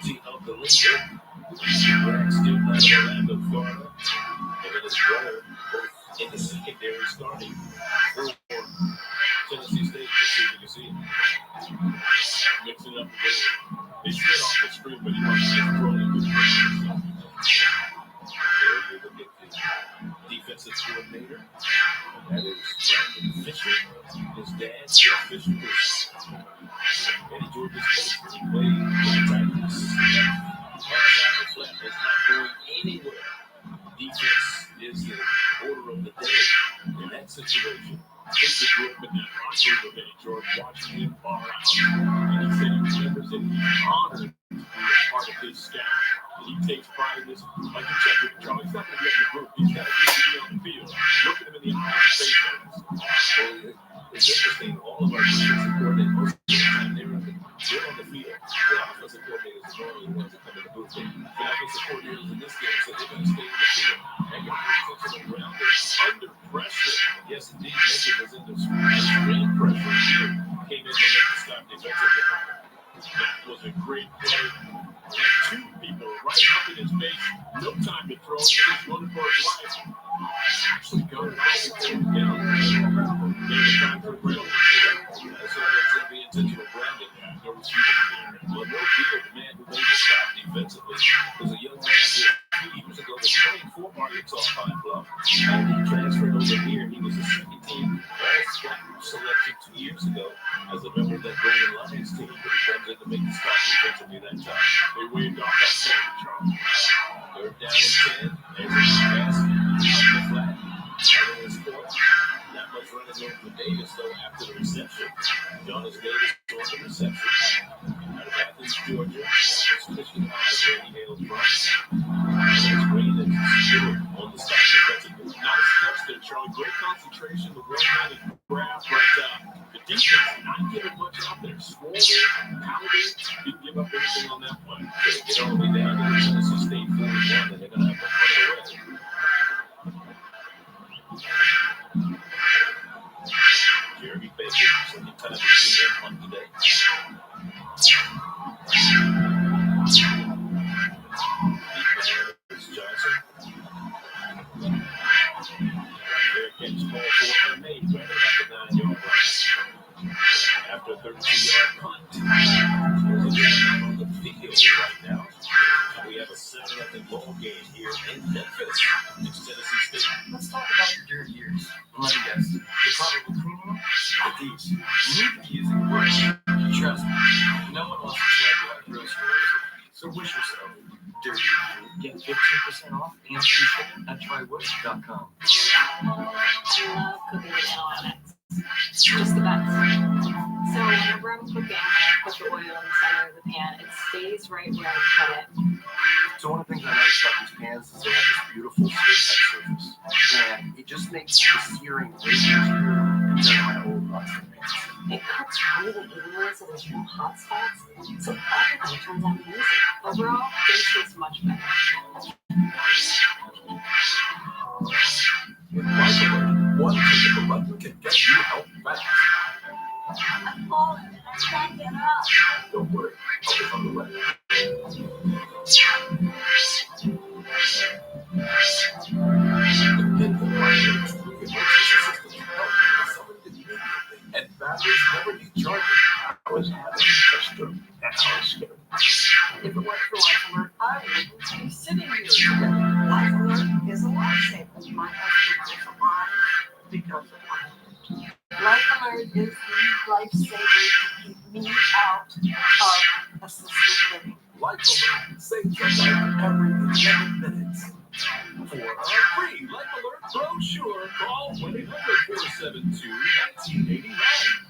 screen, but he wants to throw it in the screen. There you look at the defensive coordinator. That is Brandon Fisher. His dad, Jeff Fisher, is Eddie George's coach. He played with the Titans. Pass out the flat is not going anywhere. Defense is the order of the day in that situation. Just a group in that locker room of Eddie George watching him ball out. And he said he remembers that he's honored to be a part of his staff. And he takes pride in this. Like you check with Charlie, he's not going to be in the group. He's got to be on the field. Look at him in the eyes and face so it's interesting. All of our defensive coordinators, most of the time, they're on the field. The offensive coordinators are normally the ones that come in the booth. The offensive coordinators in this game said they're going to stay in the field. They're going to pay attention around. They're under pressure. Yes, indeed, Mason was in the screen pressure. Here came in to make the stop defensively. That was a great play. Had two people right up in his face. No time to throw. Just running for his life. Actually got it down. Maybe time for Brandon. That's the intentional Brandon. No receiver there. Well, no deal. The man who made the stop defensively was a young man who a few years ago was playing for Arkansas Pine Bluff. And he transferred over here. He was a second team All-Scout selection 2 years ago as a member of that Golden Lions team. But he comes in to make the stop defensively that time. They waved off that play, Charlie. Third down and 10. There's a pass. Up the flat. Out of his court. Not much running room for Davis, though, after the reception. Jonas Davis on the reception. Out of Athens, Georgia. It's Christian High, where he hails from. There's Green and Stewart on the stop defensive. Nice catch there, Charlie. Great concentration. The one-handed grab, but the defense not giving much out there. Swarming, pounding. Didn't give up anything on that one. So they get all the way down to the Tennessee State 41, and they're going to have to put it away. Jeremy Baker, second time we've seen him on today. Johnson. There catch ball for and made right about the 9-yard line. After a 32-yard punt. There's a man on the field right now. We have a 7-0 ball game here in Memphis. It's Tennessee State. Let's talk about your dirty years. Let me guess. You're probably cleaning them with these. You need to be using brush. Trust me. No one wants to try you like grocery razor. So wish yourself dirty. Get 15% off and free shipping at trywish.com. I love cooking with elements. Just the best. So whenever I'm cooking, I put the oil in the center of the pan. It stays right where I put it. So one of the things I noticed about these pans is they have this beautiful sear-type surface. And it just makes the searing way easier than my old pasta pans. It cooks really evenly so there's no hot spots. So everything turns out amazing. Overall, things taste much better. With Microwave, one click of the button can get you help fast. I'm falling and I can't get up. Don't worry, I'll be on the way. And batteries never need charging. I was having a stroke. That's how I scared. If it weren't for Life Alert, I wouldn't be sitting here today. Life Alert is a lifesaver. My husband is alive because of Life Alert. Life Alert is the lifesaver to keep me out of assisted living. Life Alert saves your life every 11 minutes. For a free Life Alert brochure, call 1-800-472-1989.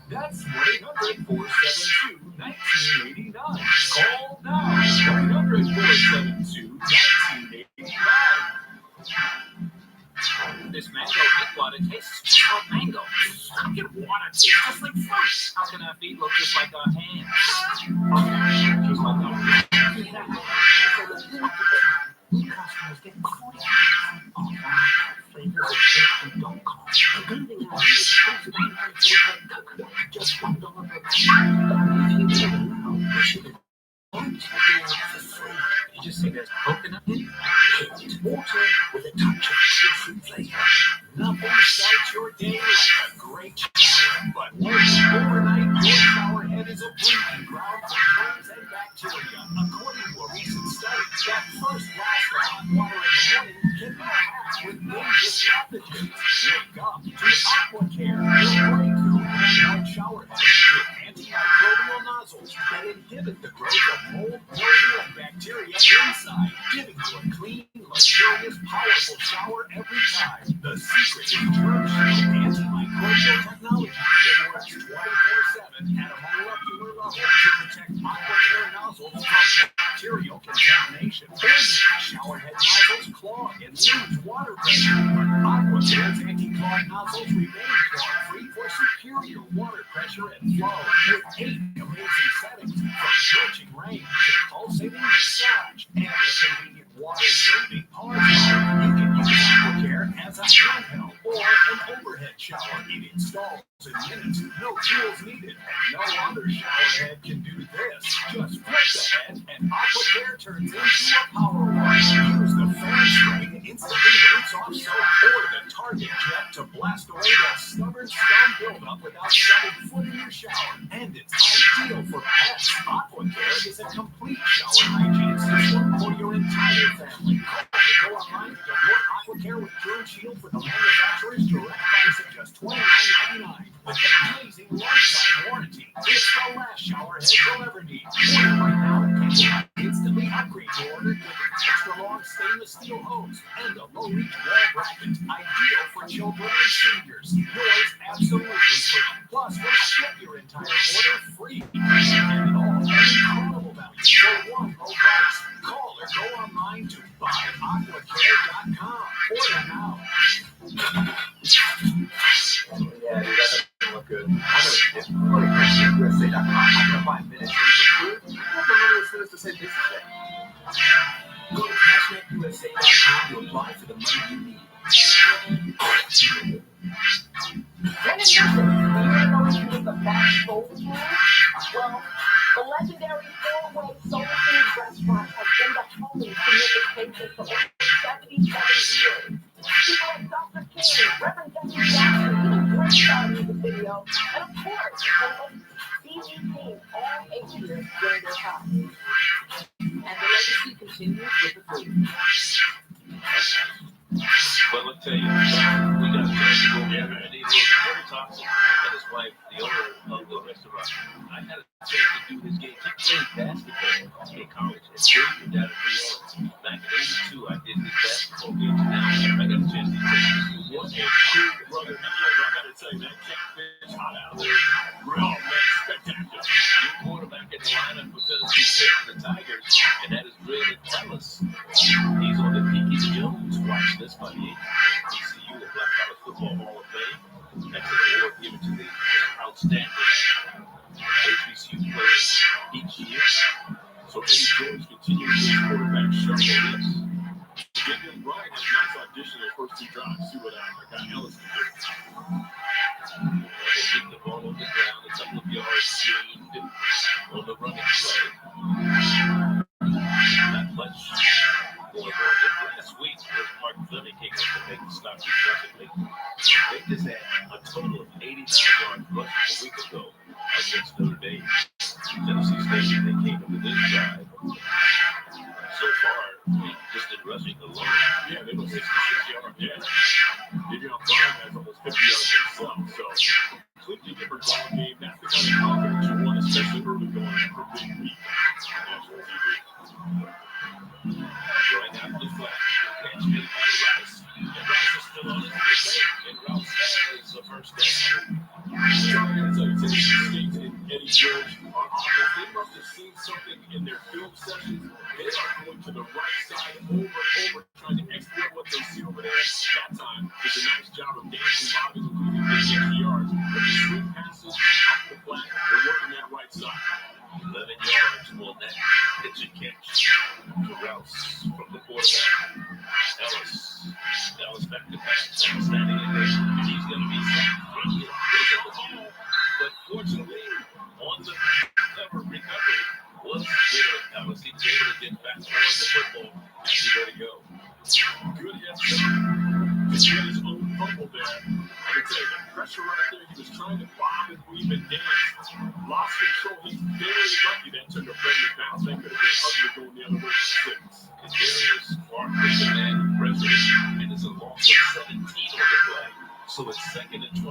That's 1-800-472-1989. Call now. 1-800-472-1989. This mango hot water tastes just like mango. How can water taste just like fruit? How can our feet look just like our hands? Just like our hands. Customers get 40% off flavors of cake.com. Including our new exclusive coconut, just $1 per pack. If you didn't know, you should have for free. Did you just say there's coconut in it? It's water with a touch of seafood flavor. Nothing starts your day like a great shower. But overnight, your shower head is a breeding ground for germs and bacteria. According bacterial contamination. Ordinary shower head nozzles clog and lose water pressure. AquaCare's anti-clog nozzles remain clog-free for superior water pressure and flow. With 8 amazing settings, from drenching rain to pulsating massage and a convenient water-saving pause mode, you can use AquaCare as a handheld or an overhead shower. It installs in minutes, no tools needed, and no other shower head can do this. Just flip the head and AquaCare turns into a power wash. Use the fan spray to instantly rinse off soap or the Target jet to blast away that stubborn scum buildup without setting foot in your shower. And it's ideal for pets. AquaCare is a complete shower hygiene system for your entire family. Go online to get your AquaCare with Germ Shield for the manufacturer's direct price of just $29.99 with an amazing lifetime warranty. It's the last shower head you'll ever need. Order right now and you can instantly upgrade your order with an extra long stainless steel hose and a low reach wall bracket, ideal for children and seniors. Yours absolutely free. Plus, we'll ship your entire order free. And it all at incredible value for one low price. Call or go online to buyaquacare.com. Order now. Yeah, dude, that doesn't look good. I know it's really crazy at USA.com. I'm going to buy minutes for food. I have the money as soon as to say this is it. Go to CashNetUSA.com to apply for the money you need. When is this? You're going to use the fast soul food? Well, the legendary four-way soul food restaurant has been the home to Memphis patients for over 77 years. People like Dr. King, Reverend Jesse Jackson, even George started in the video, and of course, C.G. King, all 8 years during their time. And the legacy continues with the food. But let me tell you, we got a chance to go over and he was very toxic, and his wife, the owner of the restaurant. I had a chance to do this game. He played basketball in college and Xavier down in New Orleans. Back in '82, I did his basketball games. Now I got a chance to take this. What a cool brother. I got to tell you, that catfish hot out there. Real man, spectacular. New quarterback in the lineup for Tennessee State and the Tigers, and that is Brandon Ellis. He's on the Pinky Jones watch list by the hbcu, the Black College Football Hall of Fame. That's an award given to the outstanding HBCU players each year. So Eddie George continues his quarterback shuffle list. Jalen Bryant has a nice audition in the first 2 drives. See what I got Ellis to do. They keep the ball on the ground, a couple of yards gained on the running play. Not much going on. Last week, as Mark Fleming came up to make the stop defensively, they just had a total of 89 yards rushing a week ago against Notre Dame. Tennessee State, they came into this drive. So far, just in rushing alone, yeah, they were 66 yards. Yeah. De'Aaron Brown has almost 50 yards himself. So, completely different ball game. That's the kind of confidence you want, especially early going after a big week on national TV. Going out to the flat. Catch made by Rice. And Rice is still on his way. And Rouse has the first down. So I gotta tell you, Tennessee State and Eddie George on offense, they must have seen something in their film sessions. They are going to the right side over and over, trying to exploit what they see over there. That time, it's a nice job of dancing bodies, including 50 extra yards. But the swing passes off the flat, they're working that right side. 11 yards on that pitch and catch to Rouse from the quarterback. Ellis back to back, standing in there. He's going to be sacked. But fortunately, on the clever recovery was good. Ellis. He was able to get back on the football as he let it go. Good hit. Just got his own fumble there. I can tell you, the pressure right there, he was trying to bob and weave and dance. Lost control. He's very lucky that took a friendly bounce. That could have been ugly going the other way for 6. And Darius Clark is the man who pressured him, and it's a loss of 17 on the play. So it's 2nd and 27.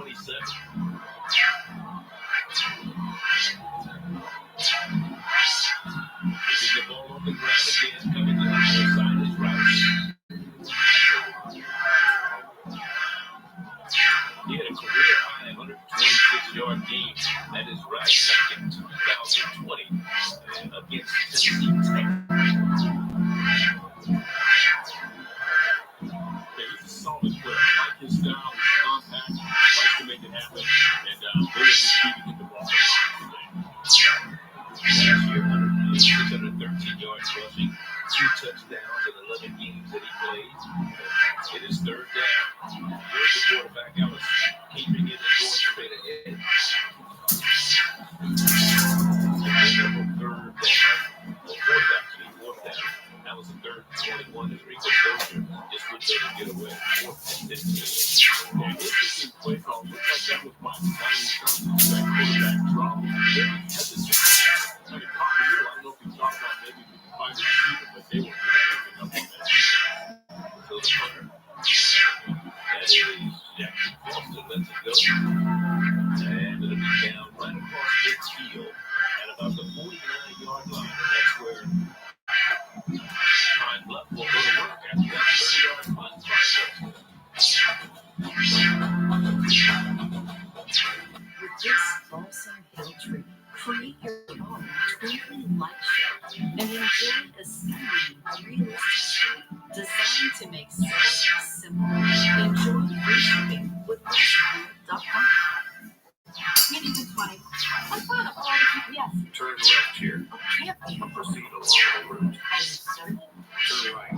Keeping the ball on the ground again, coming to the other side is Rouse. He had a career high 126-yard game. That is right back in 2020 against Tennessee Tech. rushing, 2 touchdowns in 11 games that he played. It is third down. Here's the quarterback, Ellis, keeping it and going straight ahead. Third down. Fourth down. That was a third and 21 as Rico Dozier just wouldn't let him get away. Fourth and 15. Yeah, interesting play call. Looked like that was Mike Tiny trying to do that quarterback drop. Very hesitant. Kind of caught me here. I don't know if he thought about maybe we could find a receiver, but they weren't giving anything up on that. So the punter. That is Jackson Foster lets it go. And it'll be down right across midfield at about the 49-yard line. And that's where Pine Bluff will go to work after that 30-yard punt by With this balsam hill tree, create your own twinkling light show and enjoy a stunning, realistic tree designed to make sex simple. Enjoy free shipping with balsamhill.com. Maybe 20. I'm proud of all the GPS. Turn left here. A camping. Proceed along the route. Are you certain? Turn right.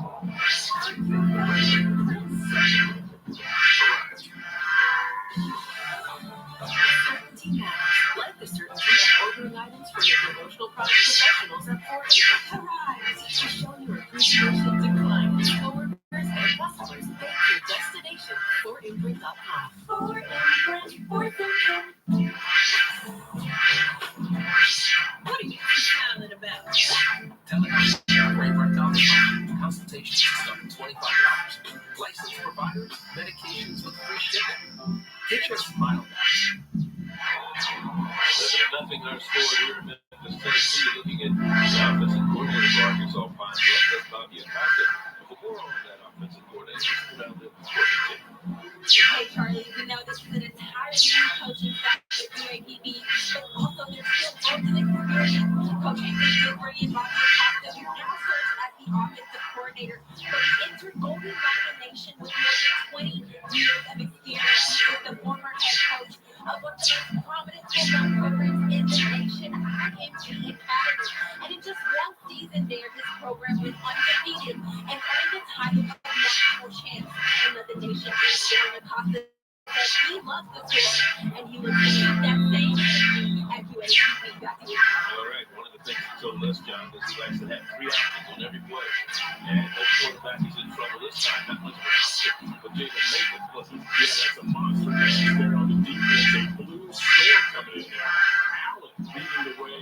Certainty matters. Like the certainty of ordering items from your promotional product professionals at 4 Arise. To show your appreciation to clients, coworkers, and customers, thank your destination, 4imprint.com. 4imprint, 4thinking. What are you smiling about? Telehealth, great rectal dysfunction, consultations start at $25. Licensed providers, medications with free shipping. Get your smile back. 7-0 our score here in Memphis, Tennessee. Looking at the offensive coordinator for Arkansas Pine Bluff, that's Bobby Acosta. For more on that offensive coordinator, just go down to the sporting team. Hey, Charlie, we know this is an entirely new coaching staff with UAPB, but also there's still growth in experience. Coach Anthony did bring in Bobby Acosta, who now serves as the offensive coordinator, but he entered Golden nomination with more than 20 years of experience. He is the former head coach of one of the most prominent football programs in the nation, IMG Academy. And in just one season there, this program went undefeated and earned the title of national champ. And let the nation Aaron Acosta says he loves the sport and he will keep that same energy at UAPB. Back to you. All right, one of the things he told us, John, is he likes to have 3 options on every play. And the quarterback is in trouble this time. Not much of an option for Jacob Mason. Plus, that's a monster pass there on the defense. A blue storm coming in there. Allen leading the way,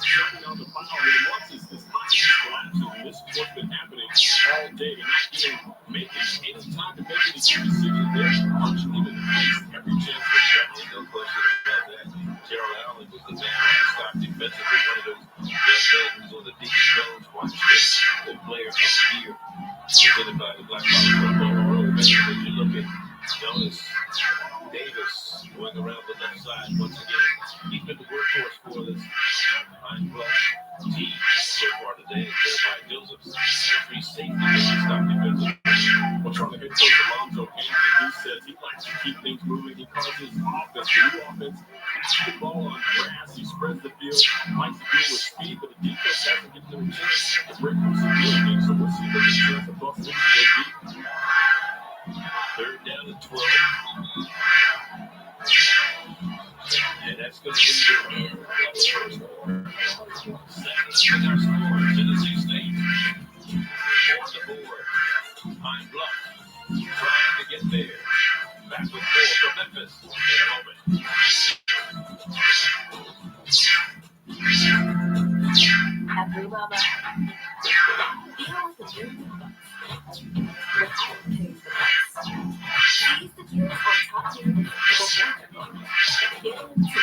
jumping on the foul. And once this pocket is collapsing, and this is what's been happening all day. And not giving Macon any time to make any decisions. They're punching him in the face every chance they get. No question about that. Gerald Allen was the man on the stop defensively. One of those young men who's on the Deacon Jones watch list, the player of the year, presented by the Black College Football World. As you look at Jonas Davis going around the left side once again. He's been the workhorse for this Pine Bluff team so far today. And Jeremiah Josephs, the free safety that stop defensively. Well, Charlie, head coach Alonzo Hampton, he says he likes to keep things moving. He calls his offense, the new offense, basketball on grass. He spreads the field, likes to deal with speed, but the defense hasn't given him a chance to break through some good things. So we'll see if there's a chance to bust into their deep. Third down and 12. And that's going to be the end of the first quarter. 7-0 our score. Tennessee State on the board. Pine Bluff trying to get there. Back with 4 for Memphis in a moment. Every mama. Feel the journey without paying the price. Seize the deals on top tier before Get into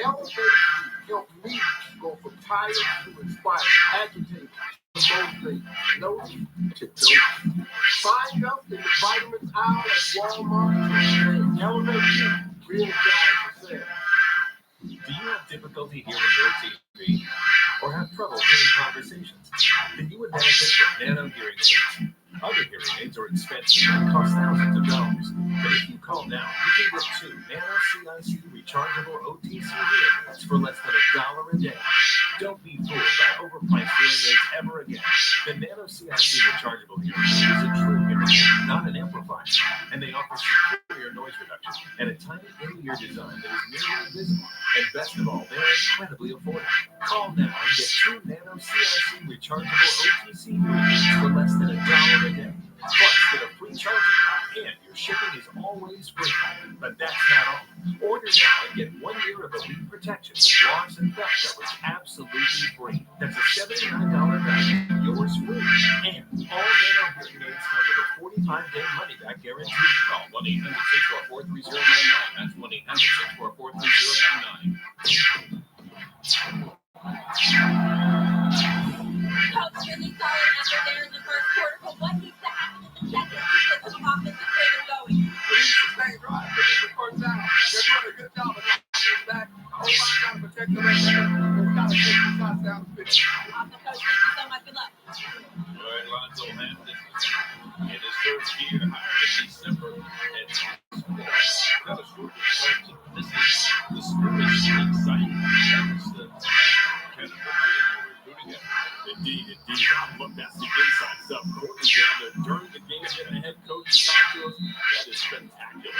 Elevate help me go from tired to inspired, agitated to motivated, loaded to dope. Find us in the vitamins aisle at Walmart and elevate you, re-energize yourself. Do you have difficulty hearing your TV or have trouble hearing conversations? Then you would benefit from Nano hearing aids. Other hearing aids are expensive and cost thousands of dollars. But if you call now, you can get 2 Nano CIC rechargeable OTC hearing aids for less than $1 a day. Don't be fooled by overpriced hearing aids ever again. The Nano CIC rechargeable hearing aid is a true hearing aid, not an amplifier, and they offer superior noise reduction and a tiny in-ear design that is nearly invisible. And best of all, they're incredibly affordable. Call now and get 2 Nano CIC rechargeable OTC hearing aids for less than $1 a day. Plus, get a free charging dock, and your shipping is always free. But that's not all. Order now and get 1 year of elite protection with loss and theft coverage absolutely free. That's a $79 value, yours free. And all Nano hearing aids come with a 45-day money-back guarantee. Call 1-800-644-3099. That's 1-800-644-3099. Coach really solid effort there in the first quarter, but what needs to happen in the second to get the offensive rhythm going? We need to stay drive. This is the first down. They're doing a good job of knocking us back. O-line got to protect the right there. They've got to take the shots down the field. Awesome, Coach. Thank you so much. Good luck. All right, Lonzo Hampton in his first year, hired in December, and got a short term. This is the scrimmage exciting. That's the kind of recruiting effort. Indeed. Look, that's the inside stuff. Courtney down there during the game, getting a head coach to talk to us. That is spectacular.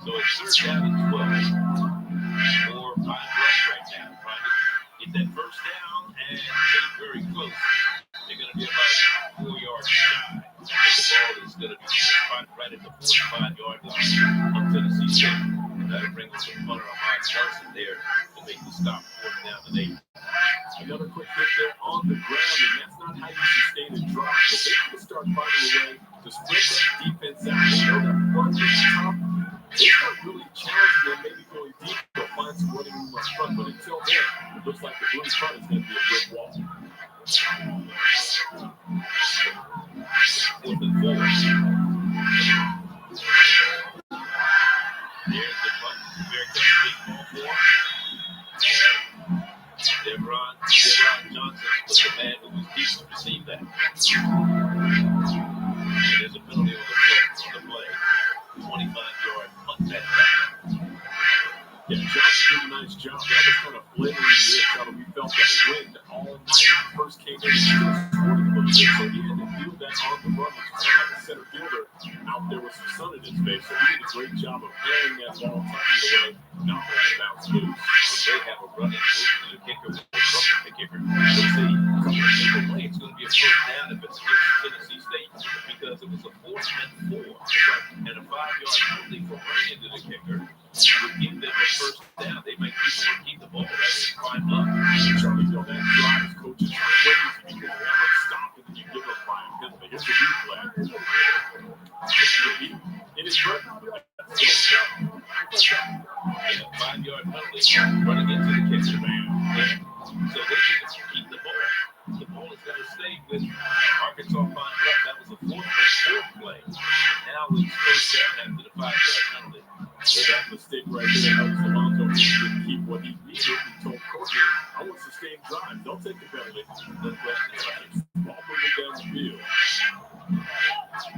So it's third down and 12. 4 or 5 left right now. Trying to get that first down and getting very close. They're going to be about 4 yards shy. The ball is going to be right at the 45-yard line of Tennessee State. And that'll bring us some punter on Mike Carson there to make the stop 4th down and 8. Another quick hit there on the ground, and that's not how you sustain a drive. But they can start finding a way to split that defense out. They know that front is tough. They start really challenging them, maybe going deep. They'll find some running room up front. But until then, it looks like the blue front is going to be a brick wall. 4th and 4. There's the punt. Very good big ball for him. Devron Johnson was the man who was deep to receive that. And there's a penalty on the play. 25-yard punt back. Yeah, Johnson did a nice job. That was kind of flailing in the air. We felt that wind all night when he first came in. He was sporting a little bit, so he had to field that on the run, which was kind of like a center fielder out there with some sun in his face. So he did a great job of carrying that ball, tucking it away, not letting it bounce loose. If they have a running move, the kicker will disrupt the kicker. Let's see, either way, it's going to be a first down if it's against Tennessee State because it was a 4th and 4 and a 5-yard penalty for running into the kicker would give them a first down. They might keep the ball that is climb up. Charlie, that drives coaches crazy because they have them stop and then you give them 5 penalty. Here's the replay. It is right now. And a 5-yard penalty running into the kicker, man. So they can keep the ball. The ball is going to stay with Arkansas Pine Bluff. That was a 4th and 4 play. Now it's first down after the 5-yard penalty. So that mistake right there helps Alonzo didn't keep what he needed. He told Courtney, I want sustained drive. Don't take the penalty. No question. Ball moving down the field.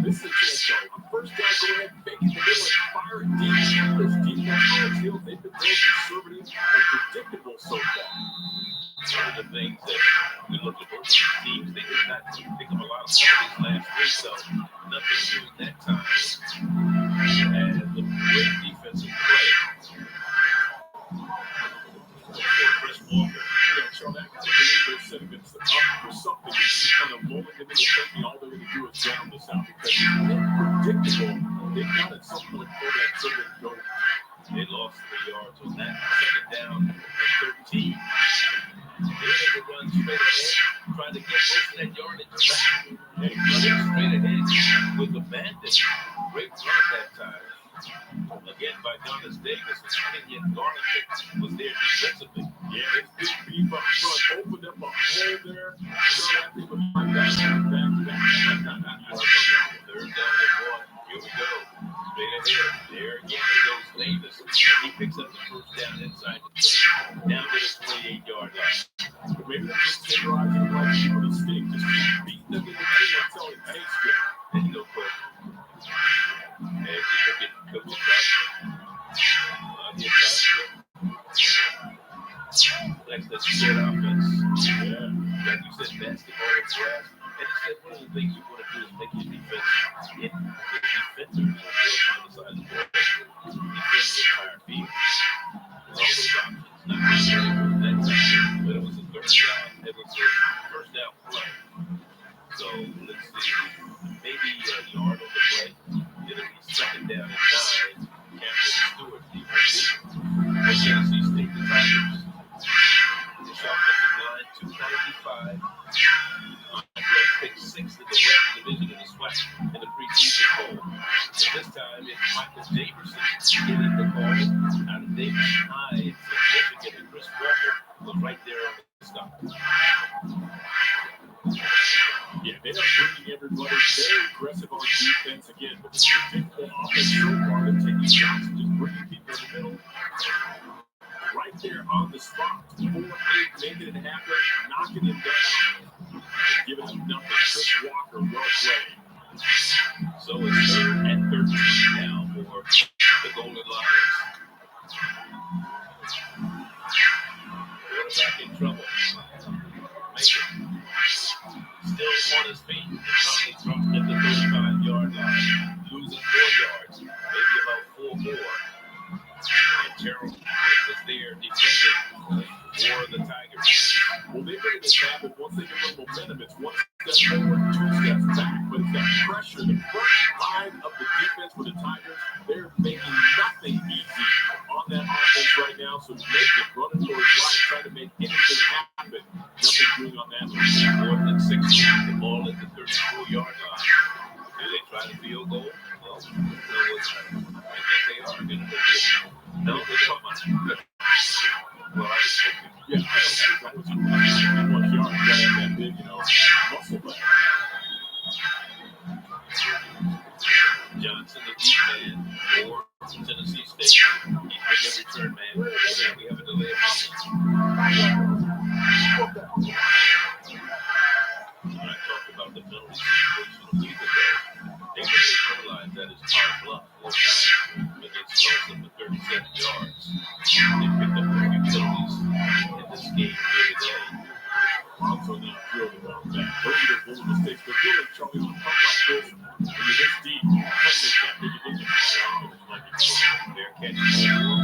This is a chance, though. On first down, go ahead and fake it in the middle and fire it deep. This defense on the field, they've been very conservative and predictable so far. One of the things that we look at both of these teams, they did not pick up a lot of penalties last week, so nothing doing that time. And the great defensive play. Chris Walker. Yeah, Charlie, I believe they're setting themselves up for something. He's kind of lulling them into thinking all they're going to do is drown this out because it's unpredictable. They got at some point for that certain goal. They lost 3 yards on that. 2nd down and 13. They had to run straight ahead, trying to get most of that yardage back. They running straight ahead with the bandit. Great run that time. Again by Donis Davis, and Kenyon Garland was there defensively. Yeah, it's big beef up front. Opened up a hole there. So I think with my back. 3rd down and 1. Here we go. Straight ahead. There again goes Davis. And he picks up the first down inside the 30, down to the 28-yard line. Maybe they're just tenderizing and letting people to stick. Just keep beating them in the middle until it pays good. And no question. As you look at Coach Costa, let's set offense Yeah, like you said, basketball is grass. And it's that one of the things you want to do is make your defense hit the defenders on the other side of the ball. Defend the entire field. With all those options. Not necessarily that time, but it was a third down. It was a first down play. So let's see. Maybe a yard on the play. It'll be second down and 9. Cameron Stewart, defense. For Tennessee State, the Tigers. This offensive line, 295. Pick 6 in the West Division in the SWAC in the preseason poll. And this time it's Michael Daverson getting the call out of Davidson High in Flint, Michigan, and Chris Walker was right there on the stop. Yeah, they are bringing everybody very aggressive on defense again, but it's predictable offense so far. They're taking shots and just bringing people in the middle. Right there on the spot. 4-8, making it happen, knocking him down. Giving him nothing. Chris Walker, well played. So it's third and 13 now for the Golden Lions. Quarterback in trouble. Mason still on his feet. Finally dropped at the 35-yard line. Losing 4 yards. Maybe about 4 more. And Terrell was there defending for the Tigers. Well, they've made this happen once they get a little momentum. It's 1 step forward, 2 steps back. But it's that pressure, the front line of the defense for the Tigers. They're making nothing easy on that offense right now. So Nathan running for his life, trying to make anything happen. Nothing doing on that one. More than 16. The ball at the 34-yard line. Do they try the field goal? Well, no, I think they are going to do it. No, they're not. Well, I was thinking. Yeah, that was 1 yard. You gotta have that big, muscle back. Johnson, the deep man for Tennessee State. He's been the return man. We have a delay of when I talked about the penalty situation a week ago, they really realized that is hard bluff. One time against Tulsa for 37 yards. They picked up a few penalties in this game here today. Also not thrilled about that. Those are the little mistakes. But really, Charlie, on a punt like this, when you're this deep, they can't make a difference. Their catch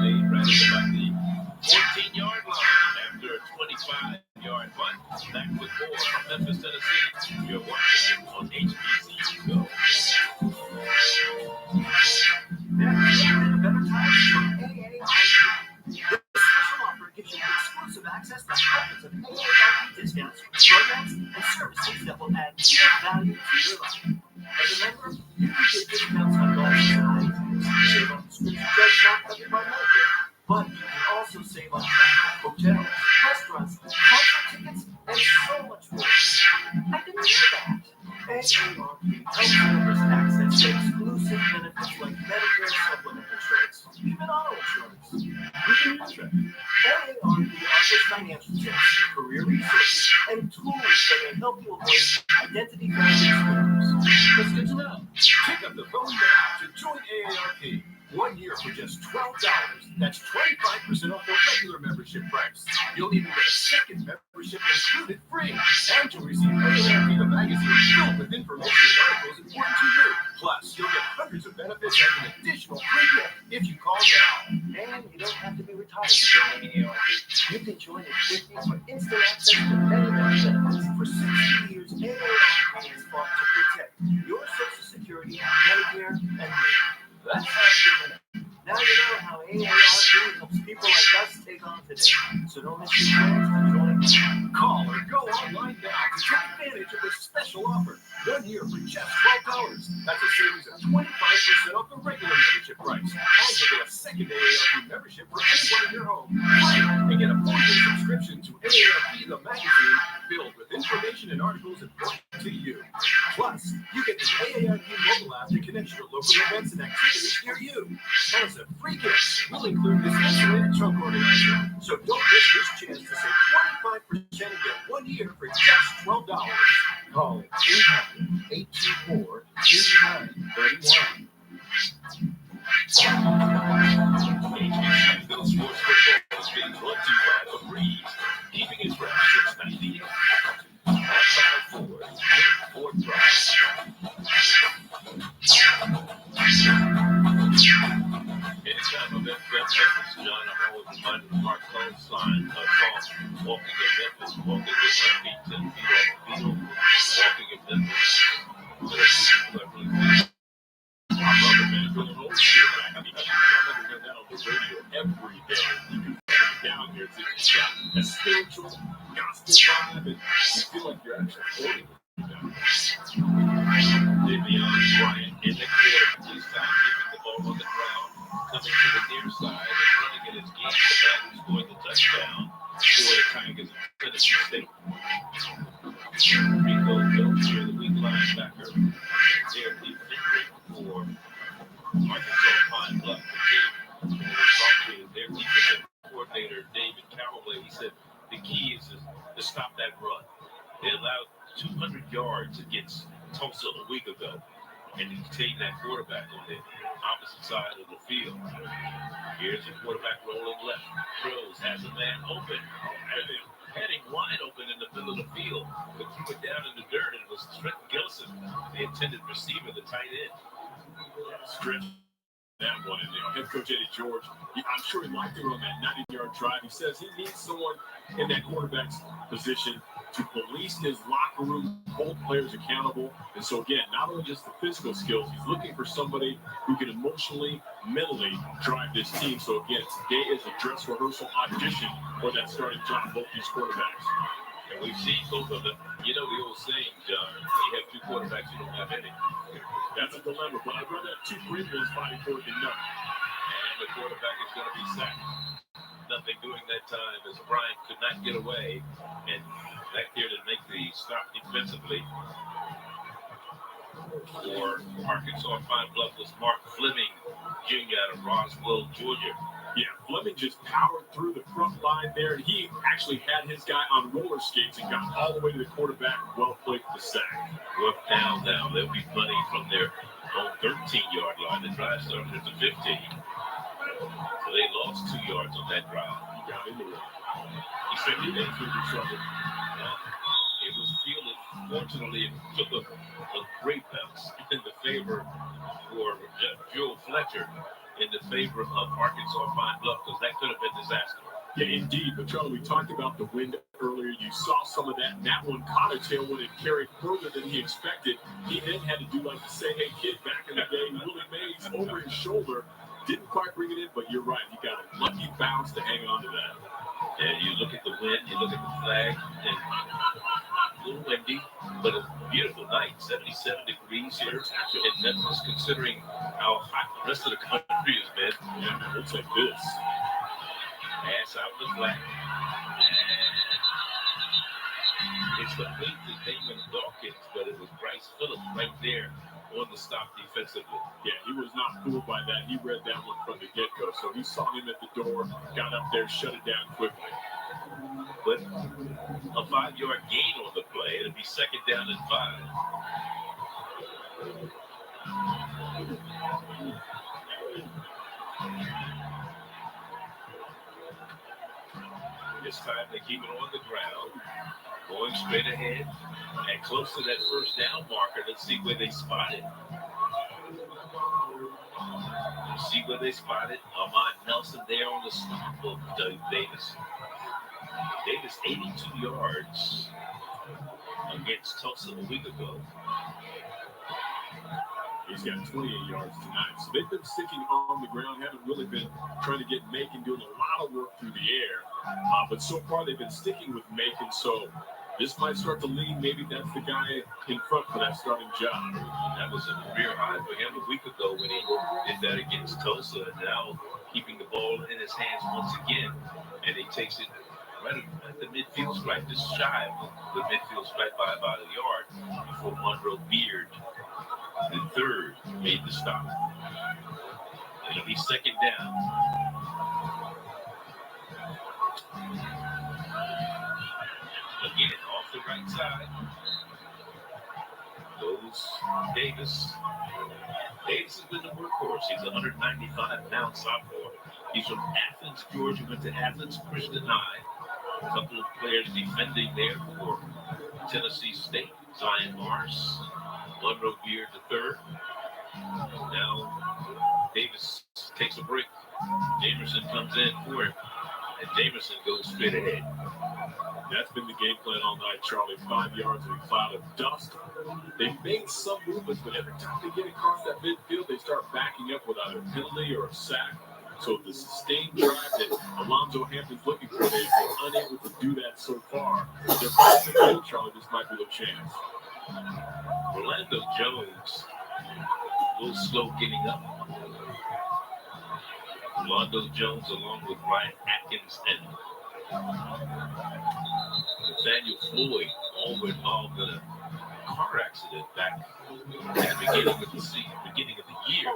made right at about the 14-yard line after a 25-yard punt. Back with more from Memphis, Tennessee. You're watching on hbcu. Go. There's never been a better time for AARP. This special offer gives you exclusive access to hundreds of AARP discounts, programs, and services that will add real value to your life. As a member, you can get discounts on glasses and eye, save on prescription drugs not covered by Medicare, but you can also save on hotels, restaurants, concert tickets, and so much more. I didn't know that. AARP helps members access to exclusive benefits like Medicare supplement insurance, even auto insurance. You can use that. AARP offers financial tips, career resources, and tools that will help you avoid identity theft scams. That's good to know. Pick up the phone now to join AARP. 1 year for just $12. That's 25% off the regular membership price. You'll even get a second membership included free. And you'll receive AARP the magazine filled with information and articles important to you. Plus, you'll get hundreds of benefits and an additional free gift if you call now. And you don't have to be retired to join AARP. You can join at 50 for instant access to many benefits. For 60 years, AARP has fought to protect your Social Security, Medicare, and more. That's how it's doing. Now you know how AARP helps people like us take on today. So don't miss your chance to join now. Call or go online now to take advantage of this special offer. 1 year for just $12. That's a savings of 25% off the regular membership price. And you'll get a second AARP membership for anyone in your home. And get a 4-year subscription to AARP the magazine filled with information and articles important to you. Plus, you get the AARP mobile app that connects you to local events and activities near you. And as a free gift, we'll include this insulated trunk organizer. So don't miss this chance to save 25% and get 1 year for just $12. Call 800-824-8931. HBCU Sports Football is being brought to you by The Breeze. Keeping it fresh since with my feet 10 feet off the field, walking in Memphis. So that's people I really feel. I love it, man. Feeling old school. I mean, I remember hearing that on the radio every day. You can come down here to a spiritual gospel vibe, and you feel like you're actually floating. Davion Bryant in the quarter, this time keeping the ball on the ground, coming to the near side and running at his game. The man who scored the touchdown for the Tigers of Tennessee State. Rico Belcher, the weak linebacker, there defending for Arkansas Pine Bluff. The team, when we talked to their defensive coordinator, David Callaway, he said the key is to stop that run. They allowed 200 yards against Tulsa a week ago, and to contain that quarterback on the opposite side of the field. Here's the quarterback rolling left. Throws, has a man open, heading wide open in the middle of the field, but threw it down in the dirt, and it was Trent Gilson, the intended receiver, the tight end. Stretch that one. And head coach Eddie George, I'm sure he liked it on that 90-yard drive. He says he needs someone in that quarterback's position to police his locker room, hold players accountable. And so, again, not only just the physical skills, he's looking for somebody who can emotionally, mentally drive this team. So, again, today is a dress rehearsal audition for that starting job, both these quarterbacks. And we've seen both of them. You know the old saying, John, you have two quarterbacks, you don't have any. That's a dilemma, but I'd rather have two great ones fighting for it than none. And the quarterback is going to be sacked. Nothing doing that time as Bryant could not get away. And back there to make the stop defensively for Arkansas Pine Bluff was Mark Fleming Jr. out of Roswell, Georgia. Yeah, Fleming just powered through the front line there. He actually had his guy on roller skates and got all the way to the quarterback. Well played for the sack. Work down now. There'll be plenty from their own 13-yard line. The drive started at the 15. So they lost 2 yards on that drive. He got into it. He said he went through the trouble. It was fielded. Fortunately, it took a great bounce in the favor for Joe Fletcher in the favor of Arkansas Pine Bluff, because that could have been disaster. Yeah, indeed. But, Charlie, we talked about the wind earlier. You saw some of that, and that one caught a tailwind and carried further than he expected. He then had to do like the say, hey, kid, back in the day, Willie Mays over his shoulder. Didn't quite bring it in, but you're right. He got a lucky bounce to hang on to that. And you look at the wind, you look at the flag, and a little windy, but a beautiful night, 77 degrees here in Memphis, considering how hot the rest of the country has been. Yeah, man, looks like this. Pass out the flat. It's complete to Damon Dawkins, but it was Bryce Phillips right there on the stop defensively. Yeah, he was not fooled by that. He read that one from the get-go. So he saw him at the door, got up there, shut it down quickly. But a 5-yard gain on the play. It'll be second down and 5. This time they keep it on the ground, going straight ahead and close to that first down marker. Let's see where they spot it. See where they spot it. Ahmad Nelson there on the stop of Doug Davis. Davis 82 yards against Tulsa a week ago. He's got 28 yards tonight. So they've been sticking on the ground, haven't really been trying to get Macon doing a lot of work through the air. But so far they've been sticking with Macon. So this might start to lean. Maybe that's the guy in front for that starting job. That was a career high for him a week ago when he did that against Tulsa. And now keeping the ball in his hands once again. And he takes it right at the midfield stripe, just shy of the midfield stripe by about a yard before Monroe Beard, the third, made the stop. It'll be second down. Again, off the right side goes Davis. Davis has been the workhorse. He's a 195-pound sophomore. He's from Athens, Georgia. Went to Athens Christian High. A couple of players defending there for Tennessee State. Zion Morris, Monroe Beard the third. Now Davis takes a break. Jamerson comes in for him and Jameson goes straight ahead. That's been the game plan all night, Charlie. 5 yards in a cloud of dust. They've made some movements, but every time they get across that midfield, they start backing up with either a penalty or a sack. So the sustained drive that Alonzo Hampton's looking for, they've been unable to do that so far. They're probably thinking, Charlie, this might be the chance. Orlando Jones, a little slow getting up. Orlando Jones along with Ryan Atkins and Nathaniel Floyd all were involved in a car accident back at the beginning of the year.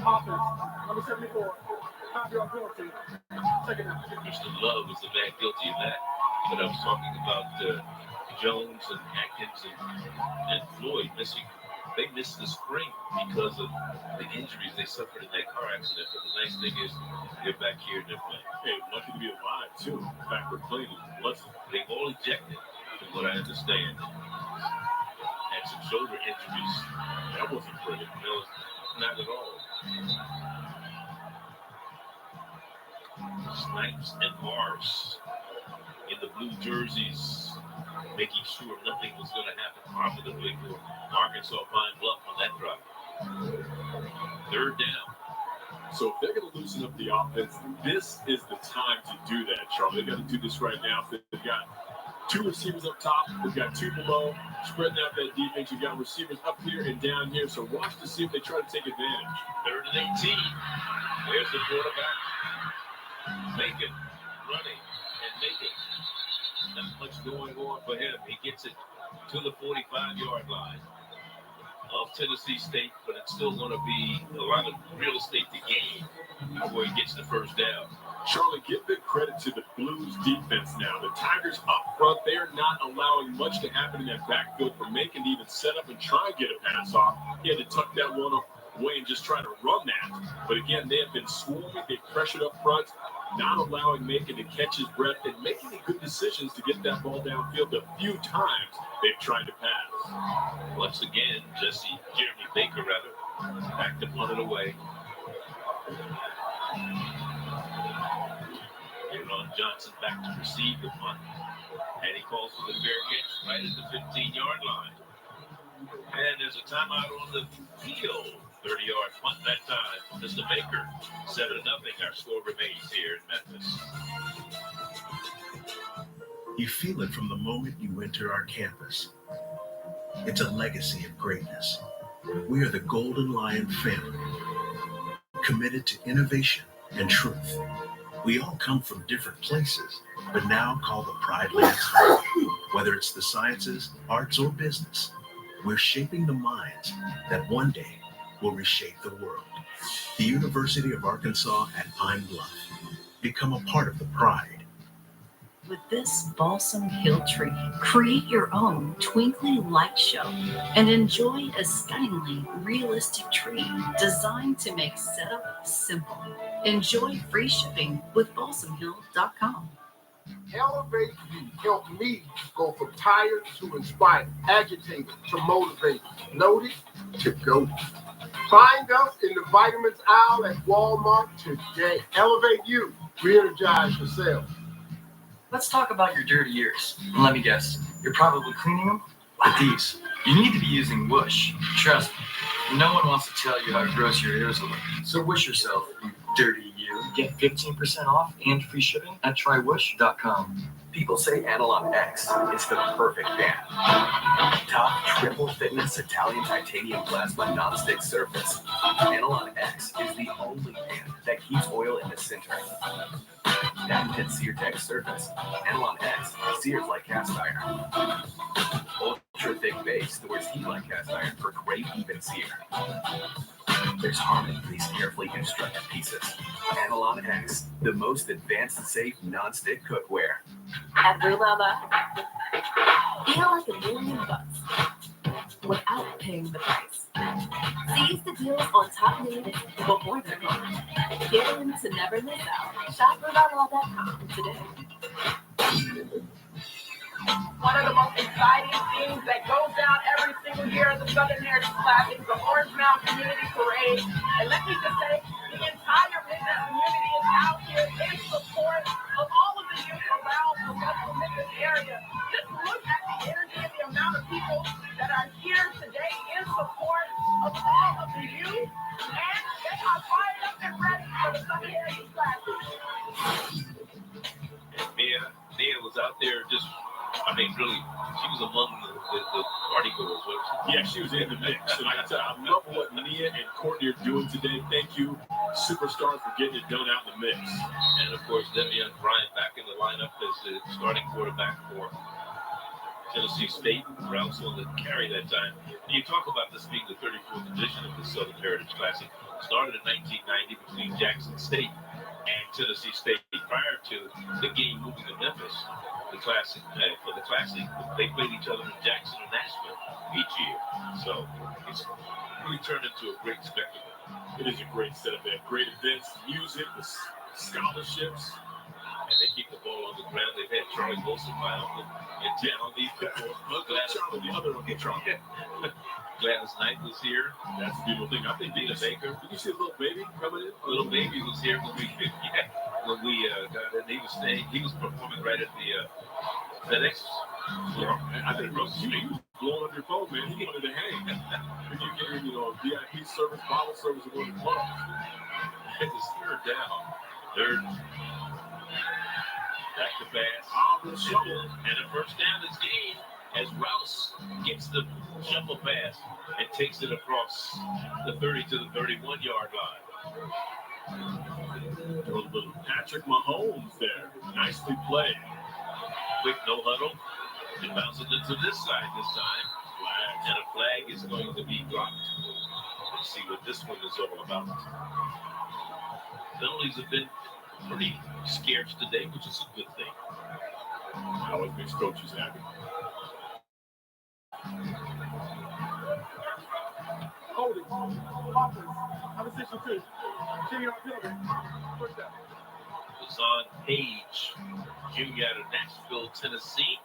Offense, number 74. 5-yard penalty. Second down. Mr. Love was the man guilty of that. But I was talking about Jones and Atkins and Floyd missing. They missed the spring because of the injuries they suffered in that car accident. But the nice thing is they're back here and they're playing. Hey, lucky to be alive, too. In fact, we're playing is a blessing. They've all ejected, from what I understand. Had some shoulder injuries. That wasn't pretty. No, not at all. Snipes and Mars in the blue jerseys, making sure nothing was going to happen profitably for Arkansas Pine Bluff on that drive. Third down. So if they're going to loosen up the offense, this is the time to do that, Charlie. They've got to do this right now. They've got 2 receivers up top. They've got 2 below. Spreading out that defense. You've got receivers up here and down here. So watch to see if they try to take advantage. 3rd and 18. There's the quarterback. Macon running and making. Not much going on for him. He gets it to the 45-yard line of Tennessee State, but it's still going to be a lot of real estate to gain before he gets the first down. Charlie, give big credit to the Blues defense now. The Tigers up front, they're not allowing much to happen in that backfield for Macon to even set up and try and get a pass off. He had to tuck that one away and just try to run that. But again, they have been swarming. They've pressured up front, not allowing Macon to catch his breath and making the good decisions to get that ball downfield. A few times they've tried to pass. Once again, Jeremy Baker, back to punt it away. Aaron Johnson back to receive the punt. And he calls for the fair catch right at the 15-yard line. And there's a timeout on the field. 30-yard punt that time. Mr. Baker, 7-0. Our score remains here in Memphis. You feel it from the moment you enter our campus. It's a legacy of greatness. We are the Golden Lion family, committed to innovation and truth. We all come from different places, but now call the Pride Lands home. Whether it's the sciences, arts, or business, we're shaping the minds that one day will reshape the world. The University of Arkansas at Pine Bluff. Become a part of the pride. With this Balsam Hill tree, create your own twinkly light show and enjoy a stunningly realistic tree designed to make setup simple. Enjoy free shipping with balsamhill.com. Elevate You helped me go from tired to inspired, agitated to motivated, loaded to go. Find us in the vitamins aisle at Walmart today. Elevate You. Re-energize yourself. Let's talk about your dirty ears. And let me guess, you're probably cleaning them with these. You need to be using Whoosh. Trust me, no one wants to tell you how gross your ears look. So Whoosh yourself, you dirty you. Get 15% off and free shipping at trywhoosh.com. People say Analon X is the perfect band. Top triple thickness Italian titanium plasma nonstick surface. Analon X is the only band that keeps oil in the center. Patented sear tech surface. Analon X sears like cast iron. Ultra thick base stores heat like cast iron for great even sear. There's harmony in these carefully constructed pieces. Analon X, the most advanced, safe, non-stick cookware. At Brew Mama, feel like $1,000,000 without paying the price. Seize the deals on top news before they're gone. Get in to never miss out. Shop BrewMama.com today. One of the most exciting things that goes down every single year at the Southern Heritage Classic is the Orange Mound Community Parade. And let me just say, the entire entire Memphis community is out here in support of all of the youth around the Western Memphis area. Just look at the energy and the amount of people that are here today in support of all of the youth, and they are fired up and ready for the Summer Heritage Classic. And Mia was out there just, really, she was among the party goers, wasn't she? Yeah, she was in the mix. And like I said, I love what Nia and Courtney are doing today. Thank you, superstars, for getting it done out in the mix. And of course, Devion Bryant back in the lineup as the starting quarterback for Tennessee State. Rouse on the carry that time. And you talk about this being the 34th edition of the Southern Heritage Classic. Started in 1990 between Jackson State and Tennessee State. Prior to the game moving to Memphis, the Classic, for the Classic, they played each other in Jackson and Nashville each year. So it's really turned into a great spectacle. It is a great setup. They have great events, music, the scholarships. And they keep the ball on the ground. They've had Charlie Wilson, my uncle, in town these before. Charlie, the other Uncle Charlie. Gladys Knight was here. That's a beautiful thing. I think Dina Baker. Did you see a little baby coming in? Little baby was here when we got in. He was staying. He was performing right at the FedEx. Yeah, I think he was blowing up your phone, man. He wanted to hang. If you get VIP service, bottle service, and go to the club. It's third down. Third. Back to pass. On the shoulder. And a first down is gained as Rouse gets the shuffle pass and takes it across the 30 to the 31-yard line. A little Patrick Mahomes there. Nicely played. Quick no huddle. It bounces into this side this time. And a flag is going to be dropped. Let's see what this one is all about. Penalties have been pretty scarce today, which is a good thing. I always makes coaches happy. Holding. Offense. Number 62. Junior penalty. First down. Lazon Page, Jr. out of Nashville, Tennessee.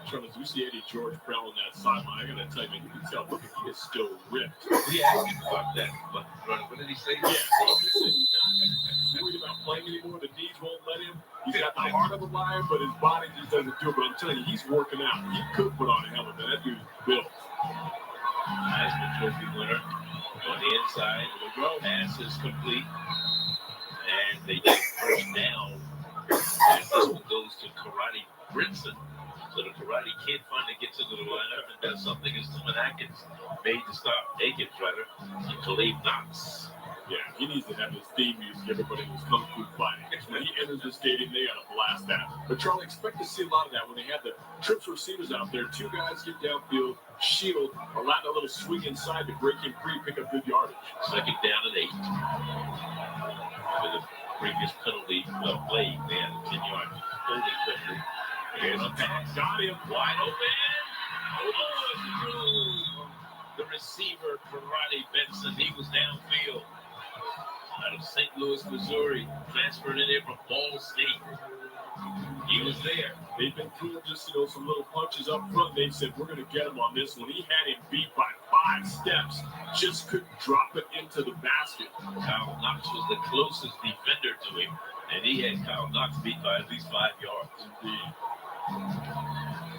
Charles, we see Eddie George Brown on that sideline. I gotta tell you, man, you can tell, look, he is still ripped. We asked him about that. But what did he say? Yeah, he said he's not worried about playing anymore. The knees won't let him. He's got the heart of a lion, but his body just doesn't do it. But I'm telling you, he's working out. He could put on a helmet, man. That dude's built. Heisman Trophy winner on the inside. Pass is complete. And they get first down. And this one goes to Karate Brinson. So the Karate Kid finally gets into the lineup and does something as Tillman Atkins made to stop Akins, rather, and Khalid Knox. Yeah, he needs to have his theme music. Everybody was kung fu fighting. When he enters the stadium, they got to blast that. But Charlie, expect to see a lot of that when they have the trips receivers out there. Two guys get downfield, shield, allow a little swing inside to break in free, pick up good yardage. Second down and 8. With the previous penalty play, they had a 10-yard holding penalty. Here's a pass. Got him. Wide open. Oh, through the receiver, Karate Benson. He was downfield. Out of St. Louis, Missouri. Transferred in there from Ball State. He was there. They've been through just, some little punches up front. They said, we're going to get him on this one. He had him beat by 5 steps. Just couldn't drop it into the basket. Kyle Knox was the closest defender to him. And he had Kyle Knox beat by at least 5 yards. Indeed.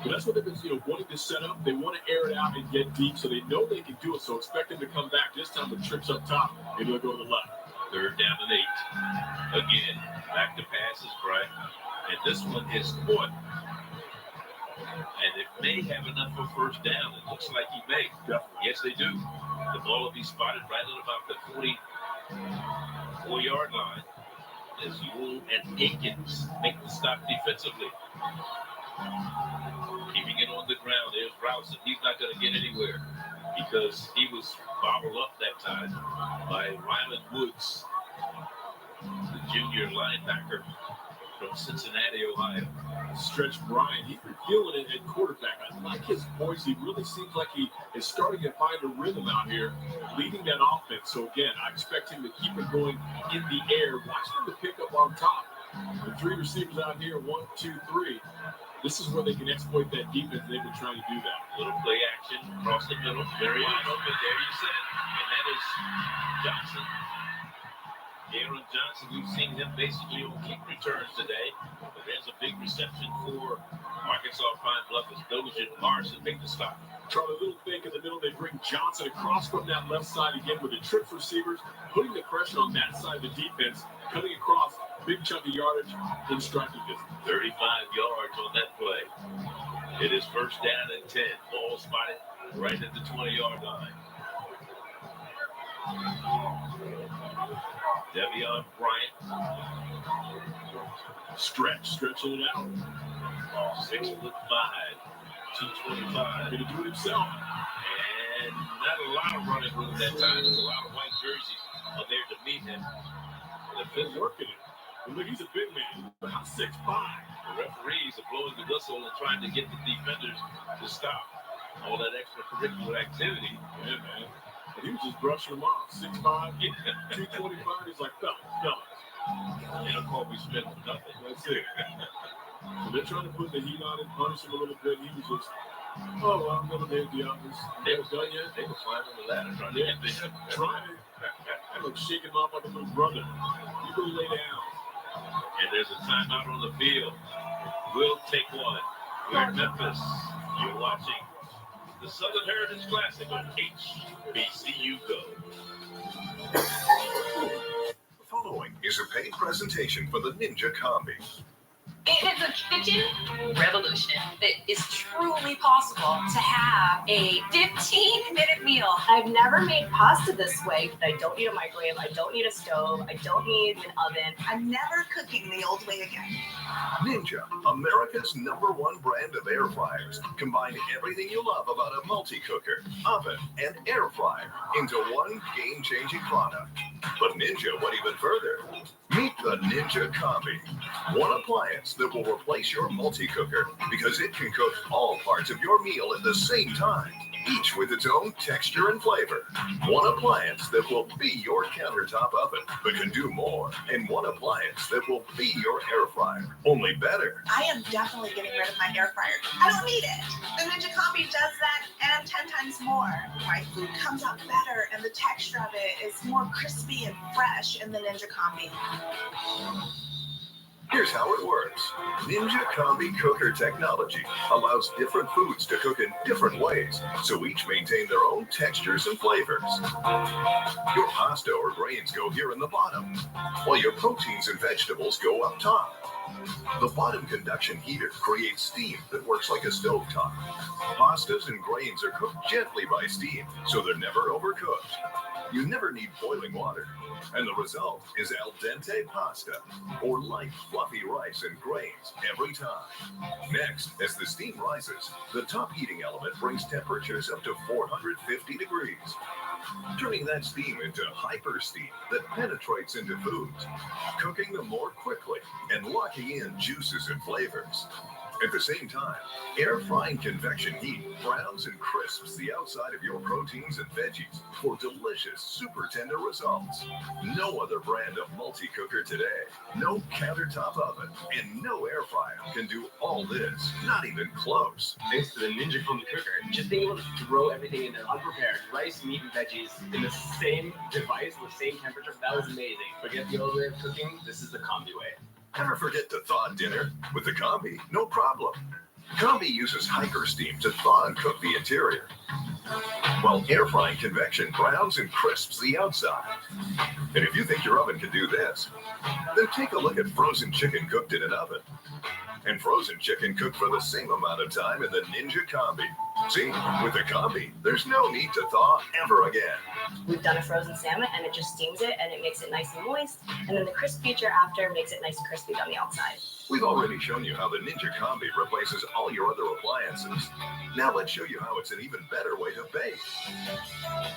But that's what they've been, wanting to set up. They want to air it out and get deep, so they know they can do it. So expect him to come back this time with trips up top. Maybe they'll go to the left. Third down and 8. Again, back to passes, Brian. And this one is caught. And it may have enough for first down. It looks like he may. Definitely. Yes, they do. The ball will be spotted right at about the 44-yard line as Ewell and Akins make the stop defensively. Keeping it on the ground. There's Rouse, and he's not going to get anywhere because he was bobbled up that time by Ryland Woods, the junior linebacker from Cincinnati, Ohio. Stretch Bryant, he's been feeling it at quarterback. I like his voice. He really seems like he is starting to find a rhythm out here, leading that offense. So again, I expect him to keep it going in the air. Watch him to pick up on top. The three receivers out here, 1, 2, 3. This is where they can exploit that defense. They've been trying to do that. Little play action across the middle. Very open. There you said it. And that is Johnson. Aaron Johnson, we've seen him basically on kick returns today. But there's a big reception for Arkansas Pine Bluff as Dozier and Morrison make the stop. Charlie, little fake in the middle. They bring Johnson across from that left side again with the trips receivers, putting the pressure on that side of the defense, coming across, big chunk of yardage in striking distance. 35 yards on that play. It is first down and 10. Ball spotted right at the 20-yard line. Devion Bryant. Stretching it out. 6'5", 225. Going to do it himself. And not a lot of running room that time. There's a lot of white jerseys are there to meet him. They've been working it. And look, he's a big man. About 6'5". The referees are blowing the whistle and trying to get the defenders to stop all that extracurricular activity. Yeah, man. And he was just brushing him off. 6'5", 225. He's like, fellas. And a Kobe Smith for nothing. That's it. So they're trying to put the heat on him, punish him a little bit. He was just, I'm going to make the others. They were done yet? They were climbing the ladder trying to get there. Trying to. I look shaking him off like a little brother. You go lay down. And there's a timeout on the field. We'll take one. We're in Memphis. You're watching the Southern Heritage Classic on HBCU Go. The following is a paid presentation for the Ninja Combi. It is a kitchen revolution. It is truly possible to have a 15-minute meal. I've never made pasta this way. I don't need a microwave. I don't need a stove. I don't need an oven. I'm never cooking the old way again. Ninja, America's #1 brand of air fryers, combine everything you love about a multi-cooker, oven, and air fryer into one game-changing product. But Ninja went even further. Meet the Ninja Combi, one appliance that will replace your multi-cooker because it can cook all parts of your meal at the same time, each with its own texture and flavor. One appliance that will be your countertop oven, but can do more. And one appliance that will be your air fryer, only better. I am definitely getting rid of my air fryer. I don't need it. The Ninja Combi does that and 10 times more. My food comes out better and the texture of it is more crispy and fresh in the Ninja Combi. Here's how it works. Ninja Combi cooker technology allows different foods to cook in different ways, so each maintain their own textures and flavors. Your pasta or grains go here in the bottom, while your proteins and vegetables go up top. The bottom conduction heater creates steam that works like a stovetop. Pastas and grains are cooked gently by steam, so they're never overcooked. You never need boiling water, and the result is al dente pasta, or light, fluffy rice and grains every time. Next, as the steam rises, the top heating element brings temperatures up to 450 degrees, turning that steam into hypersteam that penetrates into foods, cooking them more quickly and locking in juices and flavors. At the same time, air frying convection heat browns and crisps the outside of your proteins and veggies for delicious, super tender results. No other brand of multi-cooker today, no countertop oven, and no air fryer can do all this, not even close. Thanks to the Ninja Combi cooker, just being able to throw everything in there unprepared, rice, meat, and veggies in the same device with the same temperature, that was amazing. Forget the old way of cooking, this is the Combi way. Never forget to thaw dinner with the Combi, no problem. Combi uses hyper steam to thaw and cook the interior, while air frying convection browns and crisps the outside. And if you think your oven can do this, then take a look at frozen chicken cooked in an oven. And frozen chicken cooked for the same amount of time in the Ninja Combi. See, with the Combi, there's no need to thaw ever again. We've done a frozen salmon and it just steams it and it makes it nice and moist. And then the crisp feature after makes it nice and crispy on the outside. We've already shown you how the Ninja Combi replaces all your other appliances. Now let's show you how it's an even better way to bake.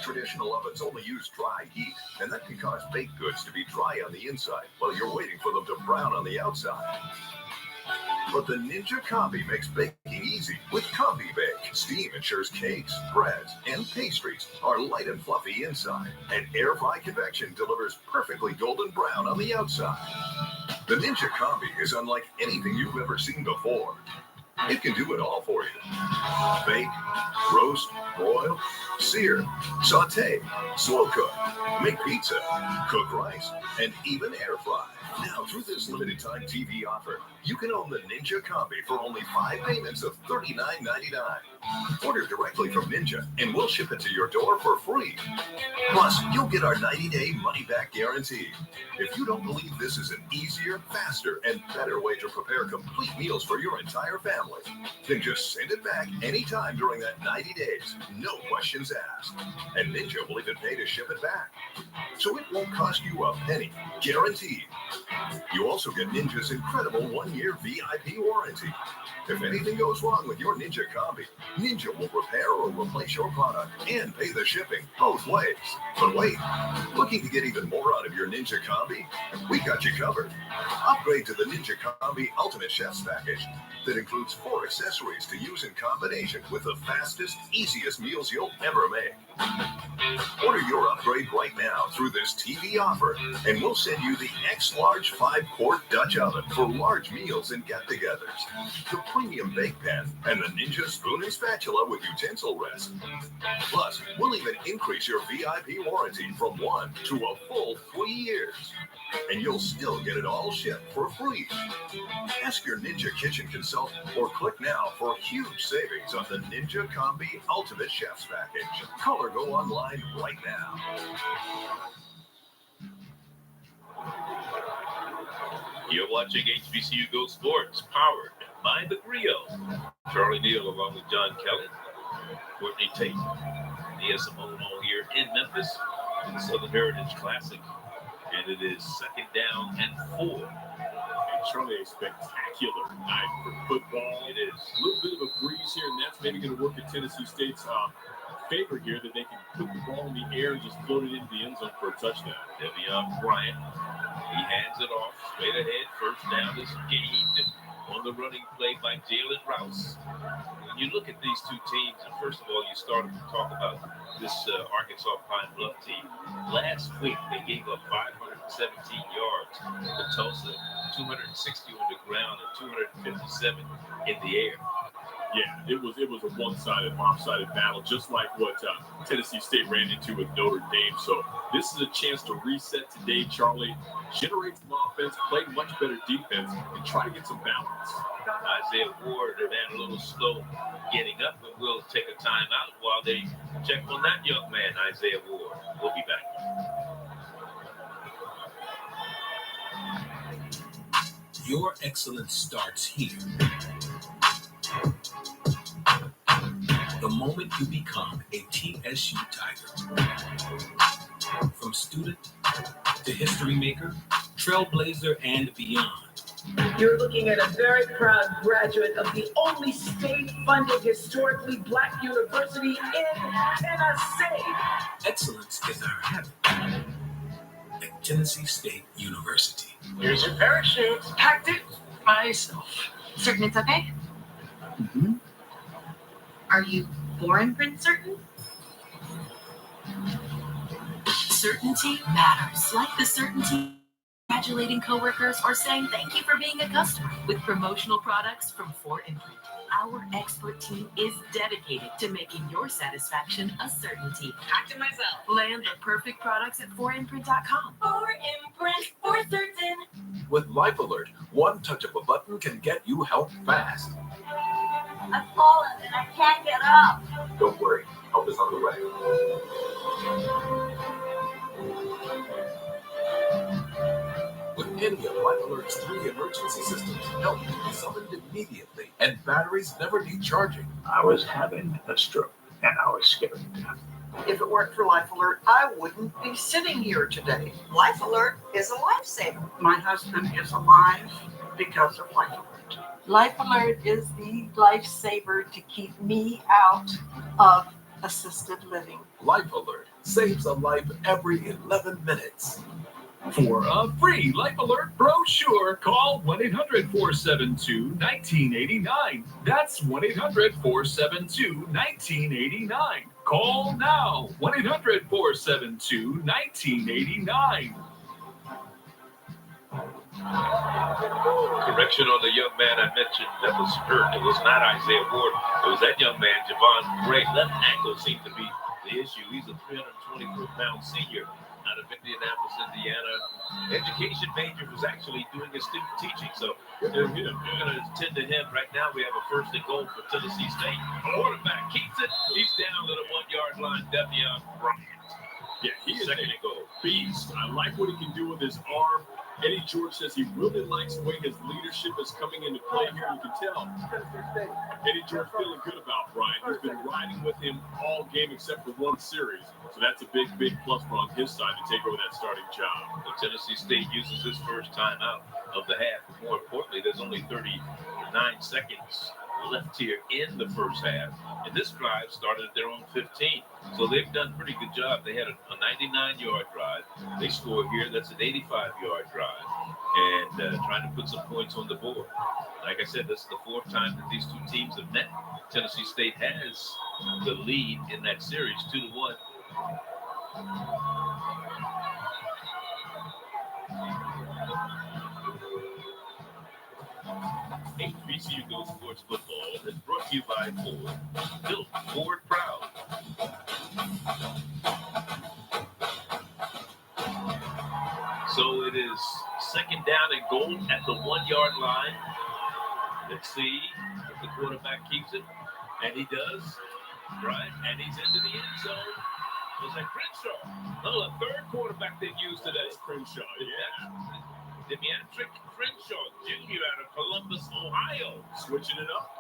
Traditional ovens only use dry heat, and that can cause baked goods to be dry on the inside while you're waiting for them to brown on the outside. But the Ninja Combi makes baking easy with Combi Bake. Steam ensures cakes, breads, and pastries are light and fluffy inside, and air fry convection delivers perfectly golden brown on the outside. The Ninja Combi is unlike anything you've ever seen before. It can do it all for you. Bake, roast, broil, sear, saute, slow cook, make pizza, cook rice, and even air fry. Now, through this limited time TV offer, you can own the Ninja Combi for only 5 payments of $39.99. Order directly from Ninja, and we'll ship it to your door for free. Plus, you'll get our 90-day money-back guarantee. If you don't believe this is an easier, faster, and better way to prepare complete meals for your entire family, then just send it back anytime during that 90 days. No questions asked. And Ninja will even pay to ship it back. So it won't cost you a penny, guaranteed. You also get Ninja's incredible 1-year VIP warranty. If anything goes wrong with your Ninja Combi, Ninja will repair or replace your product and pay the shipping both ways. But wait, looking to get even more out of your Ninja Combi? We got you covered. Upgrade to the Ninja Combi Ultimate Chef's Package that includes 4 accessories to use in combination with the fastest, easiest meals you'll ever make. Order your upgrade right now through this TV offer, and we'll send you the X-Large 5-quart Dutch oven for large meals and get-togethers, the premium bake pan, and the Ninja spoon and spatula with utensil rest. Plus, we'll even increase your VIP warranty from 1 to a full 3 years. And you'll still get it all shipped for free. Ask your Ninja Kitchen consultant or click now for huge savings on the Ninja Combi Ultimate Chef's Package. Call or go online right now. You're watching HBCU Go Sports, powered by the Griot. Charlie Neal along with John Kelly, Courtney Tate, Nia Simone all here in Memphis in the Southern Heritage Classic. And it is 2nd down and 4. And Charlie, a spectacular night for football. It is. A little bit of a breeze here, and that's maybe going to work in Tennessee State's favor here, that they can put the ball in the air and just float it into the end zone for a touchdown. Devion Bryant, he hands it off straight ahead. First down is gained on the running play by Jalen Rouse. When you look at these two teams, and first of all, you started to talk about this Arkansas Pine Bluff team. Last week, they gave up 517 yards to Tulsa, 260 on the ground, and 257 in the air. Yeah, it was a one-sided, lopsided battle, just like what Tennessee State ran into with Notre Dame. So this is a chance to reset today, Charlie, generate some offense, play much better defense, and try to get some balance. Isaiah Ward ran a little slow getting up, and we'll take a timeout while they check on that young man, Isaiah Ward. We'll be back. Your excellence starts here. The moment you become a TSU Tiger. From student to history maker, trailblazer, and beyond. You're looking at a very proud graduate of the only state-funded historically Black university in Tennessee. Excellence is our habit at Tennessee State University. Here's your parachute. Packed it myself. Certain it's okay? Mm-hmm. Are you born print certain? Certainty matters. Like the certainty congratulating coworkers or saying thank you for being a customer with promotional products from 4imprint. Our expert team is dedicated to making your satisfaction a certainty. Packed it myself. Land the perfect products at 4imprint.com. 4imprint, for certain. With Life Alert, one touch of a button can get you help fast. I've fallen and I can't get up. Don't worry, help is on the way. With any of Life Alert's 3 emergency systems, help can be summoned immediately, and batteries never need charging. I was having a stroke, and I was scared to death. If it weren't for Life Alert, I wouldn't be sitting here today. Life Alert is a lifesaver. My husband is alive because of Life Alert. Life Alert is the lifesaver to keep me out of assisted living. Life Alert saves a life every 11 minutes. For a free Life Alert brochure, call 1-800-472-1989. That's 1-800-472-1989. Call now, 1-800-472-1989. Correction on the young man I mentioned that was hurt. It was not Isaiah Ward. It was that young man, Javon Gray. Left ankle seemed to be the issue. He's a 324-pound senior out of Indianapolis, Indiana. Education major who's actually doing his student teaching. So we're going to attend to him. Right now we have a first and goal for Tennessee State. Quarterback keeps it. He's down to the 1-yard line. Devion Bryant. Yeah, he is second a and goal. beast. I like what he can do with his arm. Eddie George says he really likes the way his leadership is coming into play here. You can tell Eddie George feeling good about Bryant. He's been riding with him all game except for one series. So that's a big, big plus for on his side to take over that starting job. But Tennessee State uses his first time out of the half. But more importantly, there's only 39 seconds left here in the first half. And this drive started at their own 15. So they've done a pretty good job. They had a 99-yard drive. They scored here. That's an 85-yard drive. And trying to put some points on the board. Like I said, this is the fourth time that these two teams have met. Tennessee State has the lead in that series, 2-1. HBCU Go Sports Football is brought to you by Ford. Built Ford proud. So it is second down and goal at the 1-yard line. Let's see if the quarterback keeps it. And he does. Right? And he's into the end zone. Was that Crenshaw? No, a third quarterback they've used today. Crenshaw, yeah. Demetric Crenshaw Jr. out of Columbus, Ohio. Switching it up.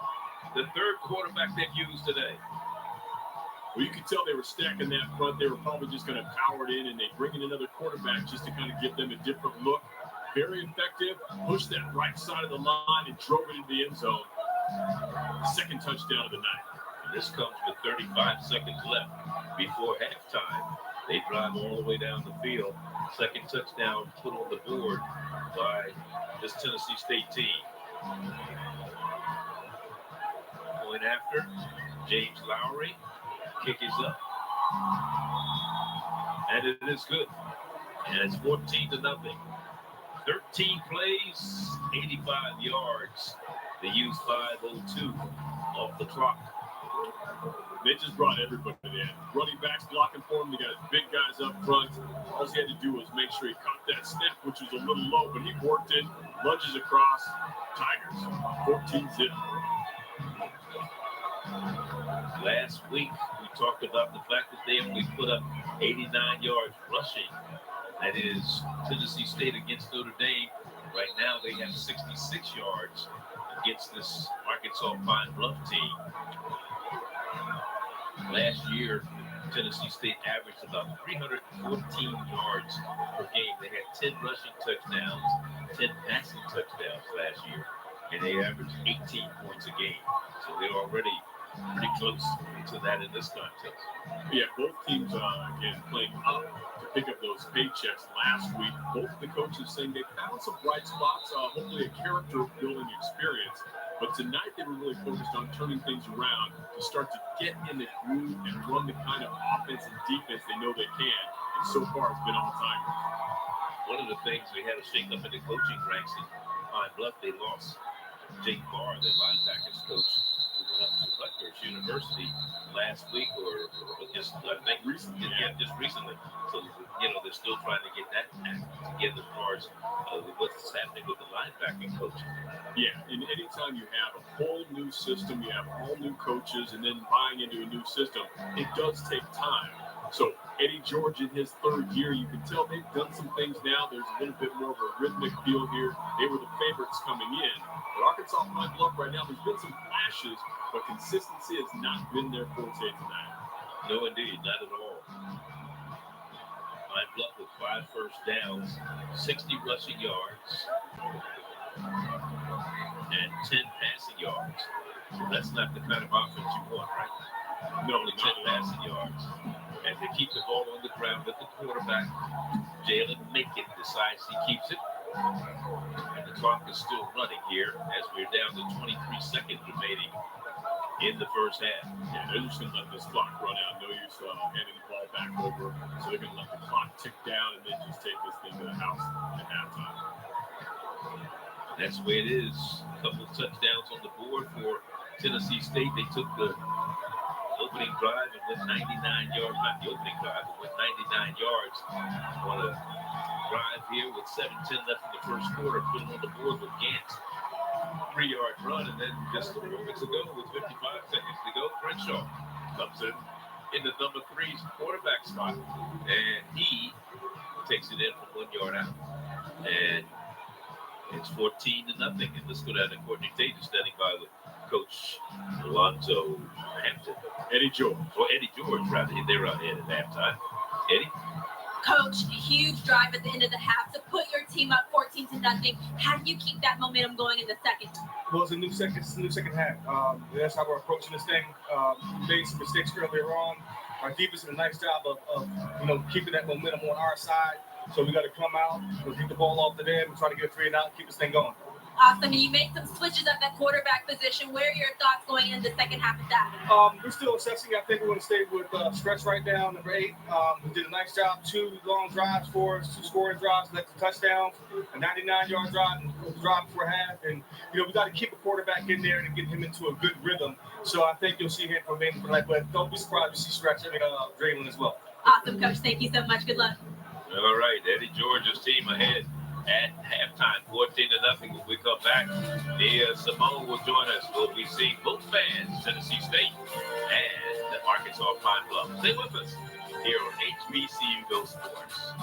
The third quarterback they've used today. Well, you could tell they were stacking that front. They were probably just going to power it in, and they bring in another quarterback just to kind of give them a different look. Very effective. Pushed that right side of the line and drove it into the end zone. Second touchdown of the night. And this comes with 35 seconds left before halftime. They drive all the way down the field. Second touchdown put on the board by this Tennessee State team. Point after, James Lowry. Kick is up. And it is good. And it's 14-0. 13 plays, 85 yards. They used 5:02 off the clock. They just brought everybody in. Running backs blocking for him. They got big guys up front. All he had to do was make sure he caught that snap, which was a little low, but he worked it. Lunges across. Tigers, 14-0. Last week, we talked about the fact that they only put up 89 yards rushing. That is Tennessee State against Notre Dame. Right now, they have 66 yards against this Arkansas Pine Bluff team. Last year, Tennessee State averaged about 314 yards per game. They had 10 rushing touchdowns, 10 passing touchdowns last year, and they averaged 18 points a game. So they're already pretty close to that in this contest. Yeah, both teams, again, playing up to pick up those paychecks last week. Both of the coaches saying they found some bright spots, hopefully a character-building experience. But tonight they were really focused on turning things around to start to get in the groove and run the kind of offense and defense they know they can. And so far it's been all Tigers. One of the things we had to shake up in the coaching ranks in Pine Bluff, they lost Jake Barr, their linebackers coach, who went up to Rutgers University last week or just, I think, recently. Yeah, just recently. So, they're still trying to get that together as far as what's happening with the linebacking coach. Yeah, and anytime you have a whole new system, you have all new coaches, and then buying into a new system, it does take time. So Eddie George in his third year, you can tell they've done some things now. There's a little bit more of a rhythmic feel here. They were the favorites coming in. But Arkansas Pine Bluff right now, there's been some flashes, but consistency has not been their forte tonight. No, indeed, not at all. Pine Bluff with 5 first downs, 60 rushing yards, and 10 passing yards. So that's not the kind of offense you want, right? No, only 10 passing yards. And they keep the ball on the ground with the quarterback. Jalen Macon decides he keeps it. And the clock is still running here as we're down to 23 seconds remaining in the first half. Yeah, they're just going to let this clock run out. No use handing the ball back over. So they're going to let the clock tick down and then just take this thing to the house at halftime. That's the way it is. A couple of touchdowns on the board for Tennessee State. They took the opening drive and went 99 yards. Not the opening drive, but went 99 yards on a drive here with 7:10 left in the first quarter. Put them on the board with Gant. 3-yard run, and then just moments ago, with 55 seconds to go, Crenshaw comes in the number 3's quarterback spot, and he takes it in from 1 yard out. And it's 14-0. And let's go down to Courtney Tate, standing by with Coach Alonzo Hampton. Eddie George, rather. They were ahead at halftime. Eddie? Coach, huge drive at the end of the half to put your team up 14-0. How do you keep that momentum going in the second? Well, it's a new second half. That's how we're approaching this thing. We made some mistakes earlier on. Our defense did a nice job of keeping that momentum on our side. So we got to come out, get the ball off to them, and try to get a 3 and out, keep this thing going. Awesome. And you made some switches at that quarterback position. Where are your thoughts going into the second half of that? We're still assessing. I think we're going to stay with stretch right now, number 8. We did a nice job. 2 long drives for us, 2 scoring drives, led to touchdowns, a 99-yard drive, and drive before half. And, we got to keep a quarterback in there and get him into a good rhythm. So I think you'll see him from in tonight, but don't be surprised to see Draylon as well. Awesome, Coach. Thank you so much. Good luck. All right, Eddie George's team ahead at halftime, 14-0. When we come back, Nia Simone will join us. We'll be seeing both fans, Tennessee State and the Arkansas Pine Bluff. Stay with us here on HBCU Go Sports.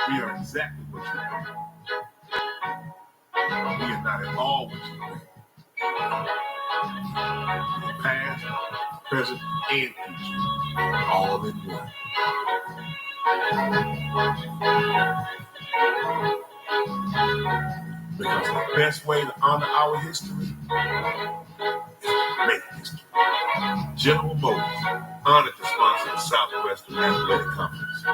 We are exactly what you think. We are not at all what you think. Past, present, and future, all in one. Because the best way to honor our history is to make history. General Motors, honored to sponsor the Southwestern Athletic Conference.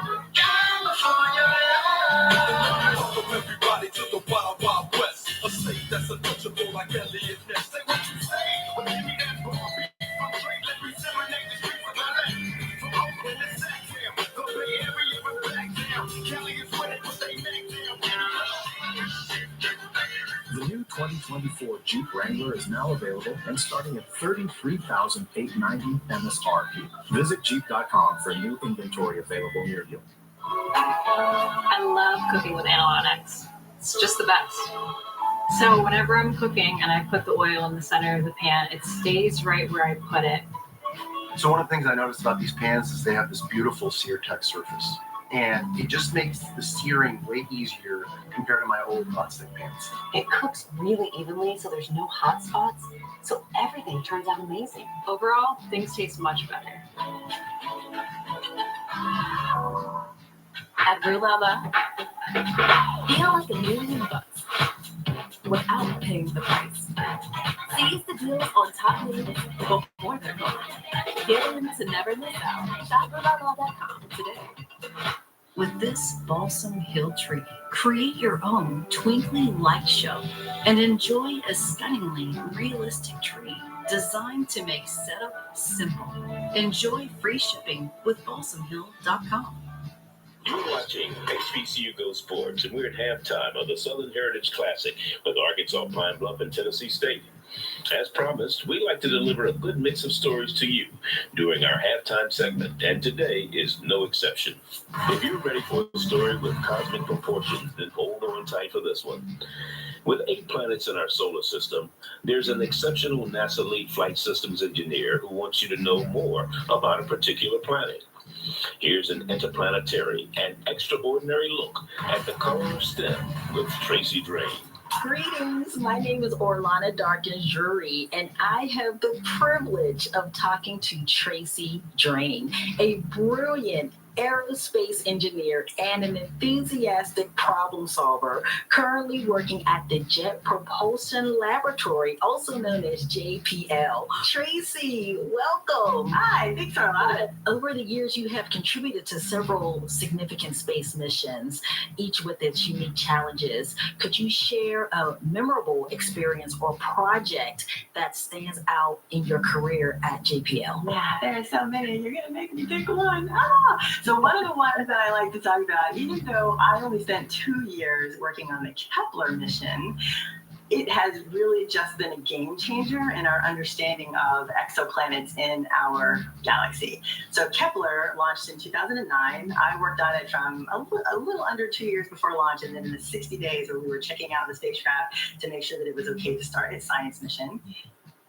Welcome everybody to the Wild Wild West, a state that's untouchable like Elliot Ness. Say what you say, but give me that Barbie. I'm straight, let me serenade the streets of LA. From Oakland to Sacktown, the Bay Area was back down. Cali is ready to stay back down. The new 2024 Jeep Wrangler is now available and starting at $33,890 MSRP. Visit Jeep.com for new inventory available near you. I love cooking with Analytics. It's just the best. So whenever I'm cooking and I put the oil in the center of the pan, it stays right where I put it. So one of the things I noticed about these pans is they have this beautiful sear-tech surface. And it just makes the searing way easier compared to my old nonstick pans. It cooks really evenly, so there's no hot spots. So everything turns out amazing. Overall, things taste much better. At Brulella, feel like $1,000,000 without paying the price. Seize the deals on top news before they're gone. Get in to never miss out. Shop Brulella.com today. With this Balsam Hill tree, create your own twinkling light show and enjoy a stunningly realistic tree designed to make setup simple. Enjoy free shipping with balsamhill.com. You're watching HBCU Go Sports, and we're at halftime of the Southern Heritage Classic with Arkansas Pine Bluff and Tennessee State. As promised, we like to deliver a good mix of stories to you during our halftime segment, and today is no exception. If you're ready for a story with cosmic proportions, then hold on tight for this one. With 8 planets in our solar system, there's an exceptional NASA lead flight systems engineer who wants you to know more about a particular planet. Here's an interplanetary and extraordinary look at the color of STEM with Tracy Drain. Greetings, my name is Orlana Darkin-Jury, and I have the privilege of talking to Tracy Drain, a brilliant aerospace engineer and an enthusiastic problem solver, currently working at the Jet Propulsion Laboratory, also known as JPL. Tracy, welcome. Hi, thanks, Orlana. Over the years, you have contributed to several significant space missions, each with its unique challenges. Could you share a memorable experience or project that stands out in your career at JPL? Yeah, there are so many. You're going to make me pick one. So So one of the ones that I like to talk about, even though I only spent 2 years working on the Kepler mission, it has really just been a game changer in our understanding of exoplanets in our galaxy. So Kepler launched in 2009. I worked on it from a little under 2 years before launch, and then in the 60 days where we were checking out the spacecraft to make sure that it was okay to start its science mission.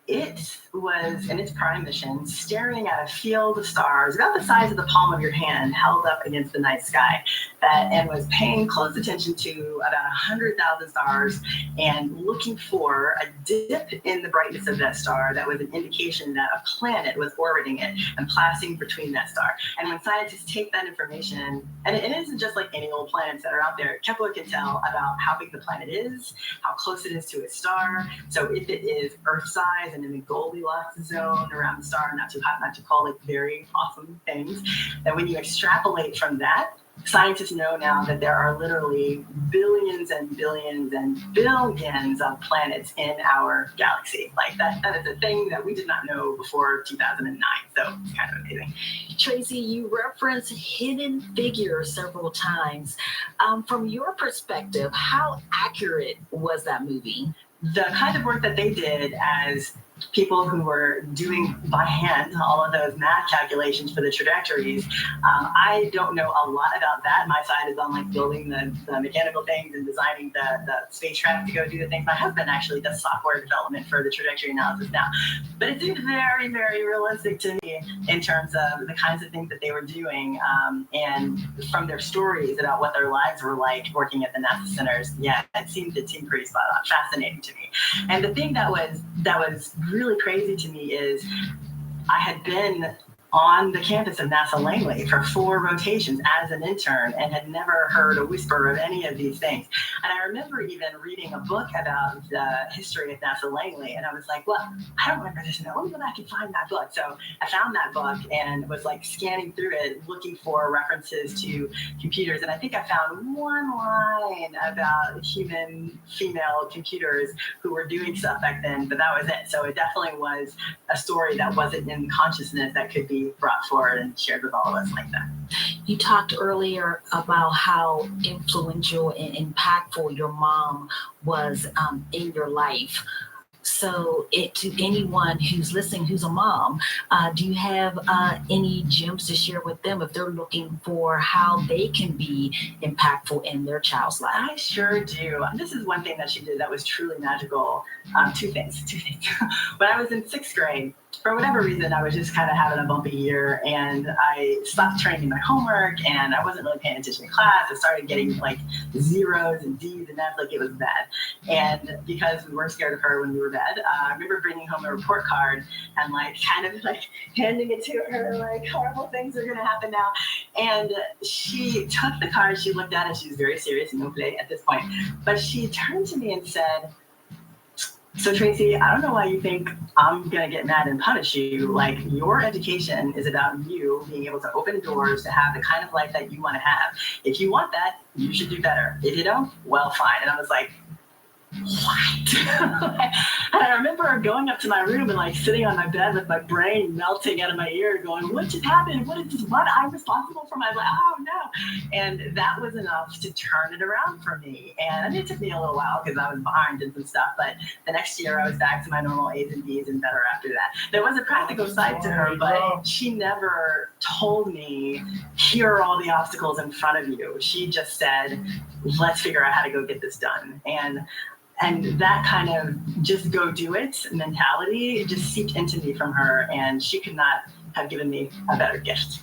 It was, in its prime mission, staring at a field of stars about the size of the palm of your hand held up against the night sky, and was paying close attention to about 100,000 stars and looking for a dip in the brightness of that star that was an indication that a planet was orbiting it and passing between that star. And when scientists take that information, and it isn't just like any old planets that are out there, Kepler can tell about how big the planet is, how close it is to its star. So if it is Earth size and in the Goldilocks zone around the star, not too hot, not too cold, like very awesome things, that when you extrapolate from that, scientists know now that there are literally billions and billions and billions of planets in our galaxy. Like that is a thing that we did not know before 2009. So it's kind of amazing. Tracy, you referenced Hidden Figures several times. From your perspective, how accurate was that movie? The kind of work that they did as people who were doing by hand all of those math calculations for the trajectories. I don't know a lot about that. My side is on like building the mechanical things and designing the spacecraft to go do the things. My husband actually does software development for the trajectory analysis now. But it seemed very, very realistic to me in terms of the kinds of things that they were doing, and from their stories about what their lives were like working at the NASA centers. Yeah, it seemed pretty spot on, fascinating to me. And the thing that was really crazy to me is I had been on the campus of NASA Langley for 4 rotations as an intern and had never heard a whisper of any of these things. And I remember even reading a book about the history of NASA Langley, and I was like, well, I don't remember this. Let me go back and find that book. So I found that book and was like scanning through it, looking for references to computers. And I think I found one line about human female computers who were doing stuff back then, but that was it. So it definitely was a story that wasn't in consciousness that could be brought forward and shared with all of us like that. You talked earlier about how influential and impactful your mom was in your life. So to anyone who's listening, who's a mom, do you have any gems to share with them if they're looking for how they can be impactful in their child's life? I sure do. This is one thing that she did that was truly magical. Two things. When I was in 6th grade, for whatever reason, I was just kind of having a bumpy year, and I stopped turning in my homework, and I wasn't really paying attention in class. I started getting like zeros and D's and F's, like it was bad. And because we weren't scared of her when we were bad, I remember bringing home a report card and like kind of like handing it to her, like horrible things are gonna happen now. And she took the card, she looked at it, she was very serious, no play at this point. But she turned to me and said, "So Tracy, I don't know why you think I'm going to get mad and punish you. Like, your education is about you being able to open doors to have the kind of life that you want to have. If you want that, you should do better. If you don't, well, fine." And I was like, what? And I remember going up to my room and like sitting on my bed with my brain melting out of my ear going, what just happened? What is this? What? I'm responsible for my life? Oh no. And that was enough to turn it around for me. And I mean, it took me a little while because I was behind in some stuff, but the next year I was back to my normal A's and B's and better after that. There was a practical side to her, but she never told me, here are all the obstacles in front of you. She just said, let's figure out how to go get this done. And that kind of just go do it mentality just seeped into me from her, and she could not have given me a better gift.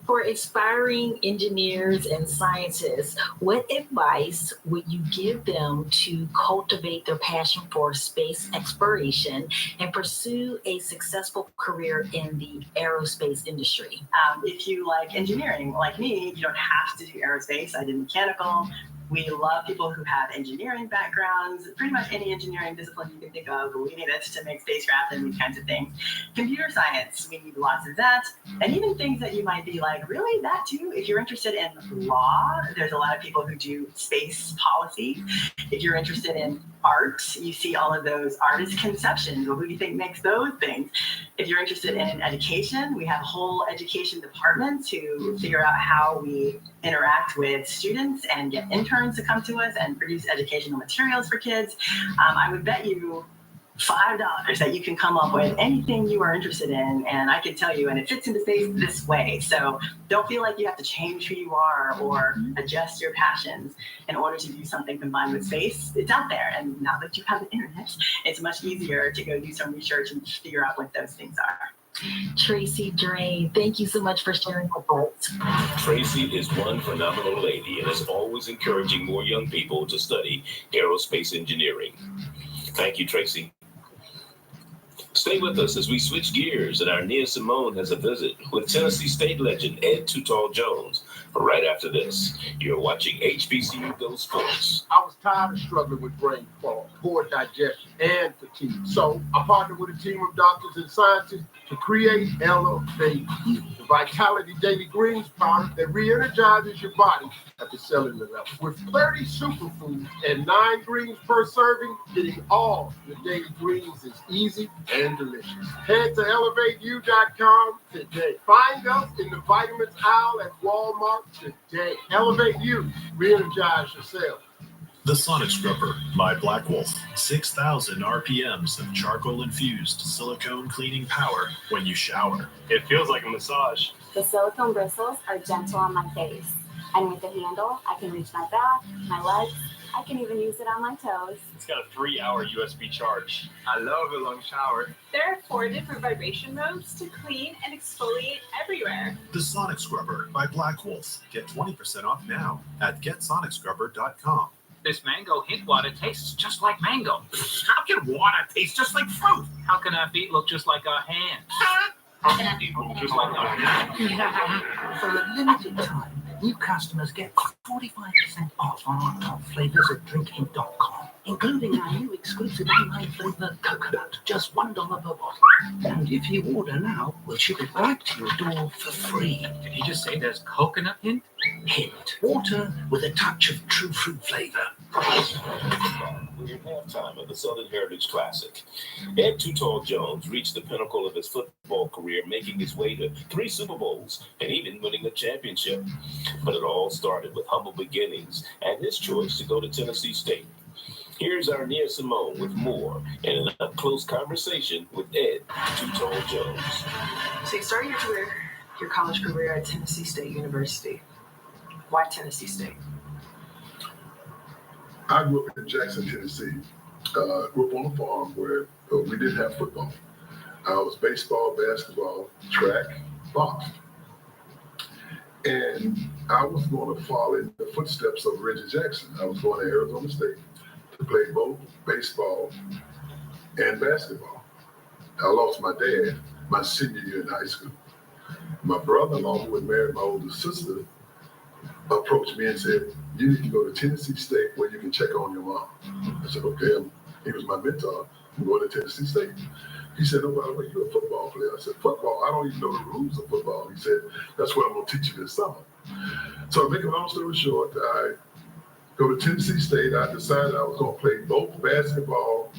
For aspiring engineers and scientists, what advice would you give them to cultivate their passion for space exploration and pursue a successful career in the aerospace industry? If you like engineering, like me, you don't have to do aerospace. I did mechanical. We love people who have engineering backgrounds, pretty much any engineering discipline you can think of. We need it to make spacecraft and these kinds of things. Computer science, we need lots of that. And even things that you might be like, really, that too? If you're interested in law, there's a lot of people who do space policy. If you're interested in art, you see all of those artist conceptions. Well, who do you think makes those things? If you're interested in education, we have a whole education department to figure out how we interact with students and get interns to come to us and produce educational materials for kids. I would bet you $5 that you can come up with anything you are interested in, and I can tell you, and it fits into space this way. So don't feel like you have to change who you are or adjust your passions in order to do something combined with space. It's out there, and now that you have the internet, it's much easier to go do some research and figure out what those things are. Tracy Drain, thank you so much for sharing your thoughts. Tracy is one phenomenal lady and is always encouraging more young people to study aerospace engineering. Thank you, Tracy. Stay with us as we switch gears, and our Nia Simone has a visit with Tennessee State legend Ed Too Tall Jones. Right after this, you're watching HBCU Go Sports. I was tired of struggling with brain fog, poor digestion, and fatigue. So I partnered with a team of doctors and scientists to create Elevate You, the Vitality Daily Greens powder that re-energizes your body at the cellular level. With 30 superfoods and 9 greens per serving, getting all the daily greens is easy and delicious. Head to ElevateU.com today. Find us in the vitamins aisle at Walmart today. Elevate You. Re-energize yourself. The Sonic Scrubber by Black Wolf. 6,000 RPMs of charcoal-infused silicone cleaning power when you shower. It feels like a massage. The silicone bristles are gentle on my face. And with the handle, I can reach my back, my legs. I can even use it on my toes. It's got a 3-hour USB charge. I love a long shower. There are 4 different vibration modes to clean and exfoliate everywhere. The Sonic Scrubber by Black Wolf. Get 20% off now at GetSonicScrubber.com. This mango hint water tastes just like mango. How can water taste just like fruit? How can our feet look just like our hands? How can our feet look just like our hands? For a limited time, new customers get 45% off on our top flavors at drinkhint.com, including our new exclusive online flavor coconut, just $1 per bottle. And if you order now, we'll ship it right to your door for free. Did you just say there's coconut hint? Hint. Water with a touch of true fruit flavor. We're in halftime of the Southern Heritage Classic. Ed Too Tall Jones reached the pinnacle of his football career, making his way to 3 Super Bowls and even winning a championship. But it all started with humble beginnings and his choice to go to Tennessee State. Here's our Nia Simone with more and an up-close conversation with Ed Too Tall Jones. So you started your college career at Tennessee State University. Why Tennessee State? I grew up in Jackson, Tennessee. Grew up on a farm where we didn't have football. I was baseball, basketball, track, box. And I was going to follow in the footsteps of Reggie Jackson. I was going to Arizona State to play both baseball and basketball. I lost my dad my senior year in high school. My brother-in-law, who had married my older sister, approached me and said, "You need to go to Tennessee State where you can check on your mom." I said, "Okay." He was my mentor. I'm going to Tennessee State. He said, "Oh, by the way, you're a football player." I said, "Football? I don't even know the rules of football." He said, "That's what I'm going to teach you this summer." So to make a long story short, I go to Tennessee State. I decided I was going to play both basketball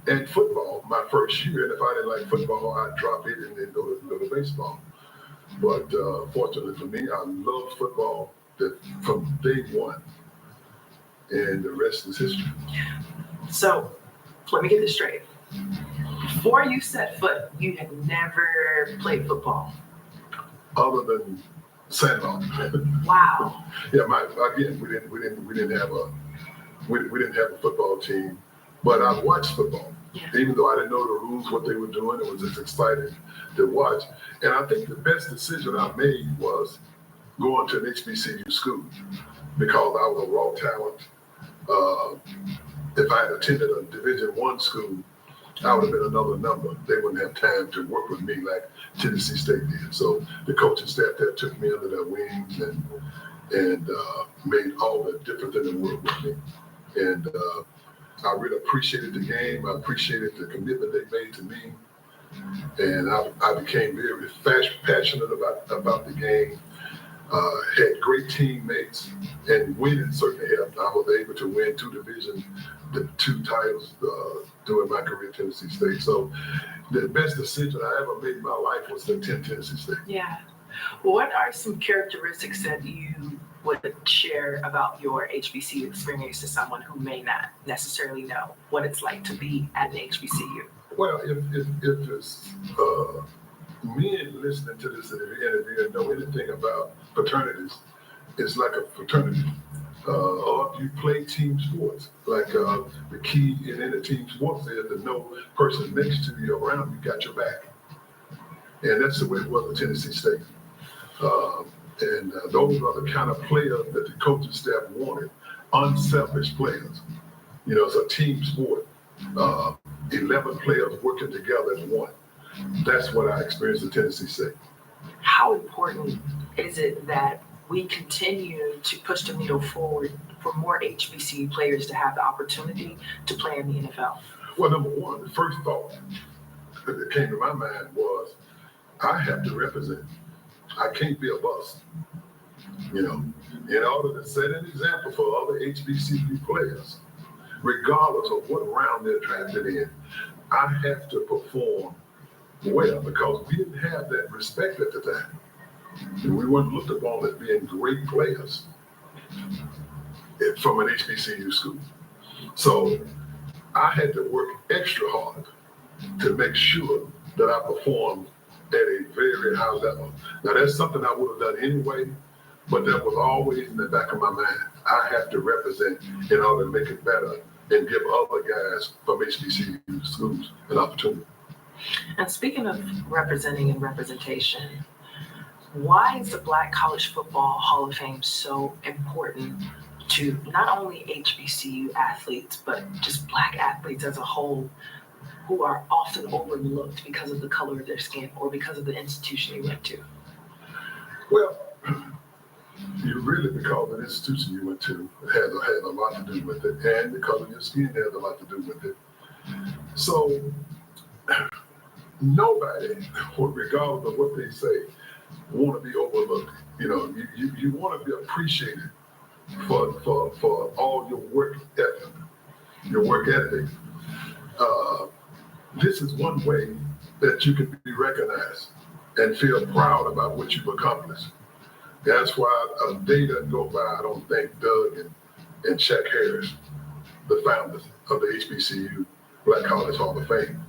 and football my first year. And if I didn't like football, I'd drop it and then go to baseball. But fortunately for me, I loved football from day one. And the rest is history. So let me get this straight. Before you set foot, you had never played football. Other than Sandlot. Wow. Yeah, we didn't have a football team, but I watched football. Yeah. Even though I didn't know the rules, what they were doing, it was just exciting to watch. And I think the best decision I made was going to an HBCU school because I was a raw talent. If I had attended a Division I school, I would have been another number. They wouldn't have time to work with me like Tennessee State did. So the coaching staff there took me under their wings and made all the difference in the world with me. And I really appreciated the game. I appreciated the commitment they made to me. And I became very passionate about the game. had great teammates, and winning certainly helped. I was able to win the two titles during my career at Tennessee State. So the best decision I ever made in my life was to attend Tennessee State. Yeah. What are some characteristics that you would share about your HBCU experience to someone who may not necessarily know what it's like to be at an HBCU? Well, if it's men listening to this interview and know anything about fraternities, it's like a fraternity. Or if you play team sports, like the key in any team sports is that no person next to you or around you got your back. And that's the way it was at Tennessee State. Those are the kind of players that the coaching staff wanted, unselfish players. You know, it's a team sport. 11 players working together as one. That's what I experienced at Tennessee State. How important is it that we continue to push the needle forward for more HBCU players to have the opportunity to play in the NFL? Well, number one, the first thought that came to my mind was, I have to represent. I can't be a bust. You know, in order to set an example for other HBCU players, regardless of what round they're drafted in, I have to perform well, because we didn't have that respect at the time. And we weren't looked upon as being great players from an HBCU school. So I had to work extra hard to make sure that I performed at a very high level. Now, that's something I would have done anyway, but that was always in the back of my mind. I have to represent in order to make it better and give other guys from HBCU schools an opportunity. And speaking of representing and representation, why is the Black College Football Hall of Fame so important to not only HBCU athletes, but just Black athletes as a whole, who are often overlooked because of the color of their skin or because of the institution you went to? Well, really, because the institution you went to has a lot to do with it, and because of your skin has a lot to do with it. So nobody, regardless of what they say, want to be overlooked. You know, you want to be appreciated for all your work ethic, your work ethic. This is one way that you can be recognized and feel proud about what you've accomplished. That's why a day doesn't go by I don't thank Doug and Shaq Harris, the founders of the HBCU Black College Hall of Fame.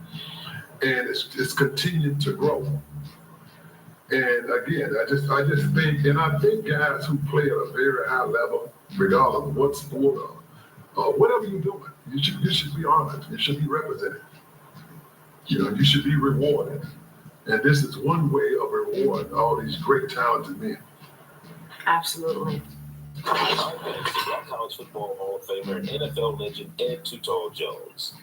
And it's continued to grow. And again, I just think, and I think guys who play at a very high level, regardless of what sport or whatever you're doing, you should be honored. You should be represented. You know, you should be rewarded. And this is one way of rewarding all these great talented men. Absolutely. Our guest is Black College Football Hall of Famer and NFL legend Ed Too Tall Jones.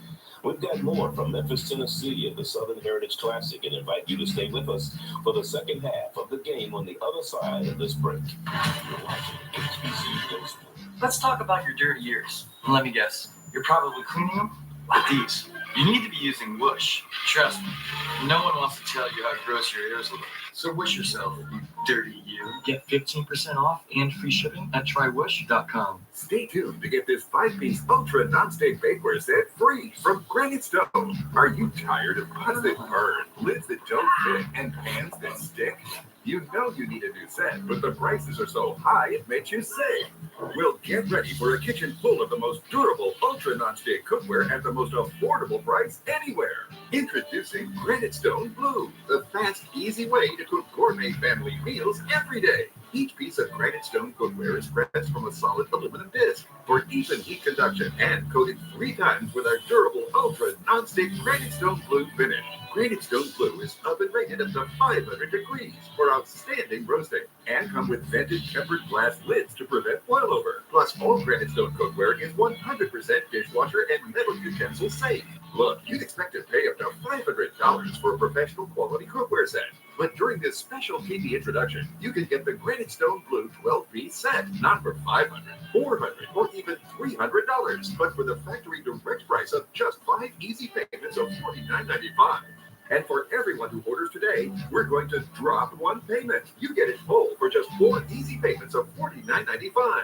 We've got more from Memphis, Tennessee at the Southern Heritage Classic and invite you to stay with us for the second half of the game on the other side of this break. You're watching HBCU Sports. Let's talk about your dirty ears. Let me guess, you're probably cleaning them with these. You need to be using Whoosh. Trust me, no one wants to tell you how gross your ears look. So whoosh yourself, you dirty you. Get 15% off and free shipping at trywhoosh.com. Stay tuned to get this 5-piece ultra non-stick bakeware set free from Granite Stone. Are you tired of pots that burn, lids that don't fit, and pans that stick? You know you need a new set, but the prices are so high it makes you sick. Well, get ready for a kitchen full of the most durable ultra non-stick cookware at the most affordable price anywhere. Introducing Granite Stone Blue, the fast, easy way to cook gourmet family meals every day. Each piece of Granite Stone cookware is pressed from a solid aluminum disc for even heat conduction and coated 3 times with our durable ultra non-stick Granite Stone Blue finish. Granite Stone Blue is oven rated up to 500 degrees for outstanding roasting and come with vented tempered glass lids to prevent boil over. Plus, all Granite Stone cookware is 100% dishwasher and metal utensil safe. Look, you'd expect to pay up to $500 for a professional quality cookware set. But during this special TV introduction, you can get the Granite Stone Blue 12-piece set, not for $500, $400, or even $300, but for the factory direct price of just 5 easy payments of $49.95. And for everyone who orders today, we're going to drop one payment. You get it full for just 4 easy payments of $49.95.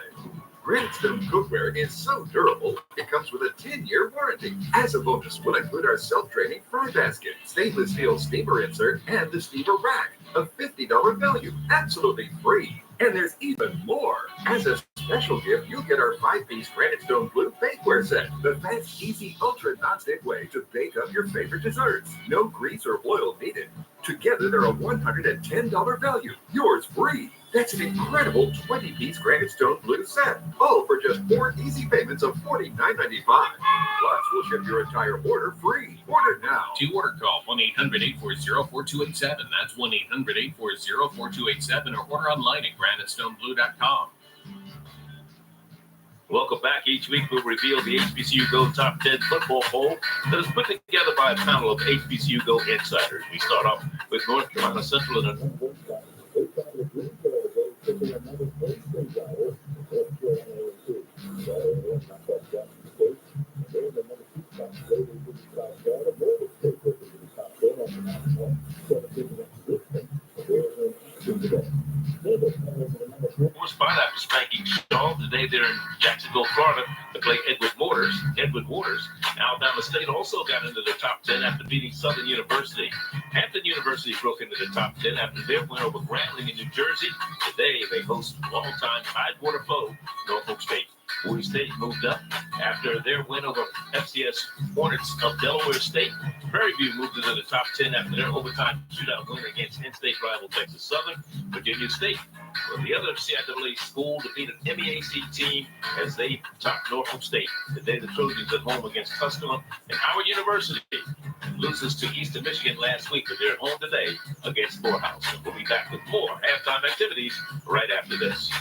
Granite Stone cookware is so durable, it comes with a 10-year warranty. As a bonus, we'll include our self-draining fry basket, stainless steel steamer insert, and the steamer rack, a $50 value, absolutely free. And there's even more. As a special gift, you'll get our 5-piece Granite Stone Blue bakeware set, the fast, easy, ultra non-stick way to bake up your favorite desserts. No grease or oil needed. Together, they're a $110 value. Yours free. That's an incredible 20-piece Granite Stone Blue set, all for just 4 easy payments of $49.95. Plus, we'll ship your entire order free. Order now. To order, call 1-800-840-4287. That's 1-800-840-4287, or order online at granitestoneblue.com. Welcome back. Each week we'll reveal the HBCU Go Top 10 football poll that is put together by a panel of HBCU Go insiders. We start off with North Carolina Central and spot after spanking Shaw. Today they're in Jacksonville, Florida to play Edward Waters. Alabama State also got into the top 10 after beating Southern University. Hampton University broke into the top 10 after their win over Grambling in New Jersey. Today they host longtime Tidewater foe, Norfolk State. Bowie State moved up after their win over FCS Hornets of Delaware State. Prairie View moved into the top 10 after their overtime shootout win against in-state rival Texas Southern. Virginia State was the other CIAA school to beat an MEAC team as they topped Norfolk State. Today the Trojans at home against Tusculum, and Howard University loses to Eastern Michigan last week, but they're at home today against Morehouse. We'll be back with more halftime activities right after this.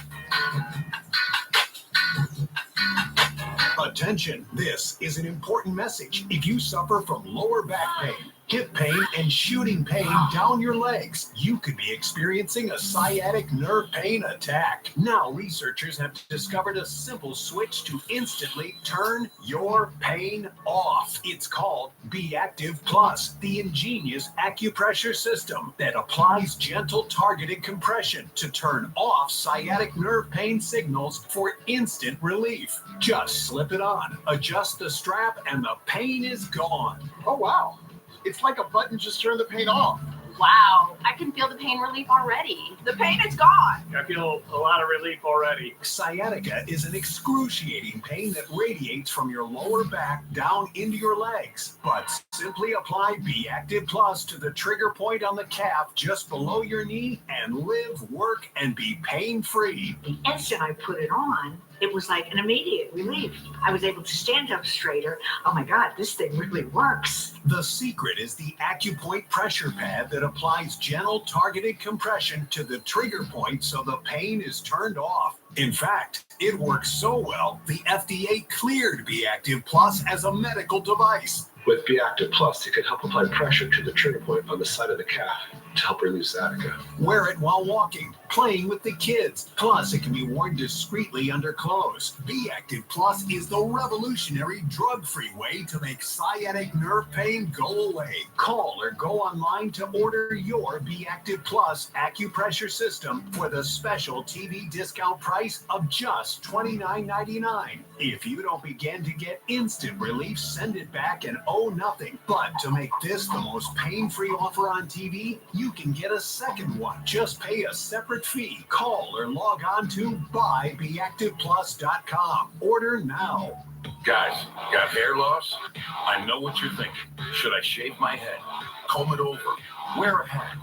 Attention, this is an important message. If you suffer from lower back pain, hip pain, and shooting pain down your legs, you could be experiencing a sciatic nerve pain attack. Now, researchers have discovered a simple switch to instantly turn your pain off. It's called Be Active Plus, the ingenious acupressure system that applies gentle targeted compression to turn off sciatic nerve pain signals for instant relief. Just slip it on, adjust the strap, and the pain is gone. Oh, wow. It's like a button just turned the pain off. Wow, I can feel the pain relief already. The pain is gone. I feel a lot of relief already. Sciatica is an excruciating pain that radiates from your lower back down into your legs. But simply apply Be Active Plus to the trigger point on the calf just below your knee and live, work, and be pain-free. The instant I put it on, it was like an immediate relief. I was able to stand up straighter. Oh my God, this thing really works. The secret is the AcuPoint pressure pad that applies gentle targeted compression to the trigger point so the pain is turned off. In fact, it works so well, the FDA cleared Be Active Plus as a medical device. With Be Active Plus, it can help apply pressure to the trigger point on the side of the calf to help relieve sciatica. Wear it while walking, playing with the kids. Plus, it can be worn discreetly under clothes. Be Active Plus is the revolutionary drug-free way to make sciatic nerve pain go away. Call or go online to order your Be Active Plus acupressure system for the special TV discount price of just $29.99. If you don't begin to get instant relief, send it back and owe nothing. But to make this the most pain-free offer on TV, you can get a second one. Just pay a separate fee. Call or log on to buybeactiveplus.com. Order now. Guys, got hair loss? I know what you're thinking. Should I shave my head? Comb it over? Wear a hat?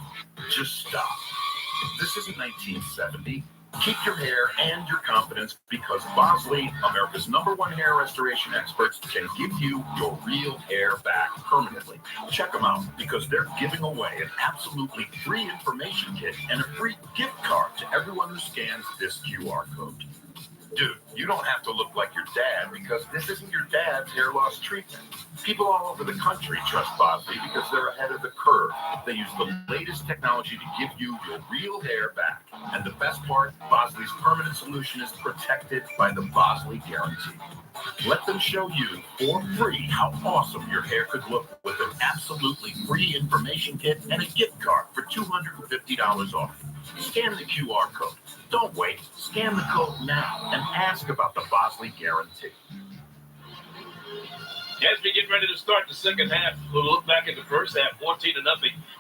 Just stop. This isn't 1970. Keep your hair and your confidence because Bosley, America's #1 hair restoration experts, can give you your real hair back permanently. Check them out because they're giving away an absolutely free information kit and a free gift card to everyone who scans this QR code. Dude, you don't have to look like your dad because this isn't your dad's hair loss treatment. People all over the country trust Bosley because they're ahead of the curve. They use the latest technology to give you your real hair back. And the best part, Bosley's permanent solution is protected by the Bosley Guarantee. Let them show you for free how awesome your hair could look with an absolutely free information kit and a gift card for $250 off. Scan the QR code. Don't wait. Scan the code now and ask about the Bosley Guarantee. As we get ready to start the second half, we'll look back at the first half, 14-0.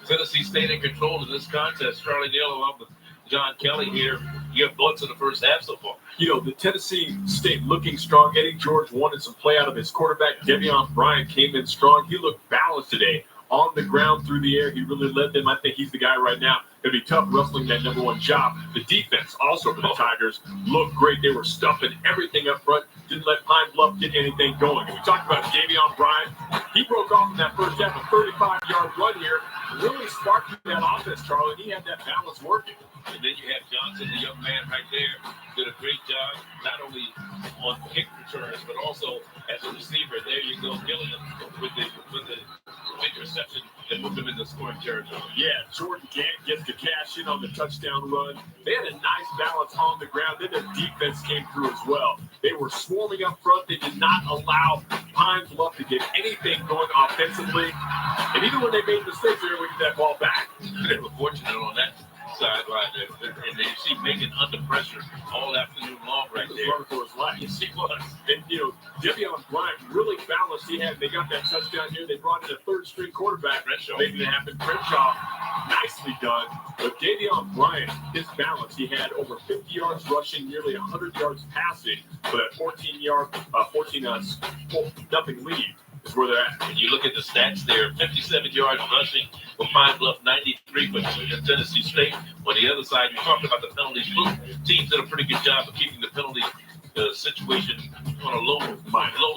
Tennessee State in control of this contest. Charlie Neal along with John Kelly here. Your thoughts on the first half so far? You know, the Tennessee State looking strong. Eddie George wanted some play out of his quarterback. Devion Bryant came in strong. He looked balanced today. On the ground, through the air, he really led them. I think he's the guy right now. It'll be tough wrestling that number one job. The defense, also for the Tigers, looked great. They were stuffing everything up front. Didn't let Pine Bluff get anything going. And we talked about Devion Bryant. He broke off in that first half, a 35-yard run here. Really sparked that offense, Charlie. He had that balance working. And then you have Johnson, the young man right there, did a great job, not only on kick returns, but also as a receiver. There you go, Gilliam with the big reception that moved him into scoring territory. Yeah, Jordan Gant gets to cash in on the touchdown run. They had a nice balance on the ground. Then the defense came through as well. They were swarming up front. They did not allow Pine Bluff to get anything going offensively. And even when they made mistakes, they were able to get that ball back. They were fortunate on that side right there. And you see Megan under pressure all afternoon long right there. Running for his life. Yes, he was. And, you know, Devion Bryant really balanced. They got that touchdown here. They brought in a third-string quarterback. Making it happen. Crenshaw, nicely done. But Devion Bryant, his balance, he had over 50 yards rushing, nearly 100 yards passing, but a 14-0 lead is where they're at. And you look at the stats there, 57 yards rushing for Pine Bluff, 93 for Tennessee State. On the other side, you talked about the penalties. Both teams did a pretty good job of keeping the penalty situation on a low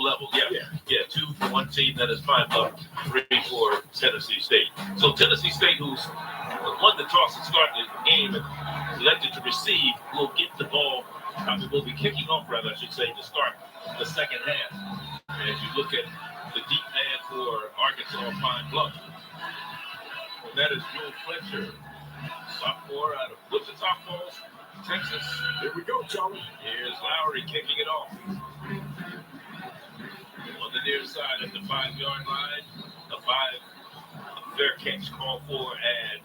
level. Yeah, 2 for one team, that is Pine Bluff, 3 for Tennessee State. So Tennessee State, who's won the toss and start the game and elected to receive, will get the ball. Will be kicking off, rather, I should say, to start the second half. And as you look at the deep man for Arkansas Pine Bluff, and that is Will Fletcher, sophomore out of Wichita Falls, Texas. Here we go, Charlie. Here's Lowry kicking it off. On the near side at the 5-yard line, a fair catch called for, and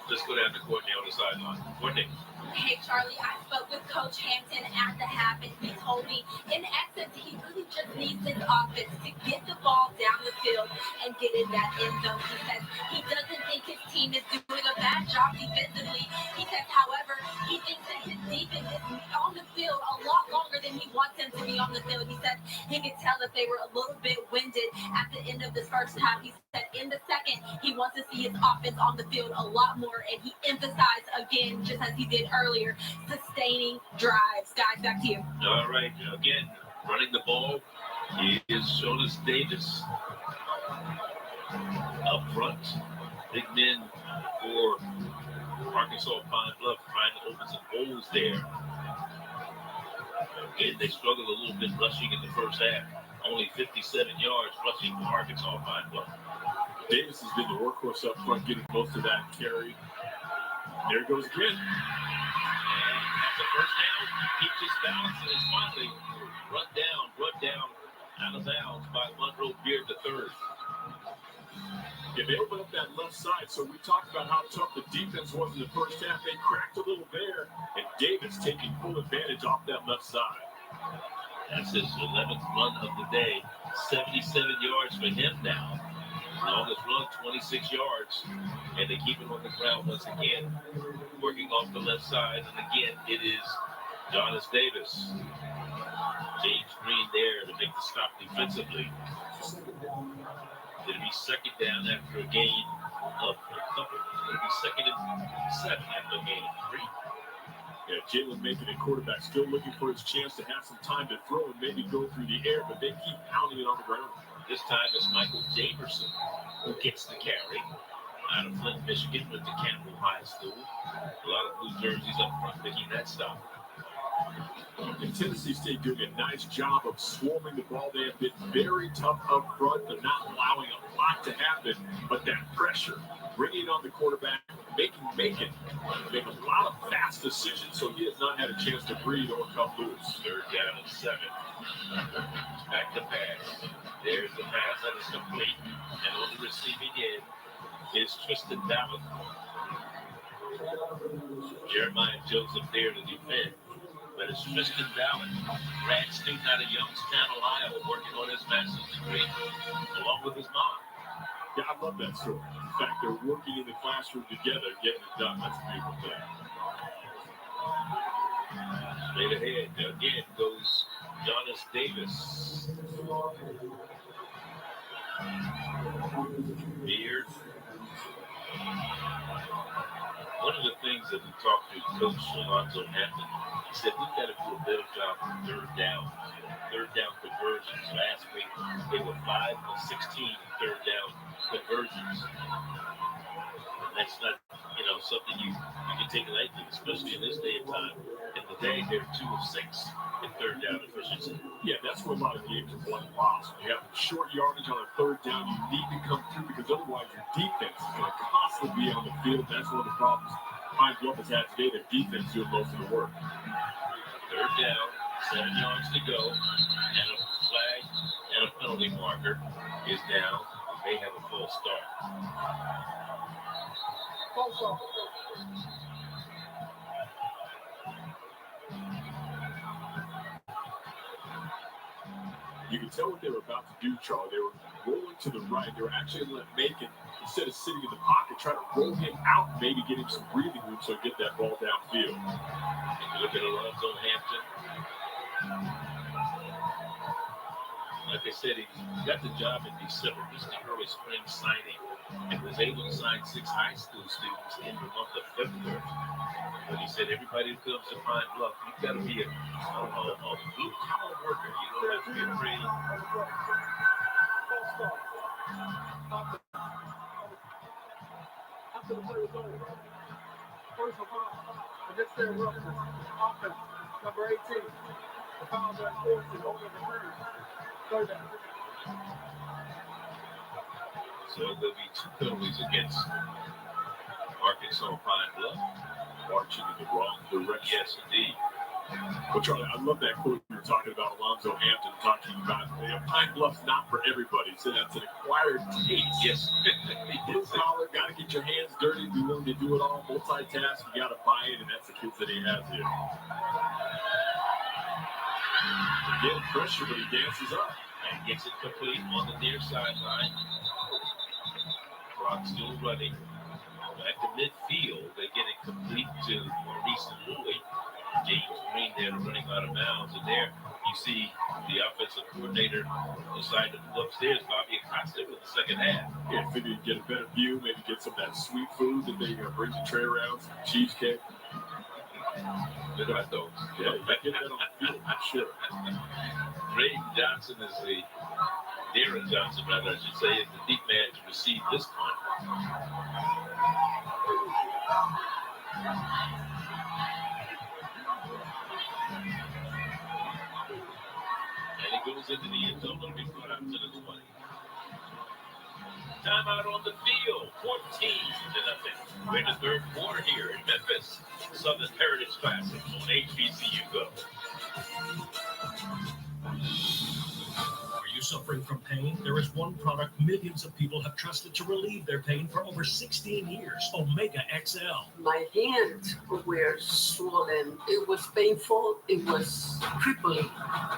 let's go down to Courtney on the sideline. Courtney. Hey, Charlie, I spoke with Coach Hampton at the half, and he told me, in essence, he really just needs his offense to get the ball down the field and get in that end zone. He says he doesn't think his team is doing a bad job defensively. He says, however, he thinks that his defense is on the field a lot longer than he wants them to be on the field. He said he could tell that they were a little bit winded at the end of this first half. He said in the second, he wants to see his offense on the field a lot more, and he emphasized again, just as he did earlier, sustaining drives. Guys, back to you. All right. Again, running the ball is Jonas Davis. Up front, big men for Arkansas Pine Bluff trying to open some holes there. Again, they struggled a little bit rushing in the first half. Only 57 yards rushing for Arkansas Pine Bluff. Davis has been the workhorse up front, getting most of that carry. There it goes again. At the first down, keeps his balance and is finally run down, out of bounds by Monroe Beard III. Yeah, they opened up that left side, so we talked about how tough the defense was in the first half. They cracked a little there, and Davis taking full advantage off that left side. That's his 11th run of the day. 77 yards for him now. Longest run, 26 yards. And they keep it on the ground once again. Working off the left side. And again, it is Jonas Davis. James Green there to make the stop defensively. It'll be second down after a gain of a couple. It'll be second and 7 after a gain of 3. Yeah, Jalen Macon at quarterback still looking for his chance to have some time to throw and maybe go through the air, but they keep pounding it on the ground. This time it's Michael Jamerson who gets the carry. Out of Flint, Michigan, with the Campbell High School. A lot of blue jerseys up front making that stop. And Tennessee State doing a nice job of swarming the ball. They have been very tough up front. They're not allowing a lot to happen, but that pressure, bringing it on the quarterback, make a lot of fast decisions, so he has not had a chance to breathe or come loose. 3rd down and 7. Back to pass. There's the pass that is complete. And on the receiving end is Tristan Dallas. Jeremiah Joseph there to defend. But it's Tristan Dallas, grad student out of Youngstown, Ohio, working on his master's degree along with his mom. Yeah, I love that story. In fact, they're working in the classroom together, getting it done. That's a beautiful thing. Straight ahead, again goes Jonas Davis. Beard. One of the things that we talked to Coach Alonzo Hampton, he said we've got to do a better job on third down conversions. Last week, they were 5 of 16 third down conversions. And that's not, something you can take lightly, especially in this day and time. And today, they're 2 of 6 in third down efficiency. Yeah, that's where a lot of games are won and lost. When you have short yardage on a third down, you need to come through because otherwise your defense is going to constantly be on the field. That's one of the problems Pine Bluff has had today. Their defense doing most of the work. 3rd down, 7 yards to go, and a flag and a penalty marker is down. They have a full start. You can tell what they were about to do, Charlie. They were rolling to the right. They were actually going to let Macon, instead of sitting in the pocket, try to roll him out, maybe get him some breathing room so he get that ball downfield. If you look at Alonzo Hampton, like I said, he got the job in December, just the early spring signing, and was able to sign 6 high school students in the month of February. But he said everybody who comes to Pine Bluff, you've got to be a blue-collar worker. You don't have to be afraid. After the play was over, first of all, against their roughness, offense, number 18. The fouls are enforced over the 3rd down. So there'll be 2 penalties against Arkansas Pine Bluff. Marching in the wrong direction. Yes, indeed. Well, Charlie, I love that quote you were talking about Alonzo Hampton, talking about Pine Bluff's not for everybody. So that's an acquired taste. Yes. Blue collar, got to get your hands dirty, be willing to do it all, multitask, you got to buy it, and that's the kids that he has here. Again, pressure, but he dances up. And gets it complete on the near sideline. Clock still running. Back to midfield, they get it complete to Maurice Louie. James Green there running out of bounds. And there you see the offensive coordinator decide to move upstairs, Bobby Acosta, for the second half. Yeah, maybe you get a better view, maybe get some of that sweet food that they bring the tray around, some cheesecake. Look at those. Yeah, you get that on the field, for sure. Drayden Johnson is Darren Johnson, rather, I should say, is the deep man to receive this punt. And he goes into the end zone, it'll be brought out to the 20. Timeout on the field, 14-0. We're in the 3rd quarter here in Memphis. Southern Heritage Classic on HBCU Go. Are you suffering from pain? There is one product millions of people have trusted to relieve their pain for over 16 years, Omega XL. My hands were swollen. It was painful. It was crippling.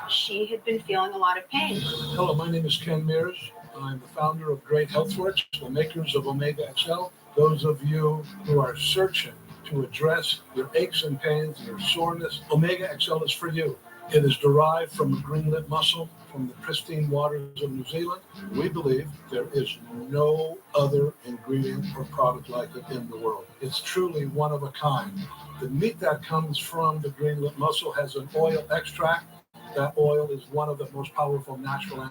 She had been feeling a lot of pain. Hello, my name is Ken Mears. I'm the founder of Great Healthworks, the makers of Omega XL. Those of you who are searching to address your aches and pains and your soreness, Omega XL is for you. It is derived from a greenlet mussel from the pristine waters of New Zealand. We believe there is no other ingredient or product like it in the world. It's truly one of a kind. The meat that comes from the greenlet mussel has an oil extract. That oil is one of the most powerful natural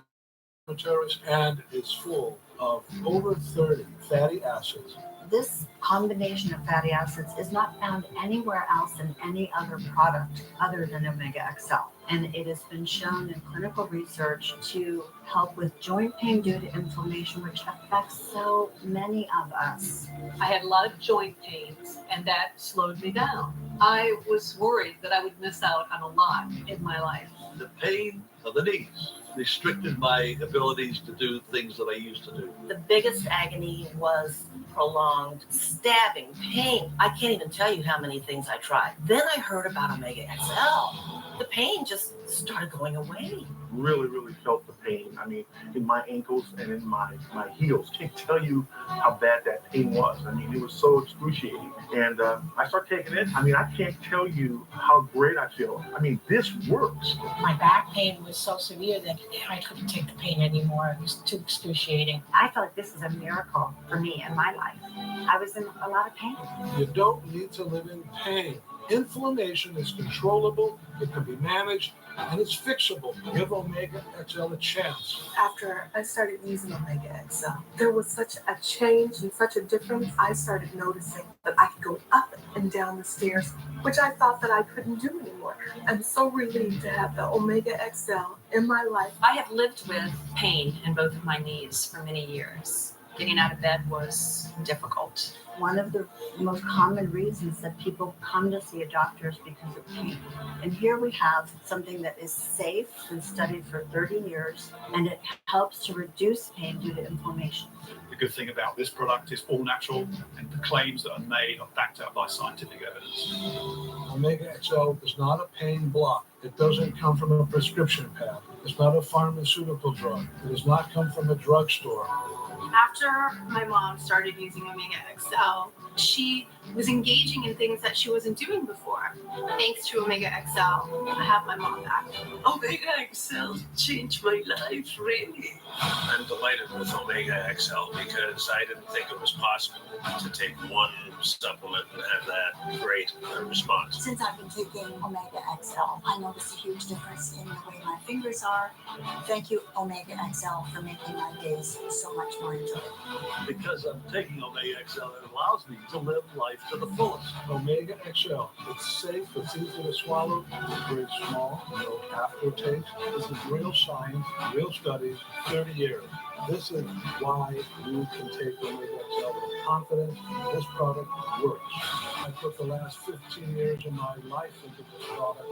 materials and is full of over 30 fatty acids. This combination of fatty acids is not found anywhere else in any other product other than Omega XL. And it has been shown in clinical research to help with joint pain due to inflammation, which affects so many of us. I had a lot of joint pains, and that slowed me down. I was worried that I would miss out on a lot in my life. The pain of the knees restricted my abilities to do things that I used to do. The biggest agony was prolonged stabbing pain. I can't even tell you how many things I tried. Then I heard about Omega XL. The pain just started going away. Really felt the pain. I mean, in my ankles and in my heels. Can't tell you how bad that pain was. I mean, it was so excruciating. And I started taking it. I mean, I can't tell you how great I feel. I mean, this works. My back pain was so severe that I couldn't take the pain anymore. It was too excruciating. I felt like this is a miracle for me in my life. I was in a lot of pain. You don't need to live in pain. Inflammation is controllable, it can be managed, and it's fixable. Give Omega XL a chance. After I started using Omega XL, there was such a change and such a difference. I started noticing that I could go up and down the stairs, which I thought that I couldn't do anymore. I'm so relieved to have the Omega XL in my life. I have lived with pain in both of my knees for many years. Getting out of bed was difficult. One of the most common reasons that people come to see a doctor is because of pain. And here we have something that is safe, been studied for 30 years, and it helps to reduce pain due to inflammation. The good thing about this product is all natural, and the claims that are made are backed up by scientific evidence. Omega XL is not a pain block. It doesn't come from a prescription pad. It's not a pharmaceutical drug. It does not come from a drugstore. After my mom started using Omega XL, she was engaging in things that she wasn't doing before. Thanks to Omega XL, I have my mom back. Omega XL changed my life, really. I'm delighted with Omega XL because I didn't think it was possible to take one supplement and have that great response. Since I've been taking Omega XL, I noticed a huge difference in the way my fingers are. Thank you, Omega XL, for making my days so much more enjoyable. Because I'm taking Omega XL, it allows me to live life to the fullest. Omega XL. It's safe, it's easy to swallow, it's very small, no aftertaste. This is real science, real studies, 30 years. This is why you can take Omega XL with confidence. This product works. I put the last 15 years of my life into this product,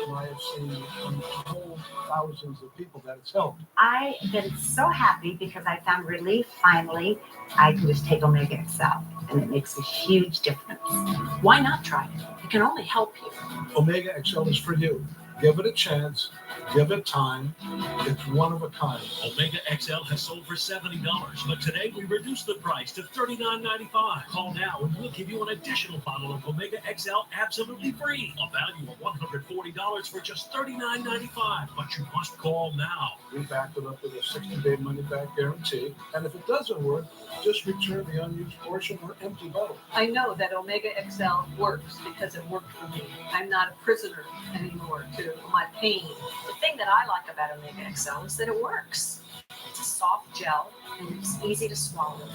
and I have seen untold thousands of people that it's helped. I have been so happy because I found relief finally. I can just take Omega XL, and it makes a huge difference. Why not try it? It can only help you. Omega XL is for you. Give it a chance. Give it time. It's one of a kind. Omega XL has sold for $70, but today we reduced the price to $39.95. Call now and we'll give you an additional bottle of Omega XL absolutely free. A value of $140 for just $39.95. But you must call now. We backed it up with a 60-day money-back guarantee. And if it doesn't work, just return the unused portion or empty bottle. I know that Omega XL works because it worked for me. I'm not a prisoner anymore to my pain. The thing that I like about Omega XL is that it works. It's a soft gel and it's easy to swallow.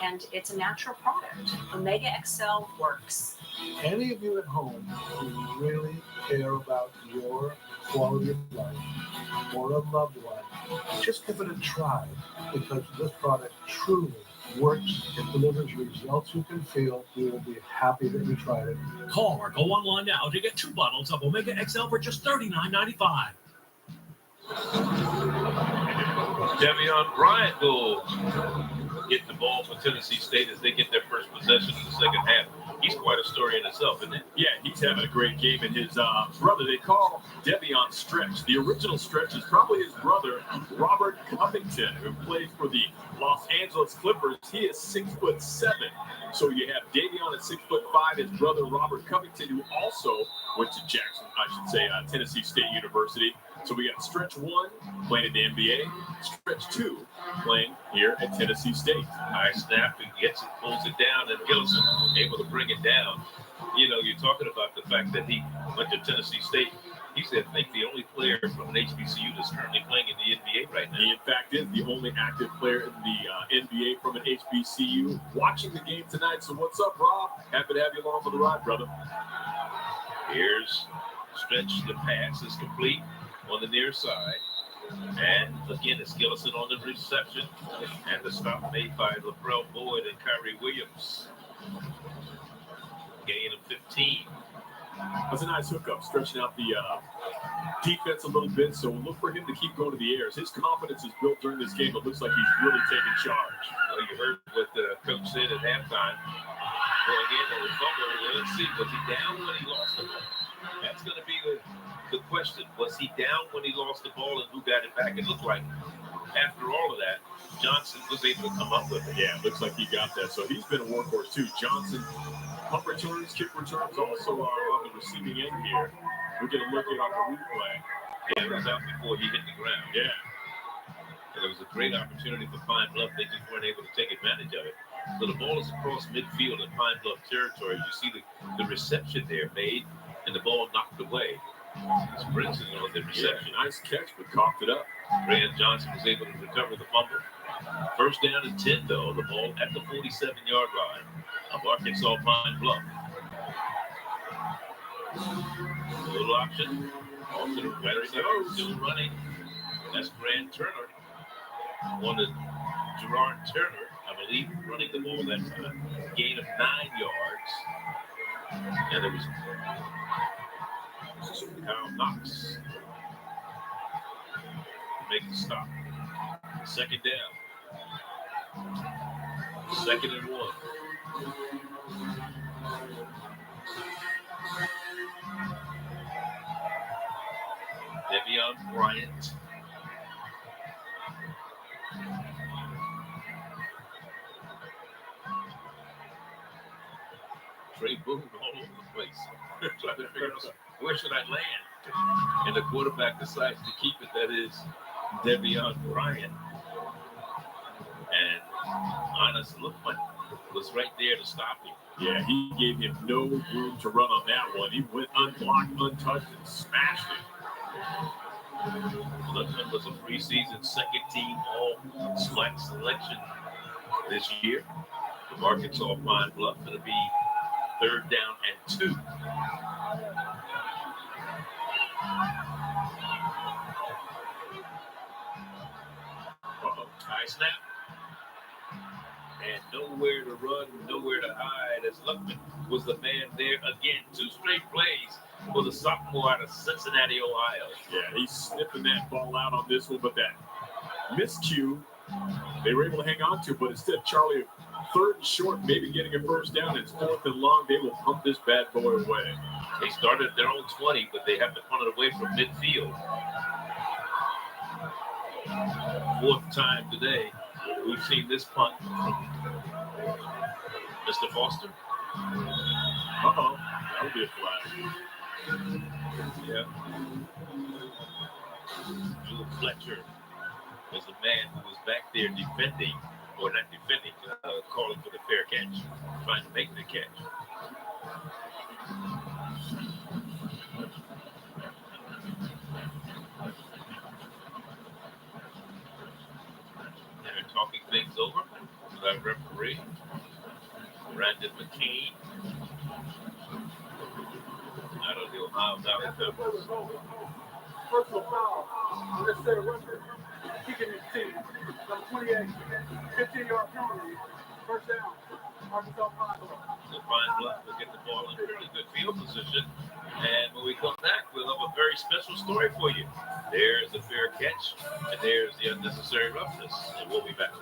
And it's a natural product. Omega XL works. Any of you at home who really care about your quality of life or a loved one, just give it a try because this product truly works. It delivers results you can feel. You will be happy that you tried it. Call or go online now to get 2 bottles of Omega XL for just $39.95. Devion Bryant will get the ball for Tennessee State as they get their first possession in the second half. He's quite a story in itself, isn't it? Yeah, he's having a great game. And his brother, they call Devion Stretch. The original Stretch is probably his brother, Robert Covington, who plays for the Los Angeles Clippers. He is 6'7". So you have Devion at 6'5", his brother Robert Covington, who also went to Tennessee State University. So we got Stretch 1 playing in the NBA, Stretch 2 playing here at Tennessee State. High snap and gets it, pulls it down, and Gilson able to bring it down. You know, you're talking about the fact that he went to Tennessee State. He said, I think the only player from an HBCU that's currently playing in the NBA right now. He, in fact, is the only active player in the NBA from an HBCU watching the game tonight. So what's up, Rob? Happy to have you along for the ride, brother. Here's stretch. The pass is complete on the near side. And again, it's Gillison on the reception. And the stop made by LaPrell Boyd and Kyrie Williams. Gain of 15. That's a nice hookup, stretching out the defense a little bit. So we'll look for him to keep going to the airs. His confidence is built during this game. It looks like he's really taking charge. Well, you heard what the coach said at halftime. Going in on the fumble. Let's see, was he down when he lost the ball? That's going to be the question. Was he down when he lost the ball, and who got it back? It looked like after all of that, Johnson was able to come up with it. Yeah, it looks like he got that. So he's been a workhorse too. Johnson, punt returns, kick returns also are on the receiving end here. We'll get a look at on the replay. Yeah, it was out before he hit the ground. Yeah. And it was a great opportunity for Pine Bluff. They just weren't able to take advantage of it. So the ball is across midfield in Pine Bluff territory. You see the reception there made, and the ball knocked away. It's Brinson on the reception. Yeah, nice catch, but coughed it up. Rand Johnson was able to recover the fumble. First down and 10, though. The ball at the 47-yard line of Arkansas Pine Bluff. A little option. Off to the right side. Still running. That's Grant Turner. On the Gerard Turner, I believe, running the ball that time. Gain of 9 yards. And it was Kyle Knox. Make the stop. Second down. 2nd and 1. Devion Bryant. Trey Boone all over the place. Trying to figure out where should I land. And the quarterback decides to keep it. That is Devion Bryant. And honestly, looked like it was right there to stop him. Yeah, he gave him no room to run on that one. He went unblocked, untouched, and smashed it. Luckman was a preseason second-team all-SWAC selection this year. The Arkansas Pine Bluff going to be 3rd down and 2. High snap. And nowhere to run, nowhere to hide, as Luckman was the man there again. 2 straight plays for the sophomore out of Cincinnati, Ohio. Yeah, he's sniffing that ball out on this one, but that miscue, they were able to hang on to, but instead Charlie, 3rd and short, maybe getting a first down. It's 4th and long. They will pump this bad boy away. They started at their own 20, but they have to punt it away from midfield. 4th time today, we've seen this punt from Mr. Foster. Uh-oh, that'll be a flag. Yeah. Jewel Fletcher was the man who was back there defending, or not defending, calling for the fair catch, trying to make the catch. They're talking things over with our referee, Brandon McKean, out of the Ohio Valley Pebbles. Personal foul on this set of record. Kicking his team. Number 28, 15-yard penalty. First down. Arkansas Pine Bluff. So Pine Bluff will get the ball in fairly good field position. And when we come back, we'll have a very special story for you. There's the fair catch, and there's the unnecessary roughness. And we'll be back.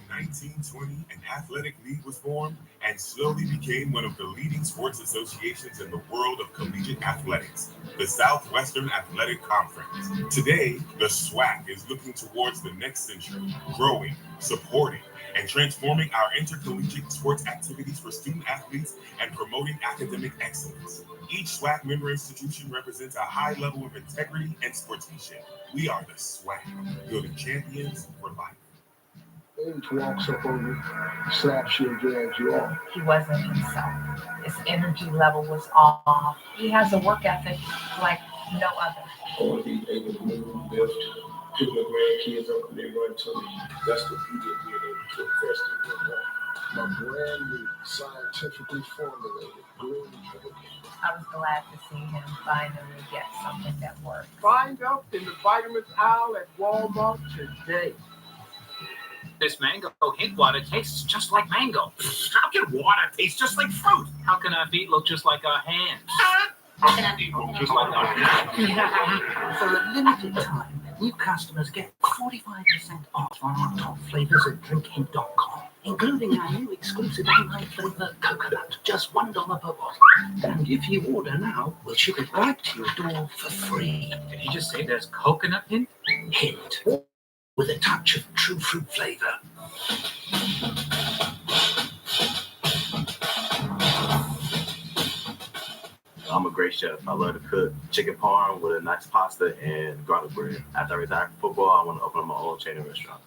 1920, an athletic league was formed and slowly became one of the leading sports associations in the world of collegiate athletics, the Southwestern Athletic Conference. Today, the SWAC is looking towards the next century, growing, supporting, and transforming our intercollegiate sports activities for student athletes and promoting academic excellence. Each SWAC member institution represents a high level of integrity and sportsmanship. We are the SWAC, building champions for life. Age walks up on you, slaps you, and drags you off. He wasn't himself. His energy level was off. He has a work ethic like no other. I want to be able to move, lift, pick my grandkids up and they run to me. That's the beauty of being able to invest in your life. My brand new, scientifically formulated green drink. I was glad to see him finally get something that worked. Find out in the vitamins aisle at Walmart today. This mango hint water tastes just like mango. How can water taste just like fruit? How can our feet look just like our hands? How can our feet look just like our hands? For a limited time, new customers get 45% off on our top flavors at drinkhint.com, including our new exclusive online flavor coconut, just $1 per bottle. And if you order now, we'll ship it right to your door for free. Did he just say there's coconut hint? Hint, with a touch of true fruit flavor. I'm a great chef. I love to cook chicken parm with a nice pasta and garlic bread. After I retire from football, I want to open up my own chain of restaurants.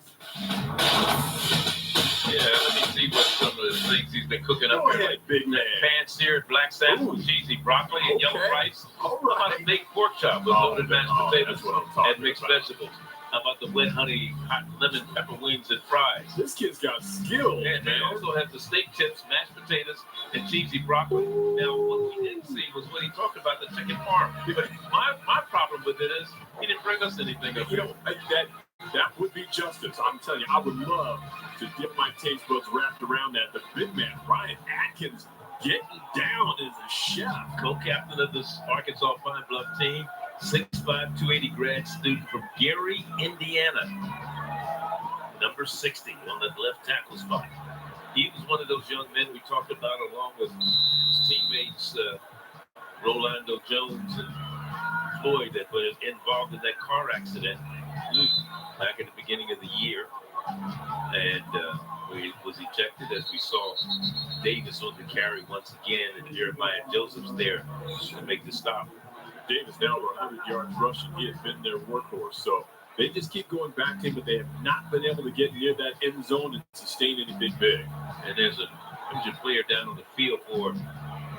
Yeah, let me see what some of the things he's been cooking up here. Like big man. Pan-seared black salmon with cheesy broccoli and yellow rice. How about a baked pork chop with loaded mashed potatoes and mixed vegetables? How about the wet honey, hot lemon pepper wings and fries? This kid's got skill, Yeah, they also have the steak tips, mashed potatoes, and cheesy broccoli. Now, what we didn't see was when he talked about the chicken parm. But my problem with it is he didn't bring us anything up here. That would be justice. I'm telling you, I would love to get my taste buds wrapped around that. The big man, Brian Atkins, getting down as a chef. Co-captain of this Arkansas Pine Bluff team, 6'5", 280 grad student from Gary, Indiana. Number 60 on the left tackle spot. He was one of those young men we talked about along with his teammates Rolando Jones and Floyd that were involved in that car accident back at the beginning of the year. And he was ejected as we saw Davis on the carry once again, and Jeremiah Joseph's there to make the stop. Davis now over 100 yards rushing. He has been their workhorse. So they just keep going back to him, but they have not been able to get near that end zone and sustain anything big. And there's a player down on the field for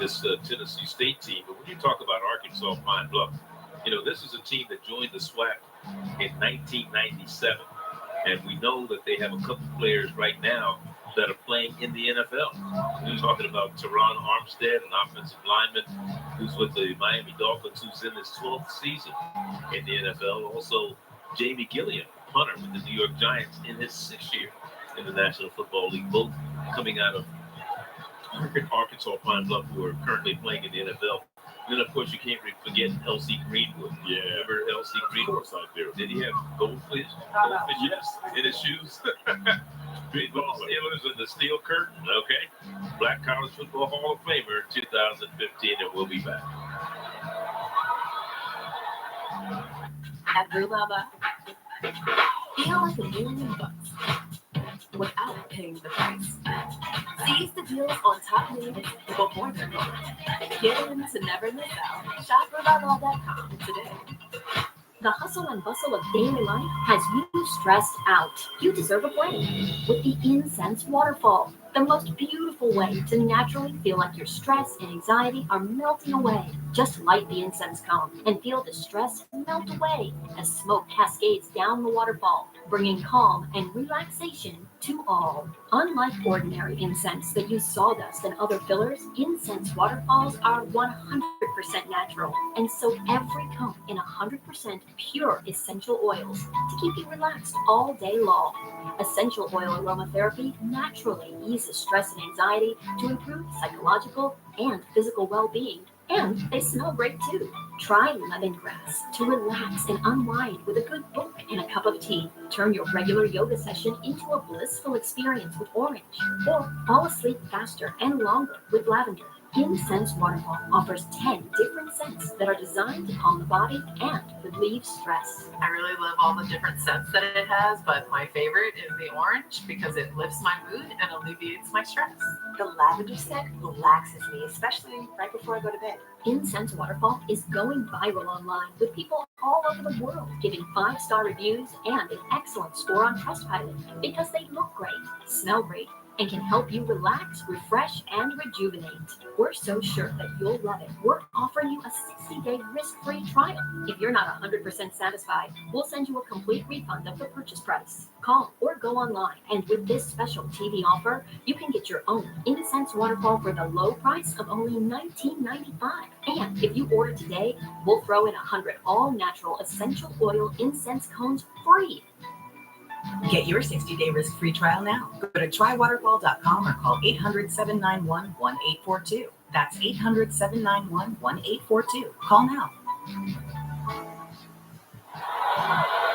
this Tennessee State team. But when you talk about Arkansas Pine Bluff, you know, this is a team that joined the SWAC in 1997. And we know that they have a couple players right now that are playing in the NFL. We're talking about Teron Armstead, an offensive lineman who's with the Miami Dolphins, who's in his 12th season in the NFL. Also, Jamie Gilliam, punter with the New York Giants, in his 6th year in the National Football League, both coming out of Arkansas Pine Bluff, who are currently playing in the NFL. And then, of course, you can't forget L.C. Greenwood. Yeah. Remember L.C. Greenwood? Of course I do. Did he have goldfish yes, in his shoes? Baseball Steelers and the Steel Curtain. Okay. Black College Football Hall of Famer 2015, and we'll be back. At Brew Baba, feel like $1 million without paying the price. Seize the deals on top news before they're gone. Get in to never miss out. Shop BrewBaba.com today. The hustle and bustle of daily life has you stressed out. You deserve a break with the Incense Waterfall, the most beautiful way to naturally feel like your stress and anxiety are melting away. Just light the incense cone and feel the stress melt away as smoke cascades down the waterfall, bringing calm and relaxation to all. Unlike ordinary incense that use sawdust and other fillers, incense waterfalls are 100% natural and soak every cone in 100% pure essential oils to keep you relaxed all day long. Essential oil aromatherapy naturally eases stress and anxiety to improve psychological and physical well-being. And they smell great too. Try lemongrass to relax and unwind with a good book and a cup of tea. Turn your regular yoga session into a blissful experience with orange. Or fall asleep faster and longer with lavender. Incense Waterfall offers 10 different scents that are designed to calm the body and relieve stress. I really love all the different scents that it has, but my favorite is the orange because it lifts my mood and alleviates my stress. The lavender scent relaxes me, especially right before I go to bed. Incense Waterfall is going viral online with people all over the world giving 5-star reviews and an excellent score on Trustpilot because they look great, smell great, and can help you relax, refresh, and rejuvenate. We're so sure that you'll love it. We're offering you a 60-day risk-free trial. If you're not 100% satisfied, we'll send you a complete refund of the purchase price. Call or go online, and with this special TV offer, you can get your own Incense Waterfall for the low price of only $19.95. And if you order today, we'll throw in 100 all-natural essential oil incense cones free. Get your 60-day risk-free trial now. Go to trywaterfall.com or call 800-791-1842. That's 800-791-1842. Call now.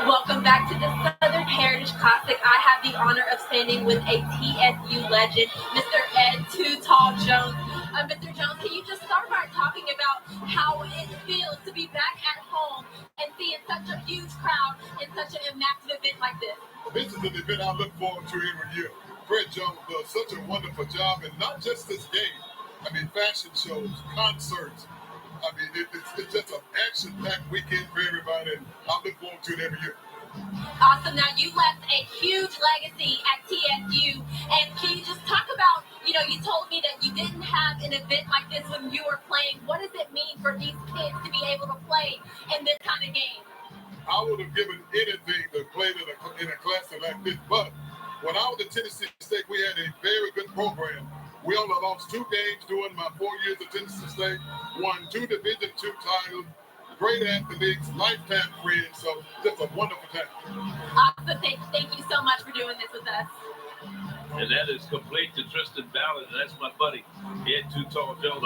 Welcome back to the Southern Heritage Classic. I have the honor of standing with a TSU legend, Mr. Ed Too Tall Jones. Mr. Jones, can you just start by talking about how it feels to be back at home and seeing such a huge crowd in such an massive event like this? This is an event I look forward to every year. Fred Jones does such a wonderful job, and not just this game. I mean, fashion shows, concerts. I mean, it's just an action-packed weekend for everybody, and I look forward to it every year. Awesome. Now, you left a huge legacy at TSU, and can you just talk about, you told me that you didn't have an event like this when you were playing. What does it mean for these kids to be able to play in this kind of game? I would have given anything to play in a classic like this, but when I was at Tennessee State, we had a very good program. We only lost 2 games during my 4 years at Tennessee State, won 2 Division II titles, great athletes, lifetime friends, so just a wonderful time. Awesome. Thank you so much for doing this with us. And that is complete to Tristan Ballard. That's my buddy. He had Too Tall Jones.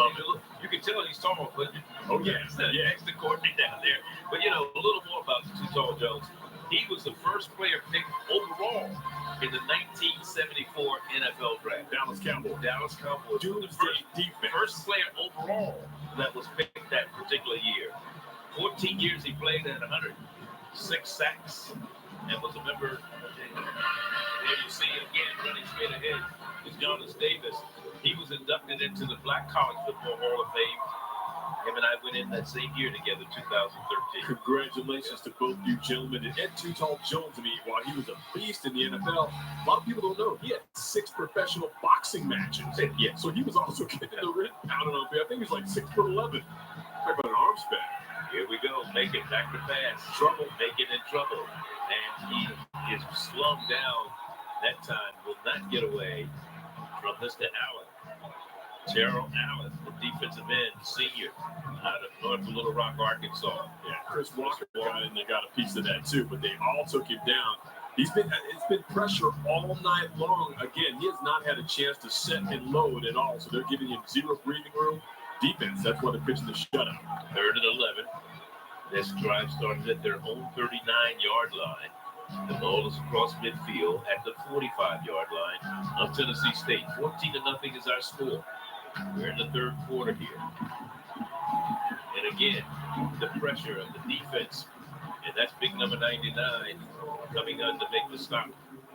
You can tell he's tall, but extra coordinate down there. But a little more about Too Tall Jones. He was the first player picked overall in the 1974 NFL draft. Dallas Cowboys. The first player overall that was picked that particular year. 14 years he played at 106 sacks and was a member. There you see it again, running straight ahead is Jonas Davis. He was inducted into the Black College Football Hall of Fame. Him and I went in that same year together, 2013. Congratulations to both you gentlemen. And Ed Too Tall Jones, while he was a beast in the NFL, a lot of people don't know he had 6 professional boxing matches. Yeah. So he was also getting the ring pounded on. I think he was like 6'11". Talk about an arm span. Here we go. Make it back to pass. Trouble. Make it in trouble. And he is slung down. That time will not get away from Mr. Allen. Terrell Allen, the defensive end, senior, out of North Little Rock, Arkansas. Yeah, Chris Walker got in. They got a piece of that too, but they all took him down. It's been pressure all night long. Again, he has not had a chance to set and load at all, so they're giving him 0 breathing room. Defense, that's why they're pitching the shutout. 3rd and 11. This drive started at their own 39-yard line. The ball is across midfield at the 45-yard line of Tennessee State. 14-0 is our score. We're in the 3rd quarter here. And again, the pressure of the defense. And that's big number 99 coming on to make the stop.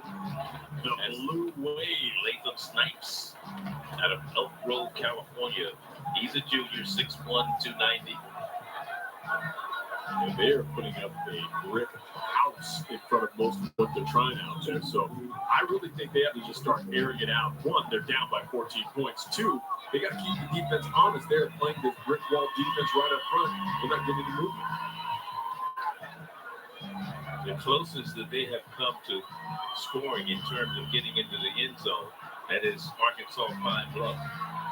And Lou Wade, Latham Snipes, out of Elk Grove, California. He's a junior, 6'1", 290. And they're putting up a brick house in front of most of what they're trying out there. So I really think they have to just start airing it out. 1, they're down by 14 points. 2, they got to keep the defense honest. They're playing this brick wall defense right up front. They're not getting any movement. The closest that they have come to scoring in terms of getting into the end zone, that is Arkansas Pine Bluff,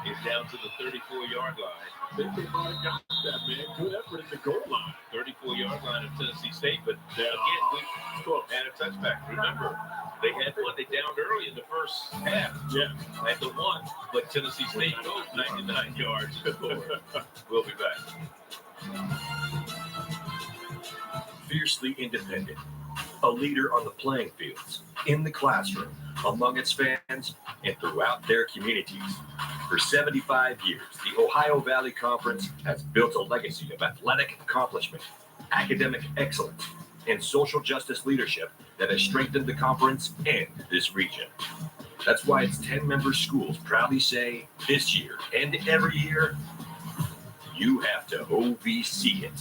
is down to the 34-yard line. I think they might have got that, man. Good effort at the goal line. 34-yard line of Tennessee State, but again, we had a touchback. Remember, they had one they downed early in the first half. Yeah. At the 1, but Tennessee State goes 99 yards. We'll be back. Fiercely independent, a leader on the playing fields, in the classroom, among its fans, and throughout their communities. For 75 years, the Ohio Valley Conference has built a legacy of athletic accomplishment, academic excellence, and social justice leadership that has strengthened the conference and this region. That's why its 10-member schools proudly say, this year and every year, you have to OVC it.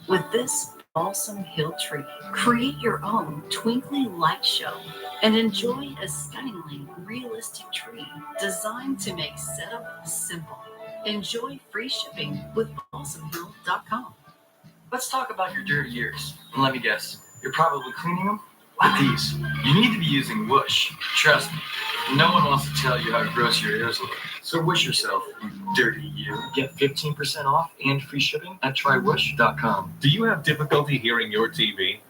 With this balsam hill tree, create your own twinkling light show and enjoy a stunningly realistic tree designed to make setup simple. Enjoy free shipping with balsamhill.com. Let's talk about your dirty ears. And let me guess, you're probably cleaning them? Like these. You need to be using Whoosh. Trust me, no one wants to tell you how gross your ears look. So whoosh yourself, you dirty you. Get 15% off and free shipping at trywhoosh.com. Do you have difficulty hearing your TV?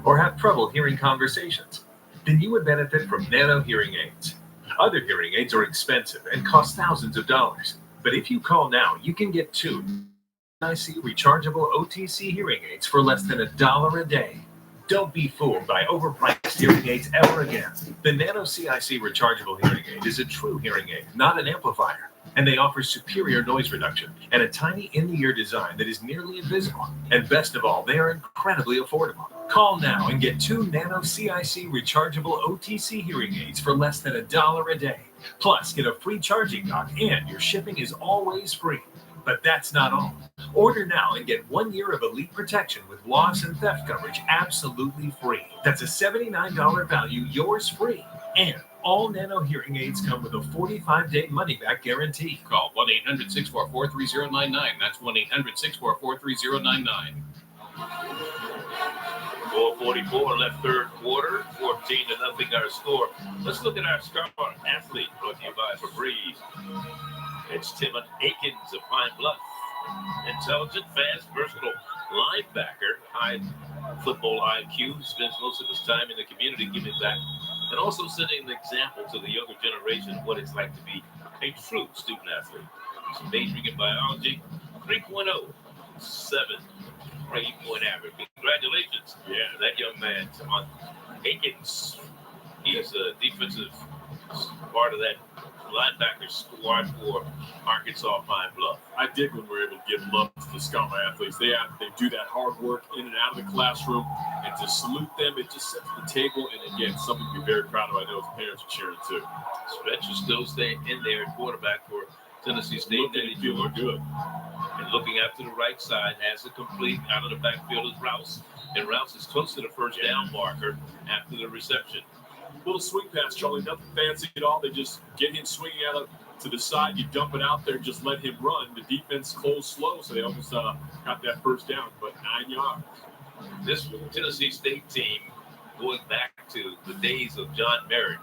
Or have trouble hearing conversations? Then you would benefit from Nano hearing aids. Other hearing aids are expensive and cost thousands of dollars. But if you call now, you can get 2 CIC rechargeable OTC hearing aids for less than $1 a day. Don't be fooled by overpriced hearing aids ever again. The Nano CIC rechargeable hearing aid is a true hearing aid, not an amplifier. And they offer superior noise reduction and a tiny in-the-ear design that is nearly invisible. And best of all, they are incredibly affordable. Call now and get 2 Nano CIC rechargeable OTC hearing aids for less than $1 a day. Plus, get a free charging dock and your shipping is always free. But that's not all. Order now and get 1 year of elite protection with loss and theft coverage absolutely free. That's a $79 value, yours free. And all Nano hearing aids come with a 45-day money-back guarantee. Call 1-800-644-3099. That's 1-800-644-3099. 4:44 left third quarter, 14-0 our score. Let's look at our star athlete brought to you by Febreze. It's Timon Akins of Pine Bluff. Intelligent, fast, versatile linebacker, high football IQ, spends most of his time in the community giving back, and also setting an example to the younger generation of what it's like to be a true student athlete. He's majoring in biology, 3.0, 7.8-point average. Congratulations, that young man, Timon Akins. He's a defensive part of that linebacker squad for Arkansas Pine Bluff. I dig when we're able to give love to the Scholar athletes. They do that hard work in and out of the classroom, and to salute them, it just sets the table. And again, something to be very proud of. I know the parents are cheering too. Spencer still staying in there at quarterback for Tennessee State. Feeling good. And looking out to the right side, has it complete. Out of the backfield is Rouse. And Rouse is close to the first down marker after the reception. Little swing pass, Charlie, nothing fancy at all. They just get him swinging out to the side. You dump it out there, just let him run. The defense closed slow, so they almost got that first down, but 9 yards. This Tennessee State team, going back to the days of John Merritt,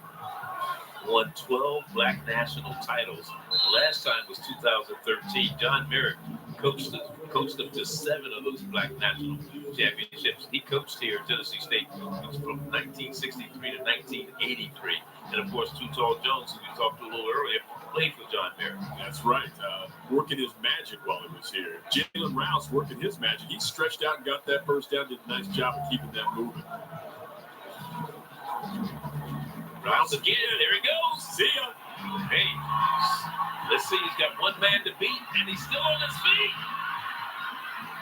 won 12 black national titles. The last time was 2013. John Merritt coached them to 7 of those black national championships. He coached here at Tennessee State from 1963 to 1983. And of course, Too Tall Jones, who we talked to a little earlier, played for John Merritt. That's right. Working his magic while he was here. Jalen Rouse working his magic. He stretched out and got that first down, did a nice job of keeping that moving. Rouse again. There he goes. See ya. Hey, let's see. He's got one man to beat, and he's still on his feet.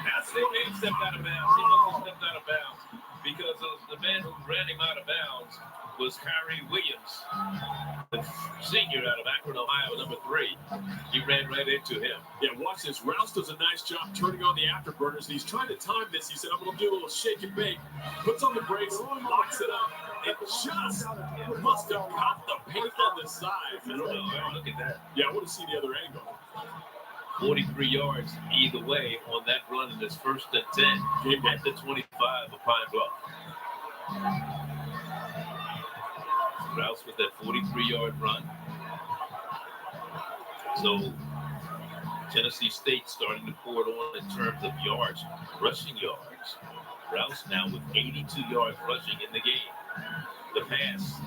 That's the man stepped out of bounds. He must have stepped out of bounds because the man who ran him out of bounds was Kyrie Williams, the senior out of Akron, Ohio, number 3. He ran right into him. Yeah, watch this. Rouse does a nice job turning on the afterburners. And he's trying to time this. He said, I'm going to do a little shake and bake. Puts on the brakes, locks it up. It just must have caught the paint on the side. I don't know. Look at that. Yeah, I want to see the other angle. 43 yards either way on that run in his first and 10 at the 25 of Pine Bluff. Rouse with that 43-yard run. So Tennessee State starting to pour it on in terms of yards, rushing yards. Rouse now with 82 yards rushing in the game. The pass,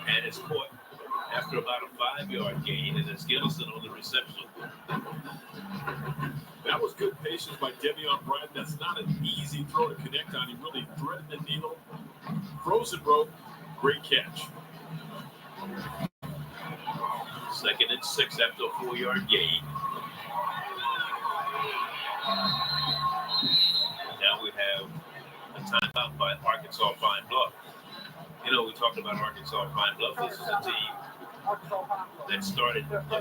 and it's caught after about a 5-yard gain, and it's Gillison on the reception. That was good patience by Devion Bryant. That's not an easy throw to connect on. He really threaded the needle. Frozen rope, great catch. Second and 6 after a 4-yard gain. Now we have a timeout by Arkansas Pine Bluff. You know, we talked about Arkansas Pine Bluff. This is a team that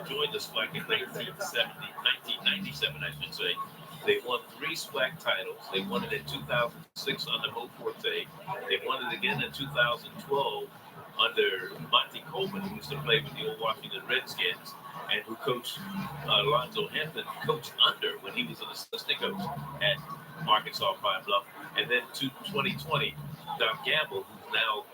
joined the SWAC in 1997, I should say. They won 3 SWAC titles. They won it in 2006 under Mo Forte. They won it again in 2012 under Monty Coleman, who used to play with the old Washington Redskins, and who coached Alonzo Hampton, coached under when he was an assistant coach at Arkansas Pine Bluff. And then 2020, Don Gamble, who's now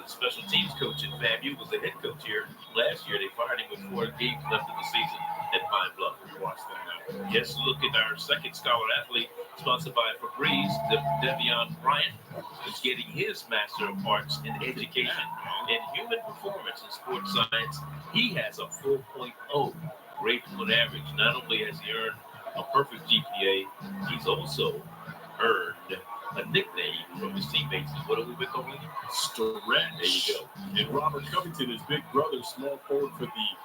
special teams coach at FAMU, was the head coach here last year. They fired him with 4 games left in the season at Pine Bluff. Watch that now. Yes, look at our second scholar athlete, sponsored by Febreze, Devion Bryant, who's getting his Master of Arts in Education in Human Performance and Sports Science. He has a 4.0 grade point average. Not only has he earned a perfect GPA, he's also earned a nickname from his teammates. What have we been calling him? Stretch. There you go. And Robert Covington, his big brother, small forward for the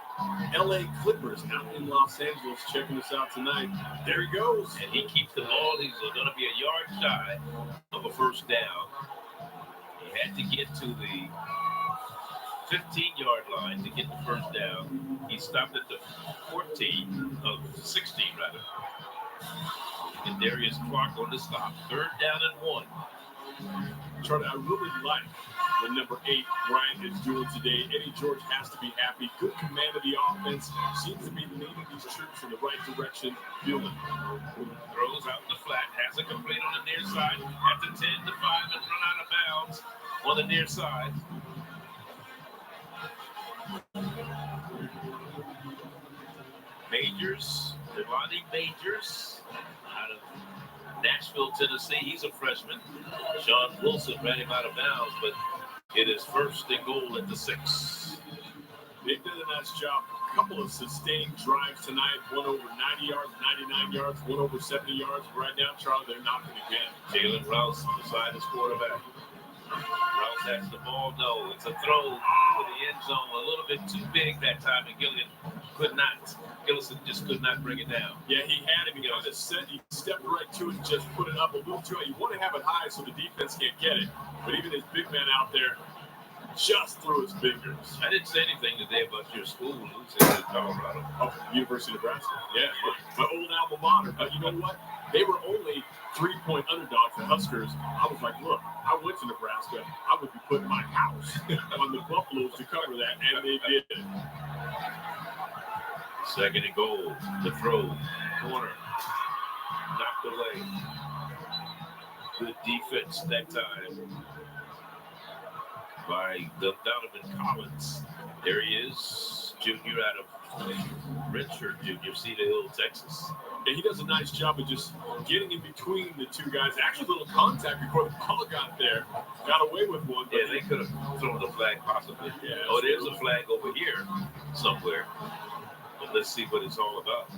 LA Clippers out in Los Angeles, checking us out tonight. There he goes. And he keeps the ball. He's going to be a yard shy of a first down. He had to get to the 15-yard line to get the first down. He stopped at the 16 rather. And Darius Clark on the stop. 3rd down and 1. Charlie, I really like what number 8 Bryant is doing today. Eddie George has to be happy. Good command of the offense. Seems to be leading these troops in the right direction. Feeling. Throws out the flat. Has it complete on the near side. At the 10 to 5 and run out of bounds on the near side. Majors, Devontae Majors, out of Nashville, Tennessee. He's a freshman. Sean Wilson ran him out of bounds, but it is 1st and goal at the 6. They did a nice job. A couple of sustained drives tonight. One over 90 yards, 99 yards, one over 70 yards. Right now, Charlie, they're knocking again. Jalen Rouse beside his quarterback. Rouse has the ball. No, it's a throw to the end zone. A little bit too big that time, and Gillison just could not bring it down. Yeah, he had him. He stepped right to it and just put it up a little too high. You want to have it high so the defense can't get it. But even his big man out there just threw his fingers. I didn't say anything today about your school. Who said in Colorado? Oh, University of Nebraska. Yeah, my old alma mater. But you know what? They were only 3-point underdogs, the Huskers. I was like, look, I went to Nebraska. I would be putting my house on the Buffaloes to cover that, and they did. 2nd and goal. The throw. Corner. Knocked away. Good defense that time by Donovan Collins. There he is. Junior out of Redshirt Junior, Cedar Hill, Texas. And he does a nice job of just getting in between the two guys. Actually, a little contact before the ball got there. Got away with one. Yeah, they could have thrown the flag possibly. Yeah, oh, there's a flag over here somewhere. But let's see what it's all about.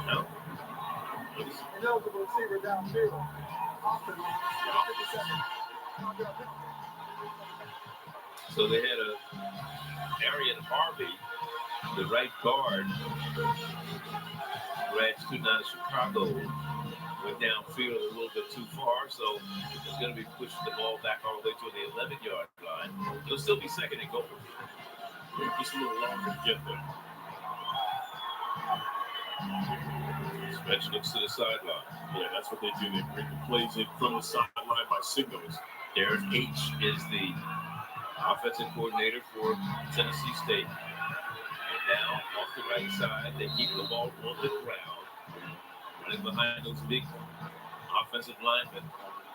No. Ineligible receiver downfield. So they had Arian Harvey, the right guard, grad student out of Chicago, went downfield a little bit too far, so it's going to be pushing the ball back all the way to the 11-yard line. It'll still be 2nd and goal. Just a little longer to get there. Stretch looks to the sideline. Yeah, that's what they do. They bring the plays in from the sideline by signals. Derek H. is the offensive coordinator for Tennessee State. And now, off the right side, they keep the ball on the ground, running behind those big offensive linemen.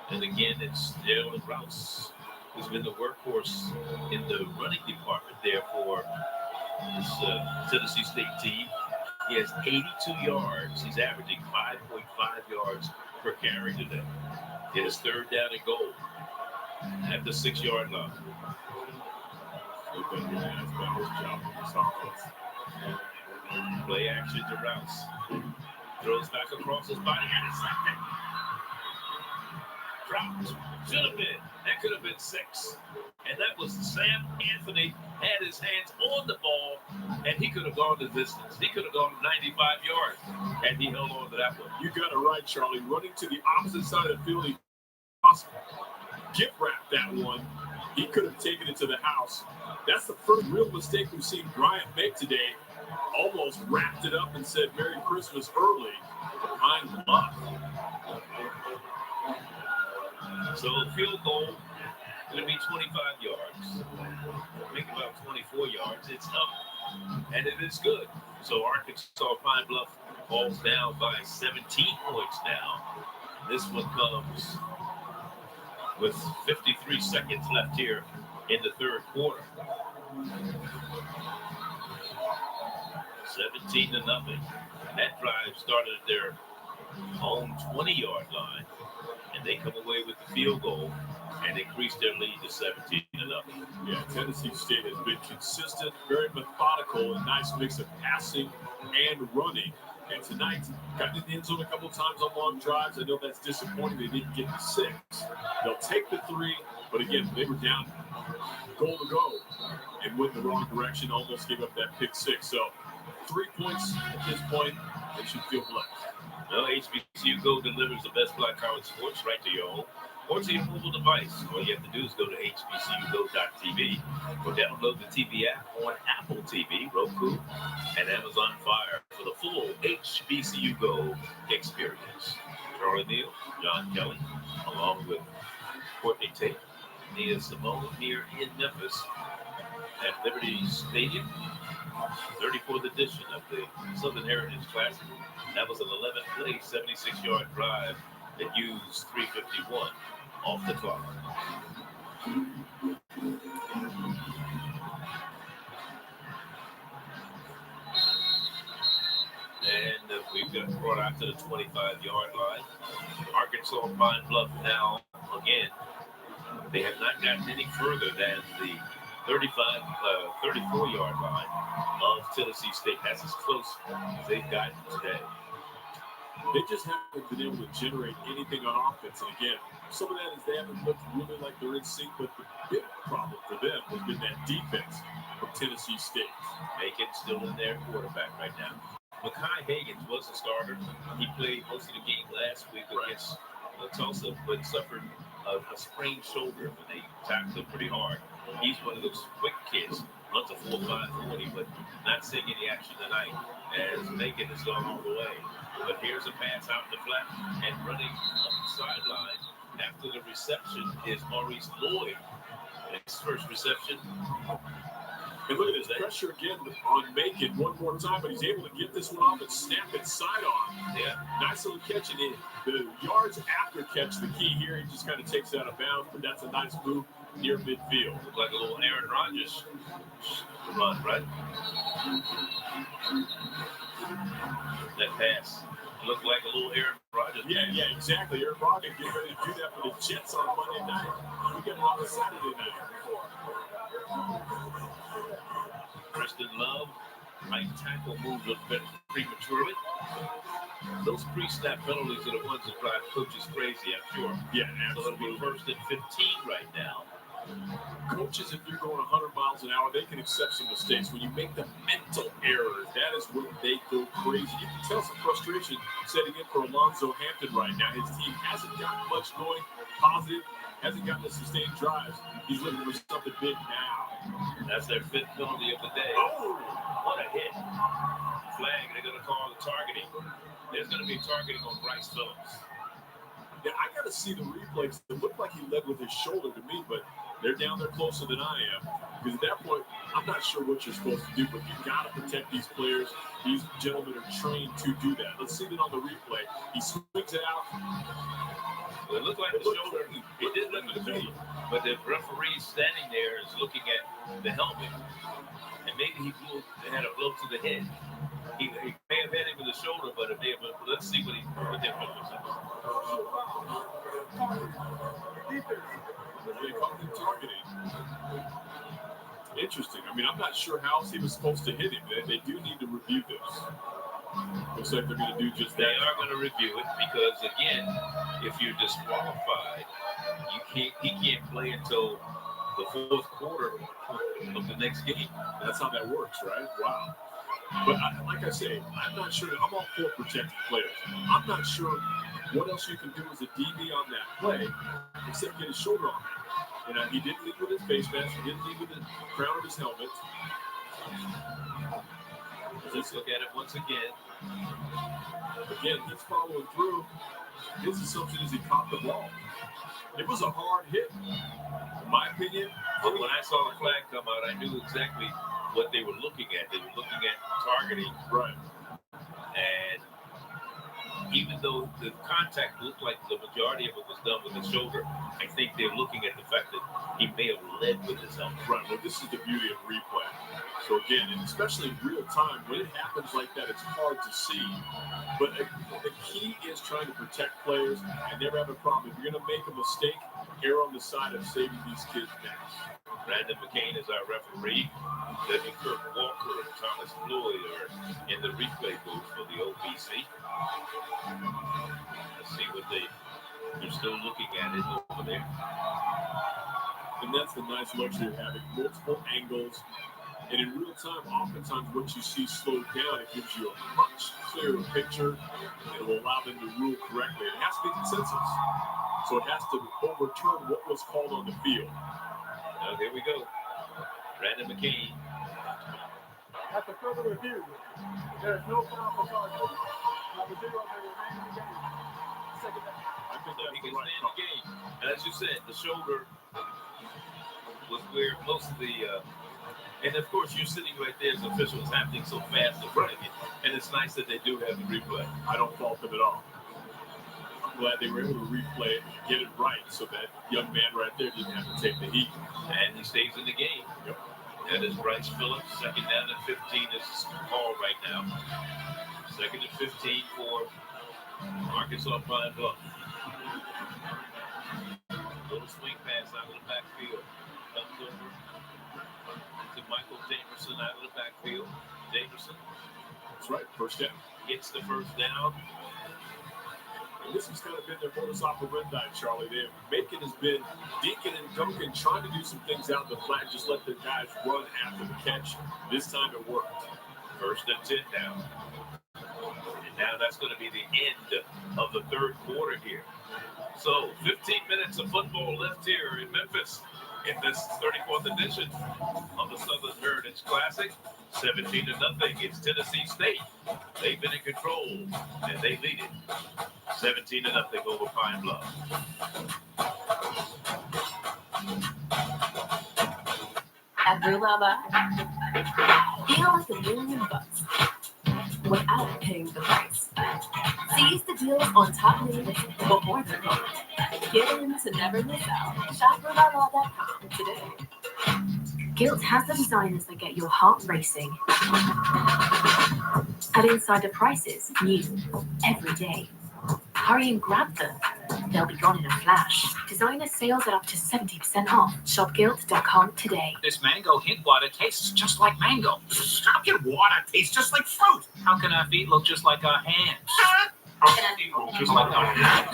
And again, it's Jalen Rouse, who's been the workhorse in the running department there for this Tennessee State team. He has 82 yards. He's averaging 5.5 yards per carry today. It is 3rd down and goal at the 6-yard line. Play action to Rouse. Throws back across his body and it's sacked. dropped. Should have been. That could have been 6. And that was Sam Anthony had his hands on the ball, and he could have gone the distance. He could have gone 95 yards, and he held on to that one. You got it right, Charlie. Running to the opposite side of the field, he gift wrapped that one. He could have taken it to the house. That's the first real mistake we've seen Bryant make today. Almost wrapped it up and said Merry Christmas early. Behind luck. So field goal going to be 25 yards. Make about 24 yards. It's up, and it is good. So Arkansas Pine Bluff falls down by 17 points now. This one comes with 53 seconds left here in the third quarter. 17-0. That drive started at their own 20-yard line, and they come away with the field goal and increase their lead to 17-0. Yeah, Tennessee State has been consistent, very methodical, a nice mix of passing and running. And tonight, got in the end zone a couple times on long drives. I know that's disappointing. They didn't get the 6. They'll take the 3, but again, they were down goal to go and went the wrong direction, almost gave up that pick 6. So 3 points at this point, they should feel blessed. Well, HBCU Go delivers the best black college sports right to your home or to your mobile device. All you have to do is go to hbcugo.tv or download the TV app on Apple TV, Roku, and Amazon Fire for the full HBCU Go experience. Charlie Neal, John Kelly, along with Courtney Tate, Nia Simone here in Memphis at Liberty Stadium. 34th edition of the Southern Heritage Classic. That was an 11-play, 76-yard drive that used 3:51 off the clock. And we've got brought out to the 25-yard line. Arkansas Pine Bluff now, again, they have not gotten any further than the 34-yard line of Tennessee State. That's as close as they've gotten today. They just haven't been able to generate anything on offense. And again, some of that is they haven't looked really like they're in sync, but the big problem for them has been that defense from Tennessee State. Bacon's still in their quarterback right now. Mekhi Higgins was the starter. He played most of the game last week against Tulsa, but suffered a sprained shoulder when they tackled him pretty hard. He's one of those quick kids, runs a 4.5 40, but not seeing any action tonight as Bacon has gone all the way. But here's a pass out in the flat, and running up the sideline after the reception is Maurice Lloyd. His first reception. And look at this pressure again on Macon one more time, but he's able to get this one off and snap it side on. Yeah. Nice little catch. And the yards after catch, the key here, he just kind of takes it out of bounds, but that's a nice move near midfield. Looked like a little Aaron Rodgers run, right? That pass looked like a little Aaron Rodgers. Yeah, exactly. Aaron Rodgers getting ready to do that for the Jets on Monday night. We get it on a Saturday night. Kristen Love, right tackle moves a bit prematurely. Those pre-snap penalties are the ones that drive coaches crazy, I'm sure. Yeah, absolutely. So it'll be 1st and 15 right now. Coaches, if you're going 100 miles an hour, they can accept some mistakes. When you make the mental errors, that is when they go crazy. You can tell some frustration setting in for Alonzo Hampton right now. His team hasn't gotten much going positive, hasn't gotten the sustained drives. He's looking for something big now. That's their 5th penalty of the day. Oh, what a hit. Flag, they're going to call the targeting. There's going to be targeting on Bryce Phillips. Yeah, I got to see the replays. It looked like he led with his shoulder to me, but they're down there closer than I am. Because at that point, I'm not sure what you're supposed to do, but you got to protect these players. These gentlemen are trained to do that. Let's see it on the replay. He swings it out. Well, it looked like the shoulder. It did look like the shoulder. But the referee standing there is looking at the helmet. And maybe they had a blow to the head. He may have hit him with the shoulder, but it may have been, let's see what their photo says. They called him targeting. Interesting. I mean, I'm not sure how else he was supposed to hit him. They do need to review this. Looks like they're going to do just They that. are going to review it because, again, if you're disqualified, he can't play until the fourth quarter of the next game. That's how that works, right? Wow. But like I say, I'm not sure. I'm all for protecting players. I'm not sure what else you can do as a DB on that play except get his shoulder on. You know, he didn't lead with his face mask. He didn't lead with the crown of his helmet. Let's look at it once again. Again, he's following through. His assumption is he caught the ball. It was a hard hit, in my opinion. But when I saw the flag come out, I knew exactly what they were looking at. They were looking at targeting. Right. And even though the contact looked like the majority of it was done with his shoulder, I think they're looking at the fact that he may have led with his helmet. Right. Well, this is the beauty of replay. So again, and especially in real time, when it happens like that, it's hard to see. But the key is trying to protect players and never have a problem. If you're going to make a mistake, err on the side of saving these kids' necks. Brandon McCain is our referee. Devin Kirk Walker and Thomas Floyd are in the replay booth for the OVC. Let's see what they're still looking at it over there. And that's the nice luxury of having multiple angles. And in real time, oftentimes what you see slowed down, it gives you a much clearer picture. It will allow them to rule correctly. It has to be consensus. So it has to overturn what was called on the field. Now, here we go. Brandon McCain. After further review, there is no foul for charges. Number 0 may remain in the game. Second down. I think So that's he the can right stay in call. the game. And as you said, the shoulder was where most of the and of course you're sitting right there as officials happening so fast in front of you. And it's nice that they do have the replay. I don't fault them at all. I'm glad they were able to replay it and get it right so that young man right there didn't have to take the heat. And he stays in the game. Yep. That is Bryce Phillips. Second down and 15 is called right now. Second and 15 for Arkansas Pine Bluff. Little swing pass out of the backfield. Comes over to Michael Jamerson out of the backfield. Jamerson. That's right. First down. Gets the first down. And this has kind of been their modus operandi, Charlie. Macon has been Deacon and Duncan trying to do some things out in the flat, just let their guys run after the catch. This time it worked. First and 10 down. And now that's going to be the end of the third quarter here. So 15 minutes of football left here in Memphis in this 34th edition of the Southern Heritage Classic. 17-0. It's Tennessee State. They've been in control, and they lead it. 17-0 over Pine Bluff. At Brulaba, feel like $1,000,000 without paying the price. Seize the deals on top names before they're gone. Get in to never miss out. Shop Brulaba.com today. Guilt has the designers that get your heart racing. At Insider Prices, new every day. Hurry and grab them. They'll be gone in a flash. Designer sales at up to 70% off. Shop Guilt.com today. This mango hint water tastes just like mango. How can water taste just like fruit? How can our feet look just like our hands? How can our feet look just like our hands?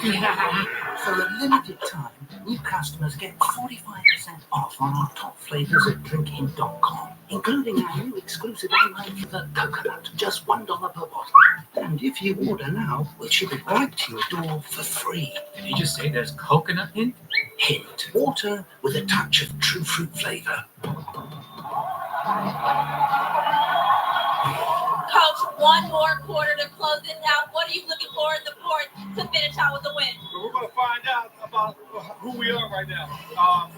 For a limited time, new customers get 45% off on our top flavors at drinkhint.com, including our new exclusive online flavor coconut, just $1 per bottle. And if you order now, we'll ship it right to your door for free. Did you just say there's coconut hint? Hint. Water with a touch of true fruit flavor. Coach, one more quarter to close it out. What are you looking for in the fourth to finish out with a win? But we're going to find out about who we are right now.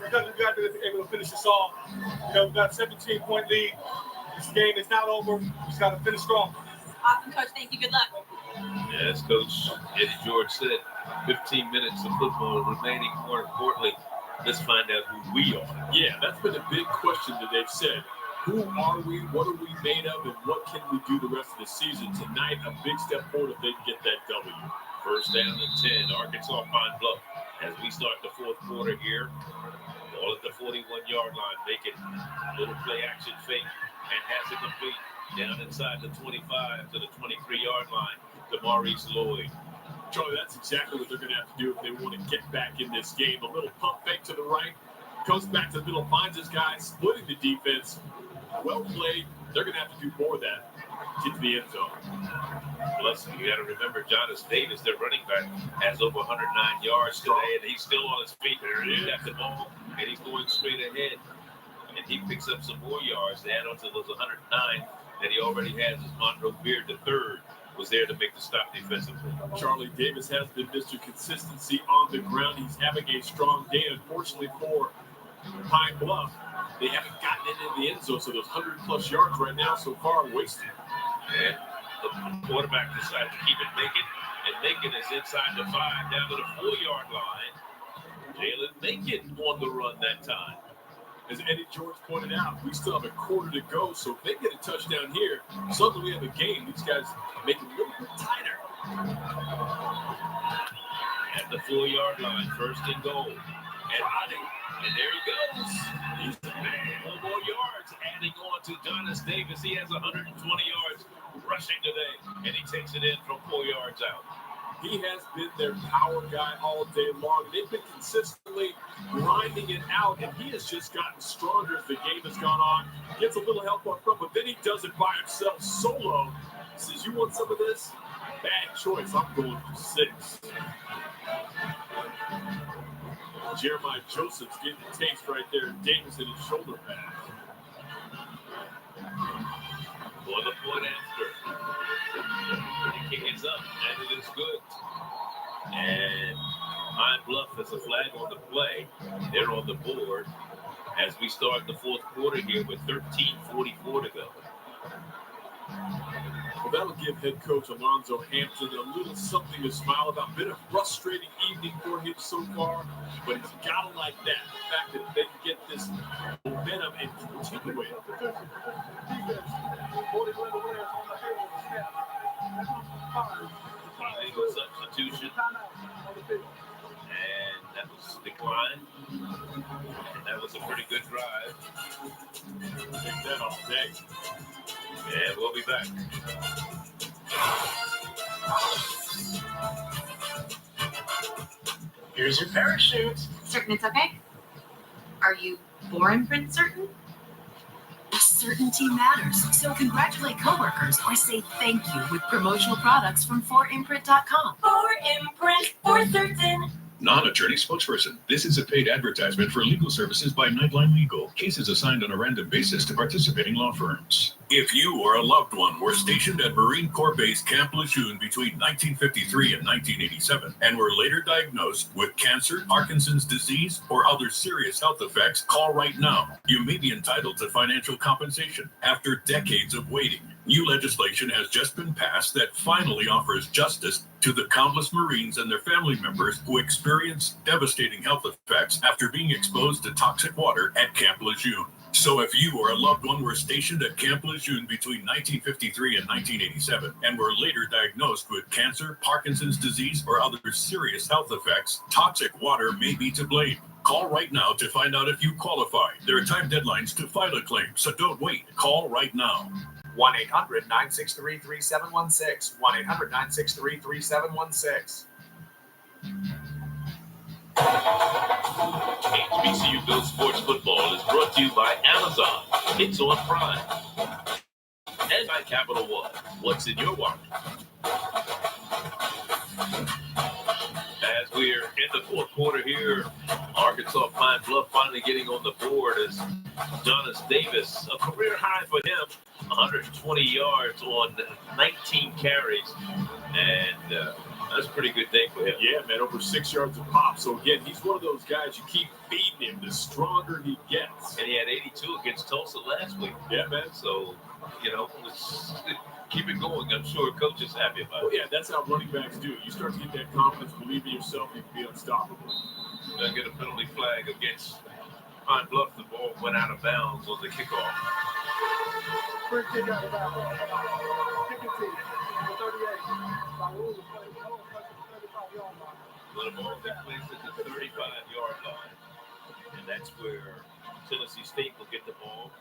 We've got to be able to finish this off. You know, we've got a 17-point lead. This game is not over. We just got to finish strong. Awesome, Coach. Thank you. Good luck. As Coach Eddie George said, 15 minutes of football remaining. More importantly, let's find out who we are. Yeah, that's been a big question that they've said. Who are we? What are we made of? And what can we do the rest of the season? Tonight, a big step forward if they can get that W. First down and 10, Arkansas Pine Bluff. As we start the fourth quarter here, all at the 41-yard line, making little play action fake and has it complete Down inside the 25 to the 23-yard line to Maurice Lloyd. Charlie, that's exactly what they're going to have to do if they want to get back in this game. A little pump fake to the right, goes back to the middle, finds his guy, splitting the defense. Well played. They're going to have to do more of that. Get to the end zone. Plus, you got to remember, Jonas Davis, their running back, has over 109 yards today, and he's still on his feet. He got the ball, and he's going straight ahead. And he picks up some more yards to add on to those 109 that he already has as Monroe Beard, the third, was there to make the stop defensively. Charlie Davis has been Mr. Consistency on the ground. He's having a strong day. Unfortunately for Pine Bluff, they haven't gotten it in the end zone, so those 100-plus yards right now so far are wasted. And the quarterback decided to keep it Macon, and Macon is inside the 5, down to the 4-yard line. Jalen Macon on the run that time. As Eddie George pointed out, we still have a quarter to go, so if they get a touchdown here, suddenly we have a game. These guys make it a little bit tighter. At the 4-yard line, first and goal. And there he goes. He's the man. 4 more yards, adding on to Jonas Davis. He has 120 yards rushing today, and he takes it in from 4 yards out. He has been their power guy all day long. They've been consistently grinding it out, and he has just gotten stronger as the game has gone on. Gets a little help up front, but then he does it by himself solo. Says, you want some of this? Bad choice. I'm going for 6. Jeremiah Joseph's getting the taste right there. Davis in his shoulder pad. For the point after. The kick is up, and it is good. And Pine Bluff has a flag on the play. They're on the board as we start the fourth quarter here with 13:44 to go. Well, that'll give head coach Alonzo Hampton a little something to smile about. Been a frustrating evening for him so far, but he's got to like that. The fact that they can get this momentum and continue it. Illegal substitution. And that was declined. And that was a pretty good drive. Take that all day. And we'll be back. Here's your parachute. Certain it's okay? Are you born print certain? Certainty matters, so congratulate coworkers or say thank you with promotional products from 4imprint.com. 4imprint, for certain. Non-attorney spokesperson. This is a paid advertisement for legal services by Nightline Legal. Cases assigned on a random basis to participating law firms. If you or a loved one were stationed at Marine Corps Base Camp Lejeune between 1953 and 1987 and were later diagnosed with cancer, Parkinson's disease, or other serious health effects, call right now. You may be entitled to financial compensation after decades of waiting. New legislation has just been passed that finally offers justice to the countless Marines and their family members who experienced devastating health effects after being exposed to toxic water at Camp Lejeune. So if you or a loved one were stationed at Camp Lejeune between 1953 and 1987 and were later diagnosed with cancer, Parkinson's disease, or other serious health effects, toxic water may be to blame. Call right now to find out if you qualify. There are time deadlines to file a claim, so don't wait. Call right now. 1-800-963-3716. 1-800-963-3716. HBCU Go Sports Football is brought to you by Amazon. It's on Prime. And by Capital One. What's in your wallet? As we're in the fourth quarter here, Arkansas Pine Bluff finally getting on the board as Jonas Davis, a career high for him, 120 yards on 19 carries. And that's a pretty good day for him. Yeah, man, over 6 yards a pop. So, again, he's one of those guys you keep feeding him, the stronger he gets. And he had 82 against Tulsa last week. Yeah, man. So, you know, let's keep it going. I'm sure Coach is happy about it. Yeah, that's how running backs do. You start to get that confidence, believe in yourself, you can be unstoppable. Gonna get a penalty flag against Pine Bluff. The ball went out of bounds on the kickoff. Quick kick out of bounds. Kicking team, number 38. By rules of play, no one touches the 35-yard line. The ball that plays at the 35-yard line. And that's where Tennessee State will get the ball.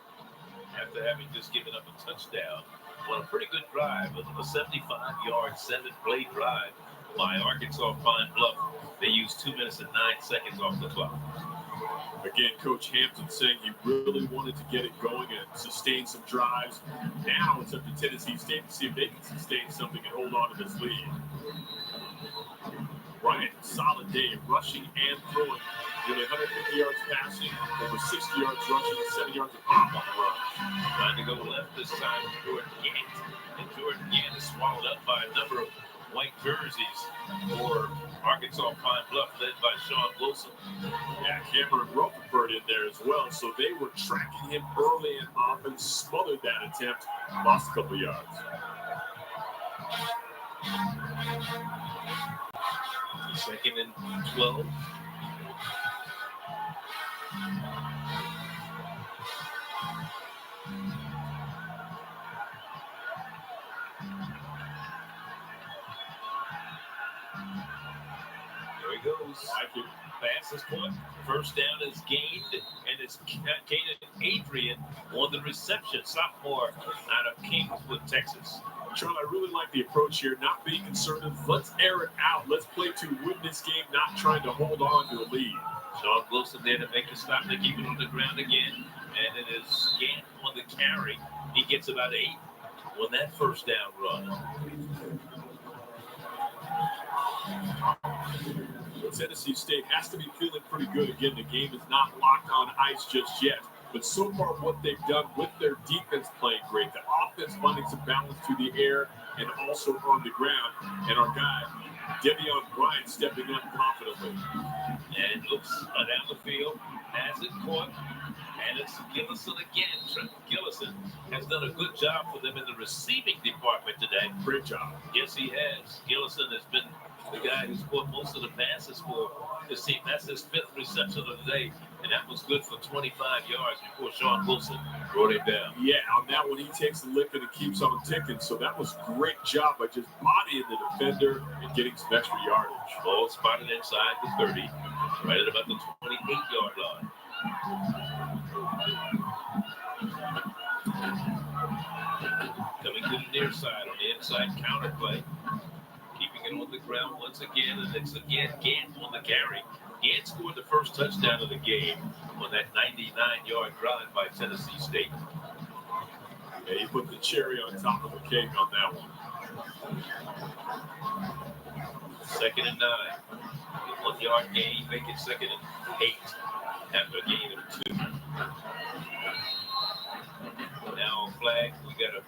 after having just given up a touchdown on a pretty good drive. It was a 75-yard, 7-play drive by Arkansas Pine Bluff. They used 2 minutes and 9 seconds off the clock. Again, Coach Hampton saying he really wanted to get it going and sustain some drives. Now it's up to Tennessee State to see if they can sustain something and hold on to this lead. Bryant, solid day rushing and throwing. Nearly 150 yards passing, over 60 yards rushing, 7 yards of pop on the run. Trying to go left this time, Jordan Gant. And Jordan Gant is swallowed up by a number of white jerseys for Arkansas Pine Bluff, led by Sean Wilson. Yeah, Cameron Rutherford in there as well, so they were tracking him early and often smothered that attempt, lost a couple yards. Second and 12. There he goes. Pass is caught. First down is gained, and it's Caden Adrian on the reception. Sophomore out of Kingswood, Texas. Charlie, I really like the approach here, not being conservative. Let's air it out. Let's play to win this game, not trying to hold on to a lead. Sean Wilson there to make the stop. They keep it on the ground again, and it is Gant on the carry. He gets about 8 on that first down run. Tennessee State has to be feeling pretty good. Again, the game is not locked on ice just yet. But so far, what they've done with their defense playing great, the offense finding some balance through the air and also on the ground. And our guy, Devion Bryant, stepping up confidently. And looks down the field, has it caught, and it's Gillison again. Trent Gillison has done a good job for them in the receiving department today. Great job. Yes, he has. Gillison has been the guy who's caught most of the passes for this team. That's his 5th reception of the day, and that was good for 25 yards before Sean Wilson brought him down. Yeah, on that one, he takes the lick and it keeps on ticking. So that was a great job by just bodying the defender and getting some extra yardage. Ball spotted inside the 30, right at about the 28-yard line. Coming to the near side on the inside counter play. Keeping it on the ground once again, and it's again Gant on the carry. Gant scored the first touchdown of the game on that 99-yard drive by Tennessee State. Yeah, he put the cherry on top of the cake on that one. 2nd and 9. 1-yard gain, make it 2nd and 8 after a gain of 2. Now on flag, we got a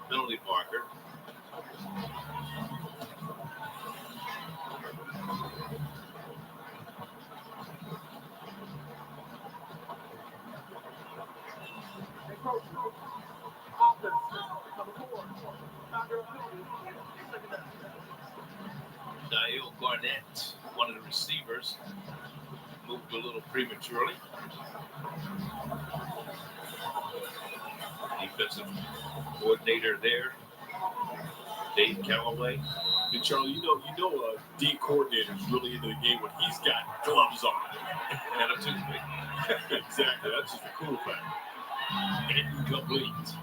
penalty marker. Niall Garnett, one of the receivers, moved a little prematurely. Defensive coordinator there, Dave Callaway. And Charlie, you know a D coordinator is really into the game when he's got gloves on. And a toothpick. Exactly, that's just a cool fact. Incomplete.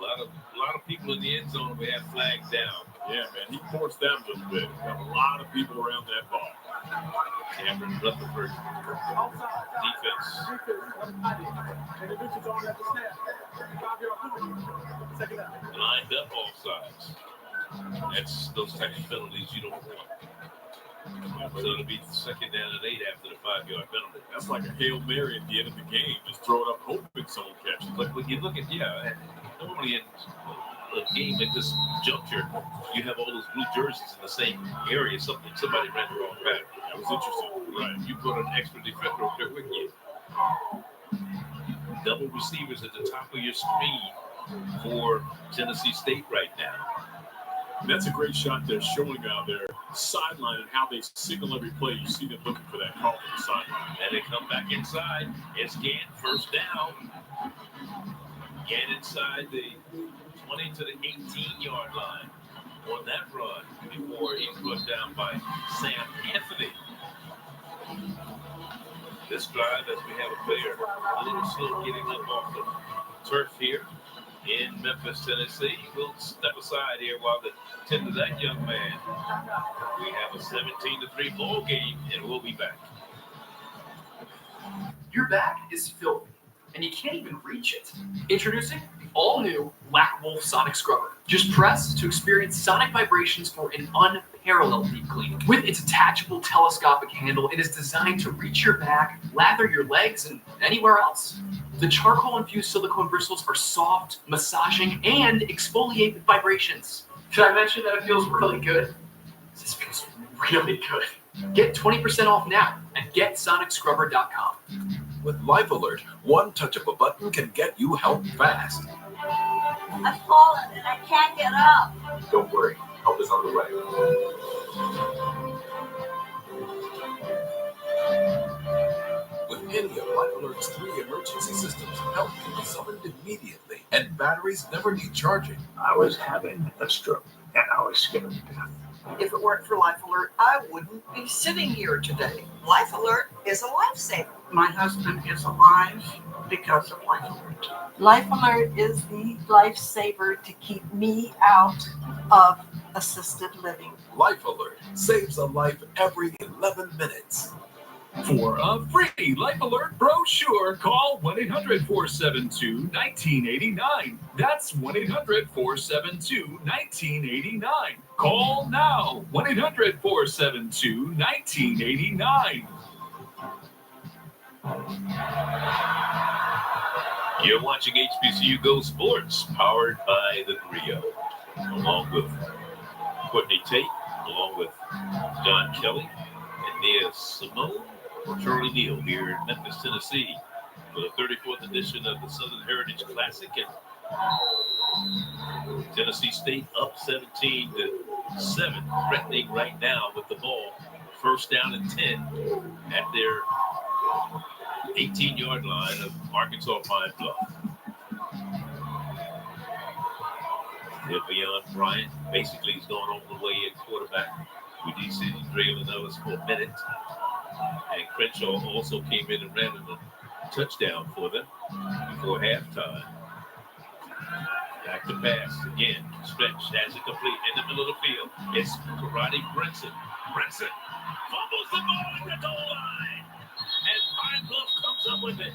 A lot of people in the end zone. We have flags down. Yeah, man, he forced them a little bit. Got a lot of people around that ball. Cameron Rutherford. Defense. Lined up all sides. That's those types of penalties you don't want. So it'll be 2nd down and 8 after the 5-yard penalty. That's like a Hail Mary at the end of the game. Just throw it up, hoping someone catches it. But when you look at, normally in a game at this juncture, you have all those blue jerseys in the same area. Somebody ran the wrong pattern. That was interesting. Right. You put an extra defender up there with you. Double receivers at the top of your screen for Tennessee State right now. And that's a great shot there, showing out their sideline and how they signal every play. You see them looking for that call from the sideline. And they come back inside. It's Gant, first down. Gant inside the 20 to the 18-yard line on that run before he's put down by Sam Anthony. This drive, as we have a player a little slow getting up off the turf here in Memphis, Tennessee. We'll step aside here while they tend to that young man. We have a 17-3 ball game, and we'll be back. Your back is filthy, and you can't even reach it. Introducing the all-new Black Wolf Sonic Scrubber. Just press to experience sonic vibrations for an unparalleled deep cleaning. With its attachable telescopic handle, it is designed to reach your back, lather your legs, and anywhere else. The charcoal-infused silicone bristles are soft, massaging, and exfoliate with vibrations. Should I mention that it feels really good? This feels really good. Get 20% off now at GetSonicScrubber.com. With Life Alert, one touch of a button can get you help fast. I've fallen and I can't get up. Don't worry, help is on the way. With any of Life Alert's 3 emergency systems, help can be summoned immediately, and batteries never need charging. I was having a stroke, and I was scared to death. If it weren't for Life Alert, I wouldn't be sitting here today. Life Alert is a lifesaver. My husband is alive because of Life Alert. Life Alert is the lifesaver to keep me out of assisted living. Life Alert saves a life every 11 minutes. For a free Life Alert brochure, call 1-800-472-1989. That's 1-800-472-1989. Call now, 1-800-472-1989. You're watching HBCU Go Sports, powered by the Griot, along with Courtney Tate, along with John Kelly and Nia Simone. Charlie Neal here in Memphis, Tennessee, for the 34th edition of the Southern Heritage Classic. And Tennessee State up 17-7, threatening right now with the ball. First down and 10 at their 18-yard line of Arkansas Pine Bluff. Beyond Bryant, basically he's going all the way at quarterback. We did see trailing those for a minute. And Crenshaw also came in and ran a touchdown for them before halftime. Back to pass again. Stretch has it complete in the middle of the field. It's Karate Brinson. Brinson fumbles the ball at the goal line. And Pine Bluff comes up with it.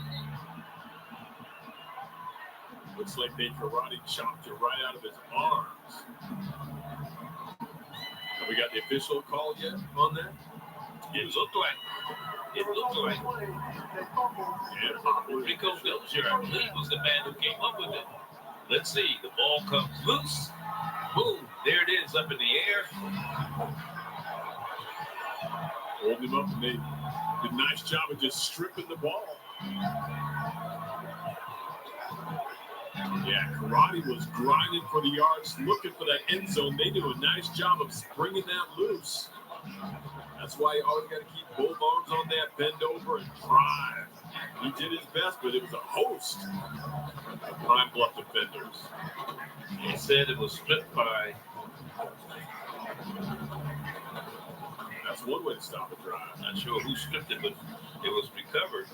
Looks like they karate chopped it right out of his arms. Have we got the official call yet on that? It looked like. Yeah, Rico Belcher, I believe, was the man who came up with it. Let's see. The ball comes loose. Boom. There it is up in the air. Hold him up, and they did a nice job of just stripping the ball. Yeah, Karate was grinding for the yards, looking for that end zone. They do a nice job of bringing that loose. That's why you always got to keep both arms on that, bend over, and drive. He did his best, but it was a host of Pine Bluff defenders. He said it was stripped by. That's one way to stop a drive. Not sure who stripped it, but it was recovered.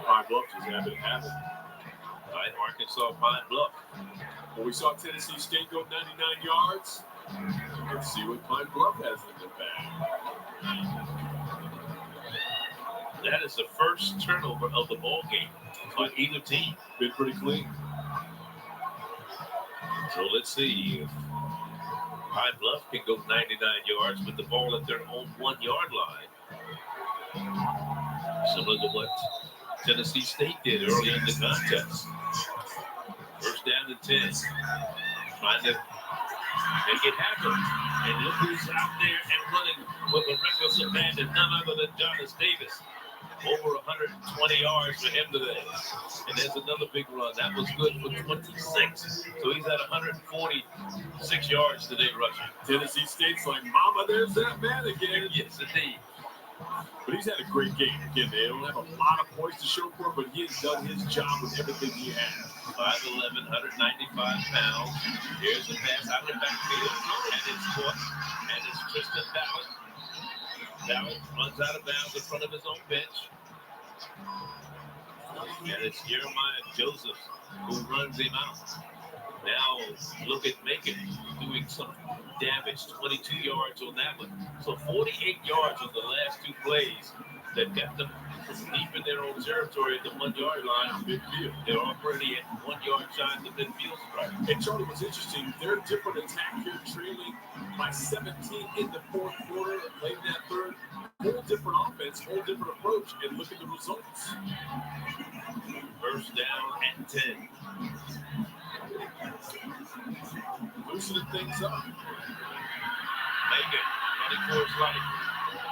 Pine Bluff just had it happen. By Arkansas Pine Bluff. Well, we saw Tennessee State go 99 yards. Let's see what Pine Bluff has in the bag. That is the first turnover of the ball game by either team. Been pretty clean. So let's see if Pine Bluff can go 99 yards with the ball at their own 1-yard line. Similar to what Tennessee State did early in the contest. First down and 10. Trying to make it happen. And look who's out there and running with a reckless abandon, none other than Jonas Davis. Over 120 yards for him today. And there's another big run. That was good for 26. So he's at 146 yards today rushing. Tennessee State's like, Mama, there's that man again. Yes, indeed. But he's had a great game. Again, they don't have a lot of points to show for it, but he has done his job with everything he has. 5'11", 195 pounds. Here's the pass out of the backfield. And it's caught. And it's Tristan Ballard. Ballard runs out of bounds in front of his own bench. And it's Jeremiah Joseph who runs him out. Now look at Macon doing some damage, 22 yards on that one. So 48 yards on the last two plays that got them deep in their own territory at the 1 yard line. Midfield. They're already at 1 yard shy of the midfield strike. And Charlie, what's interesting, their different attack here, trailing by 17 in the fourth quarter, late in that third. Whole different offense, whole different approach, and look at the results. First down and 10. Loosening things up. Macon running for his life.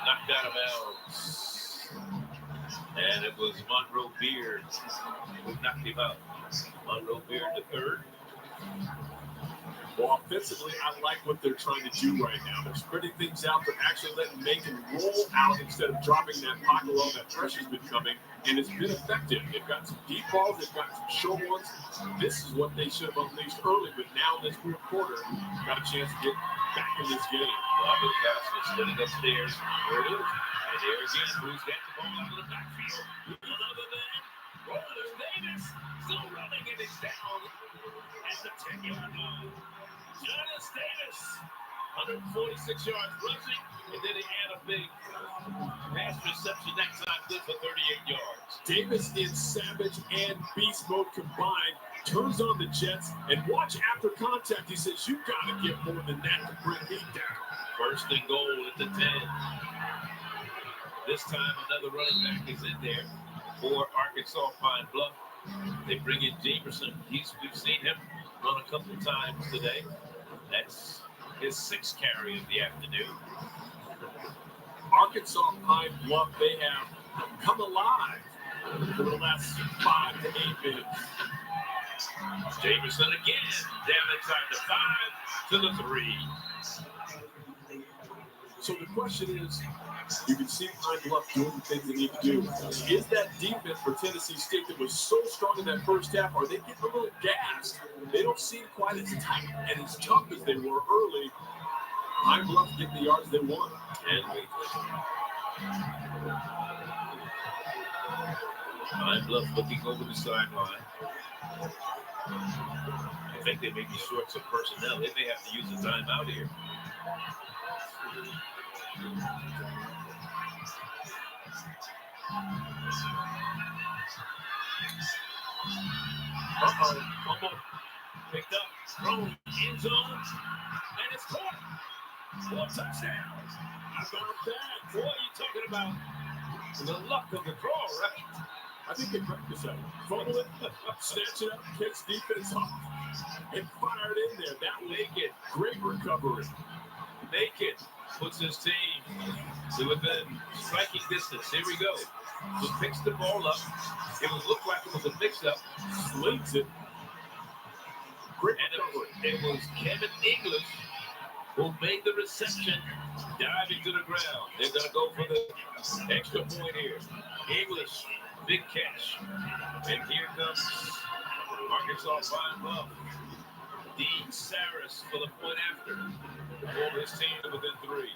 Knocked out of bounds. And it was Monroe Beard who knocked him out. Monroe Beard the third. Well, offensively, I like what they're trying to do right now. They're spreading things out. They're actually letting Macon roll out instead of dropping that pocket while that pressure's been coming. And it's been effective. They've got some deep balls. They've got some short ones. This is what they should have unleashed early. But now in this fourth quarter, got a chance to get back in this game. Bobby Costas sitting upstairs. There it is. And there again, who's got the ball out of the backfield? None other than Rollins Davis. Still running, and it's down at the 10-yard line. Jonas Davis, 146 yards rushing, and then he had a big pass reception that time, good for 38 yards. Davis in Savage and Beast Mode combined turns on the Jets, and watch after contact. He says, you got to get more than that to bring me down. First and goal at the 10. This time, another running back is in there for Arkansas Pine Bluff. They bring in Jamerson. We've seen him run a couple times today. That's his sixth carry of the afternoon. Arkansas Pine Bluff, they have come alive for the last 5 to 8 minutes. Jamerson again, down inside the 5 to the 3. So the question is, you can see Pine Bluff doing the things they need to do. Is that defense for Tennessee State that was so strong in that first half, are they getting a little gassed? They don't seem quite as tight and as tough as they were early. Pine Bluff getting the yards they want. And Pine Bluff looking over the sideline. I think they may be short some personnel. They may have to use a timeout here. Fumble picked up, thrown end zone, and it's caught. One touchdown. How about that? Boy, you talking about the luck of the draw, right? I think they practice that. Fumble it, snatch it up, catch defense off, and fire it in there. That was Macon. Great recovery. Macon puts his team to within striking distance. Here we go. He picks the ball up. It looked like it was a mix-up. Slings it. Great recovery. It was Kevin English who made the reception, diving to the ground. They're going to go for the extra point here. English, big catch. And here comes Arkansas Pine Bluff. Dean Saris for the point after. Pulled his team to within 3.